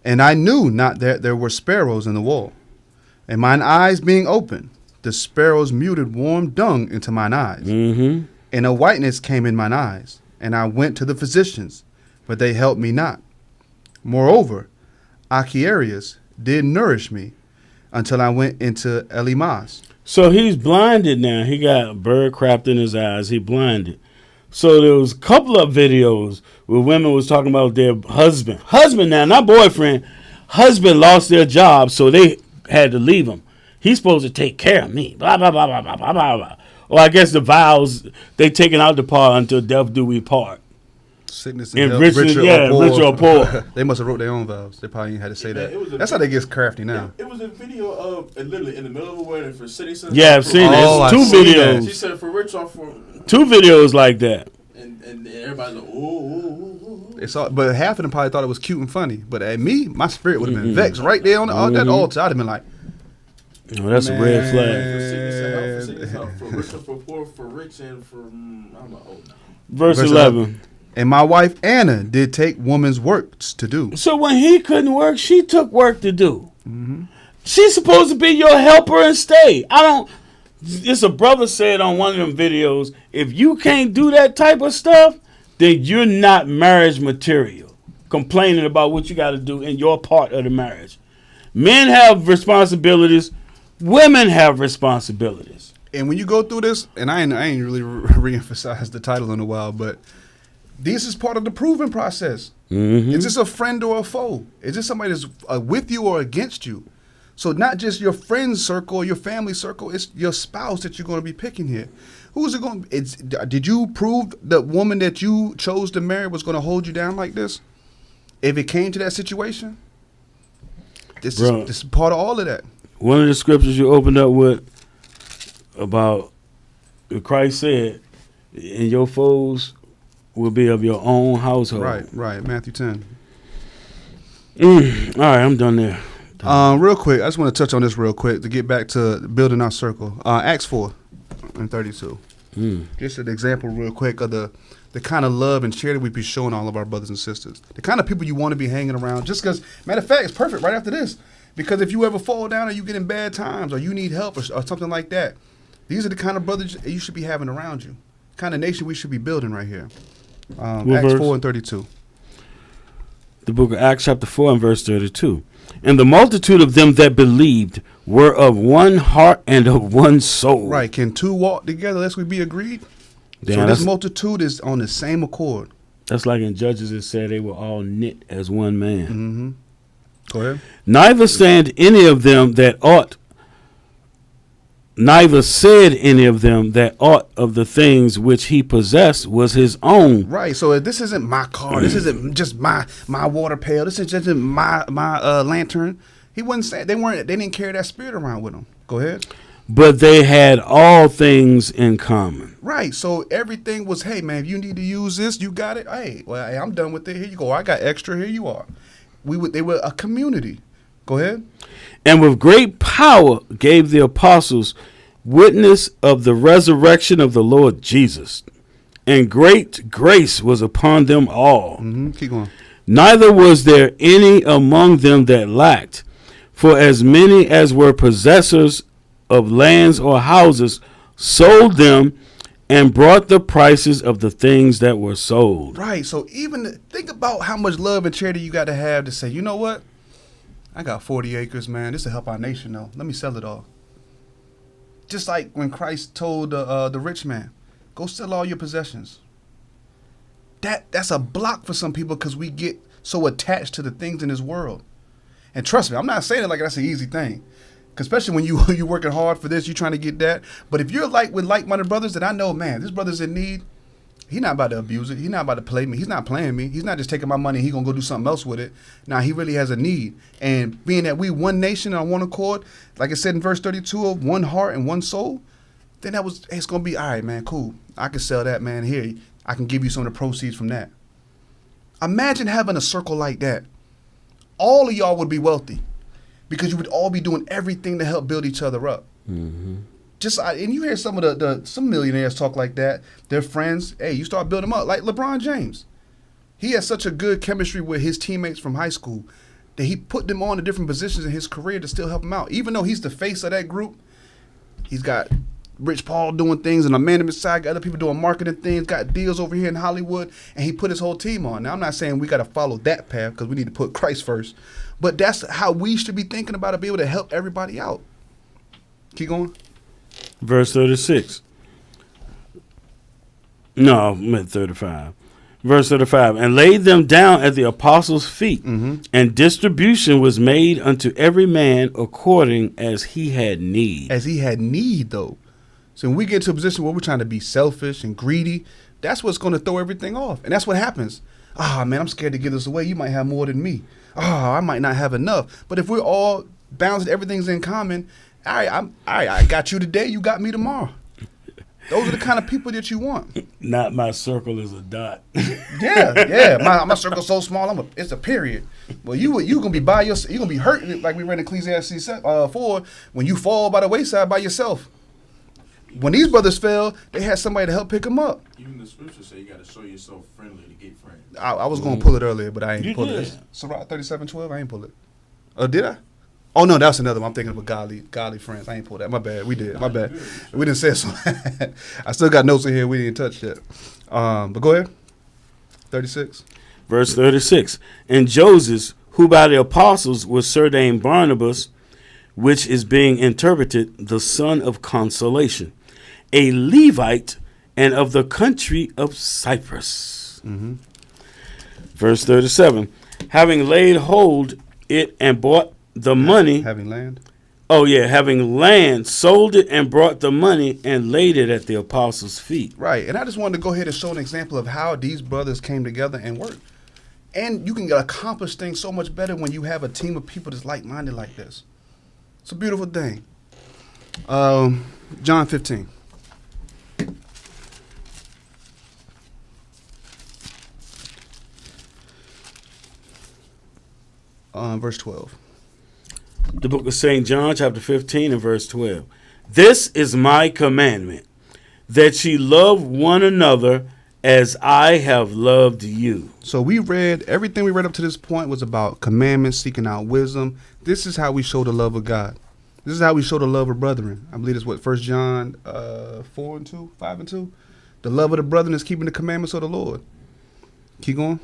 And I knew not that there were sparrows in the wall. And mine eyes being open, the sparrows muted warm dung into mine eyes. Mm-hmm. And a whiteness came in mine eyes. And I went to the physicians, but they helped me not. Moreover, Achiarius did nourish me until I went into Elimas. So he's blinded now. He got bird crap in his eyes. He blinded. So there was a couple of videos where women was talking about their husband now, not boyfriend. Husband lost their job, so they had to leave him. He's supposed to take care of me. Blah blah blah blah blah blah blah blah. Or I guess the vows they taken out the part until death do we part. Sickness And health, rich or poor. They must have wrote their own vows. They probably ain't had to say Yeah, that. That's how they get crafty now. It was a video of literally in the middle of a wedding for citizens. Yeah, I've seen it. Oh, It's I 2 see videos. She said for rich or for, 2 videos like that. and everybody's like, ooh. It's all, but half of them probably thought it was cute and funny. But at me, my spirit would have been vexed right there on that altar. I'd have been like, Oh, that's a red flag. For sickness and health, for rich and for poor, for rich and for I'm like, oh no. Verse Verse 11. and my wife Anna did take woman's works to do. So when he couldn't work, she took work to do. She's supposed to be your helper and stay. It's a brother said on one of them videos, if you can't do that type of stuff, then you're not marriage material. Complaining about what you got to do in your part of the marriage. Men have responsibilities. Women have responsibilities. And when you go through this, and I ain't really re-emphasized the title in a while, but this is part of the proving process. Mm-hmm. Is this a friend or a foe? Is this somebody that's with you or against you? So not just your friend's circle or your family circle, it's your spouse that you're going to be picking here. Who's it going to did you prove the woman that you chose to marry was going to hold you down like this? If it came to that situation? This is part of all of that. One of the scriptures you opened up with about Christ said, and your foes will be of your own household. Right. Matthew 10. All right, I'm done there. Real quick, I just want to touch on this real quick to get back to building our circle. Acts 4 and 32. Just an example real quick of the kind of love and charity we be showing all of our brothers and sisters. The kind of people you want to be hanging around just because, matter of fact, it's perfect right after this. Because if you ever fall down or you get in bad times or you need help or something like that, these are the kind of brothers you should be having around you. The kind of nation we should be building right here. Acts verse? 4 and 32. The book of Acts chapter 4 and verse 32. And the multitude of them that believed were of one heart and of one soul. Right. Can 2 walk together lest we be agreed? Damn, So this that's- multitude is on the same accord. That's like in Judges it said they were all knit as one man. Mm-hmm. Go ahead. Neither said any of them that aught of the things which he possessed was his own. Right. So this isn't my car. This isn't just my water pail. This is just my lantern. He wasn't saying they didn't carry that spirit around with them. Go ahead. but they had all things in common. Right. So everything was, hey man, if you need to use this, you got it. Hey, well, hey, I'm done with it. Here you go. I got extra. Here you are. They were a community. Go ahead. And with great power gave the apostles witness of the resurrection of the Lord Jesus. And great grace was upon them all. Keep going. Neither was there any among them that lacked, for as many as were possessors of lands or houses sold them and brought the prices of the things that were sold. Right. So even think about how much love and charity you got to have to say, you know what? I got 40 acres, man. This will help our nation, though. Let me sell it all. Just like when Christ told the rich man, go sell all your possessions. That's a block for some people because we get so attached to the things in this world. And trust me, I'm not saying it like that's an easy thing. Cause especially when you're working hard for this, you're trying to get that. But if you're like with like-minded brothers that I know, man, this brother's in need, he's not about to abuse it. He's not about to play me. He's not playing me. He's not just taking my money and he's going to go do something else with it. Now, he really has a need. And being that we one nation on one accord, like it said in verse 32 of one heart and one soul, then it's going to be, all right, man, cool. I can sell that, man. Here, I can give you some of the proceeds from that. Imagine having a circle like that. All of y'all would be wealthy because you would all be doing everything to help build each other up. Mm-hmm. And you hear some of some millionaires talk like that. Their friends, hey, you start building them up. Like LeBron James. He has such a good chemistry with his teammates from high school that he put them on to different positions in his career to still help him out. Even though he's the face of that group, he's got Rich Paul doing things on the management side, got other people doing marketing things, got deals over here in Hollywood, and he put his whole team on. Now, I'm not saying we got to follow that path because we need to put Christ first, but that's how we should be thinking about it, be able to help everybody out. Keep going. Verse 36. No, I meant 35. Verse 35. And laid them down at the apostles' feet, and distribution was made unto every man according as he had need. As he had need, though. So when we get to a position where we're trying to be selfish and greedy, that's what's going to throw everything off. And that's what happens. Man, I'm scared to give this away. You might have more than me. I might not have enough. But if we're all balanced, everything's in common, all right, I got you today, you got me tomorrow. Those are the kind of people that you want. Not my circle is a dot. Yeah. My circle's so small, it's a period. Well, you gonna be by yourself. You gonna be hurt like we read in Ecclesiastes 4 when you fall by the wayside by yourself. When these brothers fell, they had somebody to help pick them up. Even the scriptures say you got to show yourself friendly to get friends. I was gonna pull it earlier, but I ain't pull it. Sirach 37:12. I ain't pull it. Did I? Oh no, that's another one. I'm thinking of godly friends. I ain't pulled that. My bad. We did. My bad. We didn't say so. I still got notes in here we didn't touch yet. But go ahead. 36. Verse 36. And Joseph, who by the apostles was surnamed Barnabas, which is being interpreted the son of consolation, a Levite, and of the country of Cyprus. Verse 37. Having laid hold it and bought the money. Having land. Having land, sold it and brought the money and laid it at the apostles' feet. Right. And I just wanted to go ahead and show an example of how these brothers came together and worked. And you can accomplish things so much better when you have a team of people that's like-minded like this. It's a beautiful thing. John 15. Verse 12. The book of St. John, chapter 15 and verse 12. This is my commandment, that ye love one another as I have loved you. So everything we read up to this point was about commandments, seeking out wisdom. This is how we show the love of God. This is how we show the love of brethren. I believe it's 1 John 4 and 2, 5 and 2. The love of the brethren is keeping the commandments of the Lord. Keep going.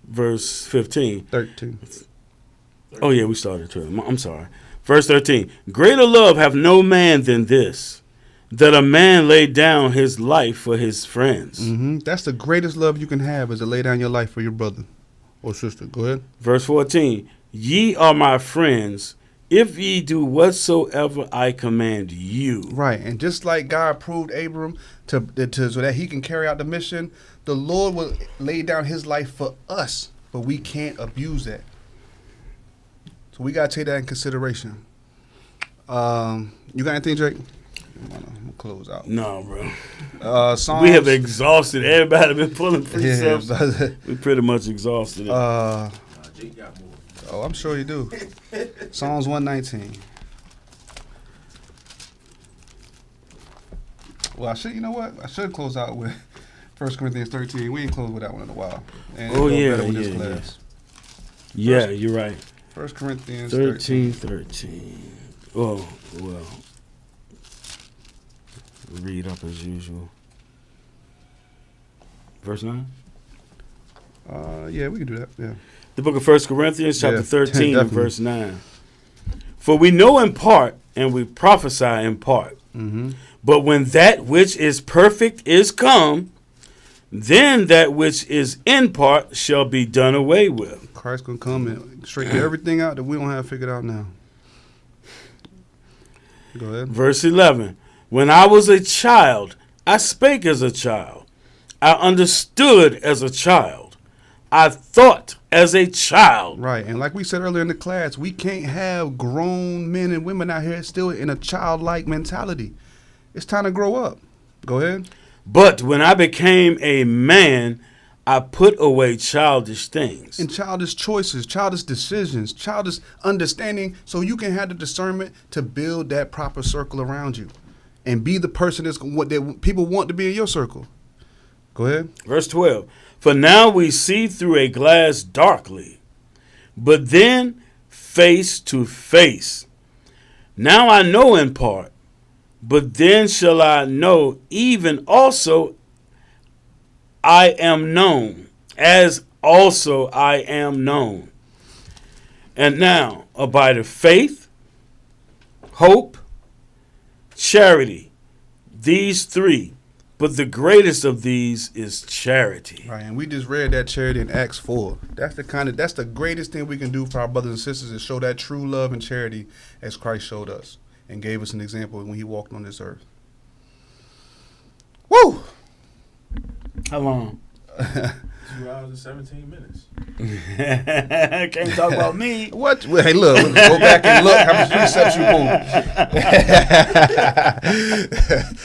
Verse 15. 13. Oh, yeah, we started 12. I'm sorry. Verse 13. Greater love hath no man than this, that a man lay down his life for his friends. That's the greatest love you can have, is to lay down your life for your brother or sister. Go ahead. Verse 14. Ye are my friends, if ye do whatsoever I command you. Right. And just like God approved Abram so that he can carry out the mission, the Lord will lay down his life for us, but we can't abuse that. So we got to take that in consideration. You got anything, Jake? I'm gonna close out. No, bro. Psalms. We have exhausted. Everybody been pulling precepts. brother. We pretty much exhausted it. Jake got more. Oh, I'm sure you do. Psalms 119. Well, you know what? I should close out with 1 Corinthians 13. We ain't closed with that one in a while. And Oh, go yeah, better with this yeah, class. Yeah, you're right. 1 Corinthians 13. Oh, well. Read up as usual. Verse 9? Yeah, we can do that. Yeah. The book of 1 Corinthians, chapter Yeah, 13 and definitely. verse 9. For we know in part, and we prophesy in part. Mm-hmm. But when that which is perfect is come, then that which is in part shall be done away with. Christ gonna come and straighten everything out that we don't have figured out now. Go ahead. Verse 11. When I was a child, I spake as a child. I understood as a child. I thought as a child. Right, and like we said earlier in the class, we can't have grown men and women out here still in a childlike mentality. It's time to grow up. Go ahead. But when I became a man, I put away childish things. And childish choices, childish decisions, childish understanding, so you can have the discernment to build that proper circle around you and be the person that's what people want to be in your circle. Go ahead. Verse 12. For now we see through a glass darkly, but then face to face. Now I know in part, but then shall I know, even also I am known, as also I am known. And now abideth faith, hope, charity, these three. But the greatest of these is charity. Right, and we just read that charity in Acts 4. That's the greatest thing we can do for our brothers and sisters is show that true love and charity as Christ showed us and gave us an example when he walked on this earth. Woo! How long? 2 hours and 17 minutes. Can't talk about me. What? Well, hey, look, go back and look how much precepts you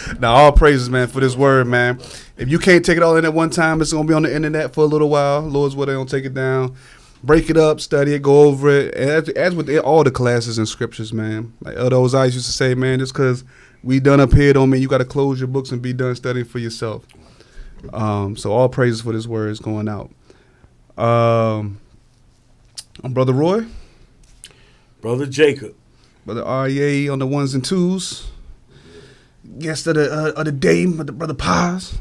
moved. Now, all praises, man, for this word, man. If you can't take it all in at one time, it's going to be on the internet for a little while. Lord's will, they don't take it down. Break it up, study it, go over it. And as with all the classes and scriptures, man. Like Elder Osias used to say, man, just because we done up here don't mean you got to close your books and be done studying for yourself. So all praises for this word is going out. I'm Brother Roy. Brother Jacob. Brother REA on the ones and twos. Guest of the day, Brother Paz.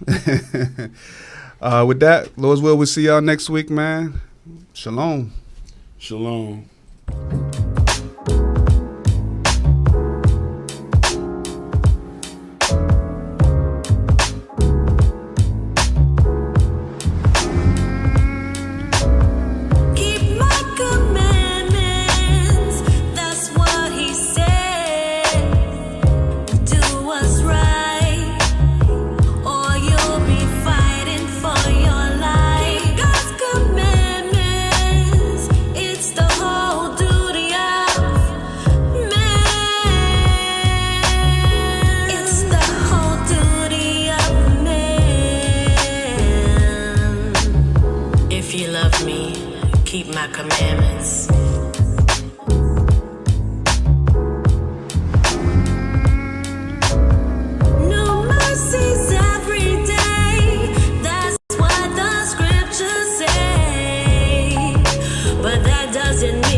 With that, Lord's will, we'll see y'all next week, man. Shalom. Shalom. Keep my commandments, that's what he said. Do what's right, or you'll be fighting for your life. Keep God's commandments, it's the whole duty of man. It's the whole duty of man. If you love me, keep my commandments. New mercies every day, that's what the scriptures say. But that doesn't mean